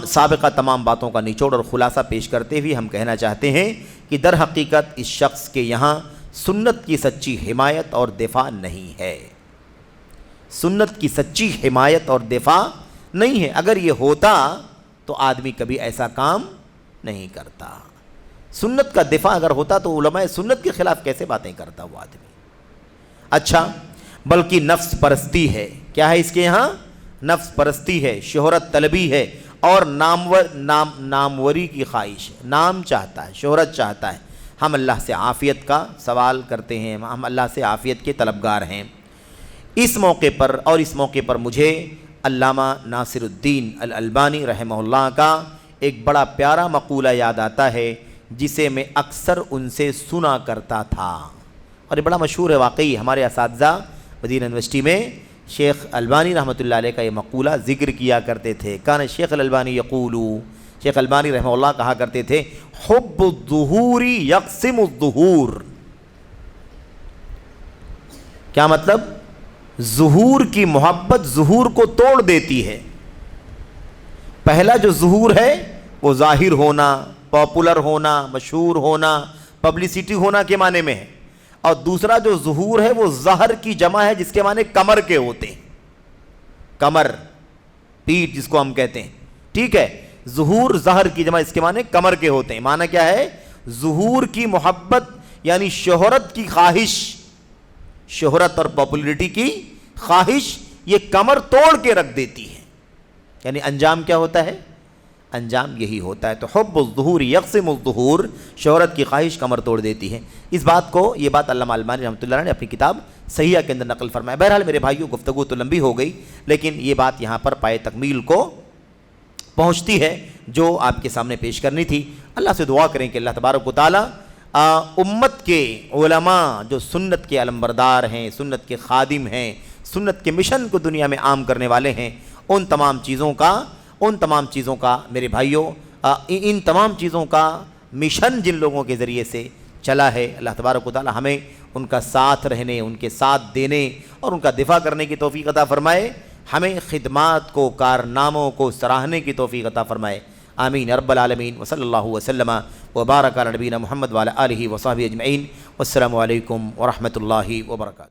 سابقہ تمام باتوں کا نچوڑ اور خلاصہ پیش کرتے ہوئے ہم کہنا چاہتے ہیں کہ در حقیقت اس شخص کے یہاں سنت کی سچی حمایت اور دفاع نہیں ہے، سنت کی سچی حمایت اور دفاع نہیں ہے۔ اگر یہ ہوتا تو آدمی کبھی ایسا کام نہیں کرتا۔ سنت کا دفاع اگر ہوتا تو علماء سنت کے خلاف کیسے باتیں کرتا وہ آدمی؟ اچھا، بلکہ نفس پرستی ہے۔ کیا ہے اس کے یہاں؟ نفس پرستی ہے، شہرت طلبی ہے اور ناموری کی خواہش ہے، نام چاہتا ہے، شہرت چاہتا ہے۔ ہم اللہ سے عافیت کا سوال کرتے ہیں، ہم اللہ سے عافیت کے طلبگار ہیں۔ اس موقع پر مجھے علامہ ناصر الدین الالبانی رحمہ اللہ کا ایک بڑا پیارا مقولہ یاد آتا ہے جسے میں اکثر ان سے سنا کرتا تھا، اور یہ بڑا مشہور ہے واقعی۔ ہمارے اساتذہ مدینہ یونیورسٹی میں شیخ البانی رحمۃ اللہ علیہ کا یہ مقولہ ذکر کیا کرتے تھے۔ کان شیخ الالبانی یقول، شیخ البانی رحمہ اللہ کہا کرتے تھے، حب الظہور یقسم الظہور۔ کیا مطلب؟ ظہور کی محبت ظہور کو توڑ دیتی ہے۔ پہلا جو ظہور ہے وہ ظاہر ہونا، پاپولر ہونا، مشہور ہونا، پبلسٹی ہونا کے معنی میں ہے، اور دوسرا جو ظہور ہے وہ ظہر کی جمع ہے جس کے معنی کمر کے ہوتے ہیں، کمر، پیٹھ جس کو ہم کہتے ہیں، ٹھیک ہے۔ ظہور ظہر کی جمع، اس کے معنی کمر کے ہوتے ہیں۔ معنی کیا ہے؟ ظہور کی محبت یعنی شہرت کی خواہش، شہرت اور پاپولرٹی کی خواہش یہ کمر توڑ کے رکھ دیتی ہے۔ یعنی انجام کیا ہوتا ہے؟ انجام یہی ہوتا ہے۔ تو حب الظہور یقسم الظہور، شہرت کی خواہش کمر توڑ دیتی ہے۔ اس بات کو، یہ بات علامہ البانی رحمۃ اللہ نے اپنی کتاب صحیحہ کے اندر نقل فرمایا۔ بہرحال میرے بھائیوں، گفتگو تو لمبی ہو گئی، لیکن یہ بات یہاں پر پائے تکمیل کو پہنچتی ہے جو آپ کے سامنے پیش کرنی تھی۔ اللہ سے دعا کریں کہ اللہ تبارک و تعالی امت کے علماء جو سنت کے علمبردار ہیں، سنت کے خادم ہیں، سنت کے مشن کو دنیا میں عام کرنے والے ہیں، ان تمام چیزوں کا میرے بھائیوں، ان تمام چیزوں کا مشن جن لوگوں کے ذریعے سے چلا ہے، اللہ تبارک و تعالی ہمیں ان کا ساتھ رہنے، ان کے ساتھ دینے اور ان کا دفاع کرنے کی توفیق عطا فرمائے، ہمیں خدمات کو، کارناموں کو سراہنے کی توفیق عطا فرمائے، آمین رب العالمین۔ وصلی اللہ وسلم وبارک علی نبینا محمد وعلی آلہ وصحبہ اجمعین، والسلام علیکم ورحمۃ اللہ وبرکاتہ۔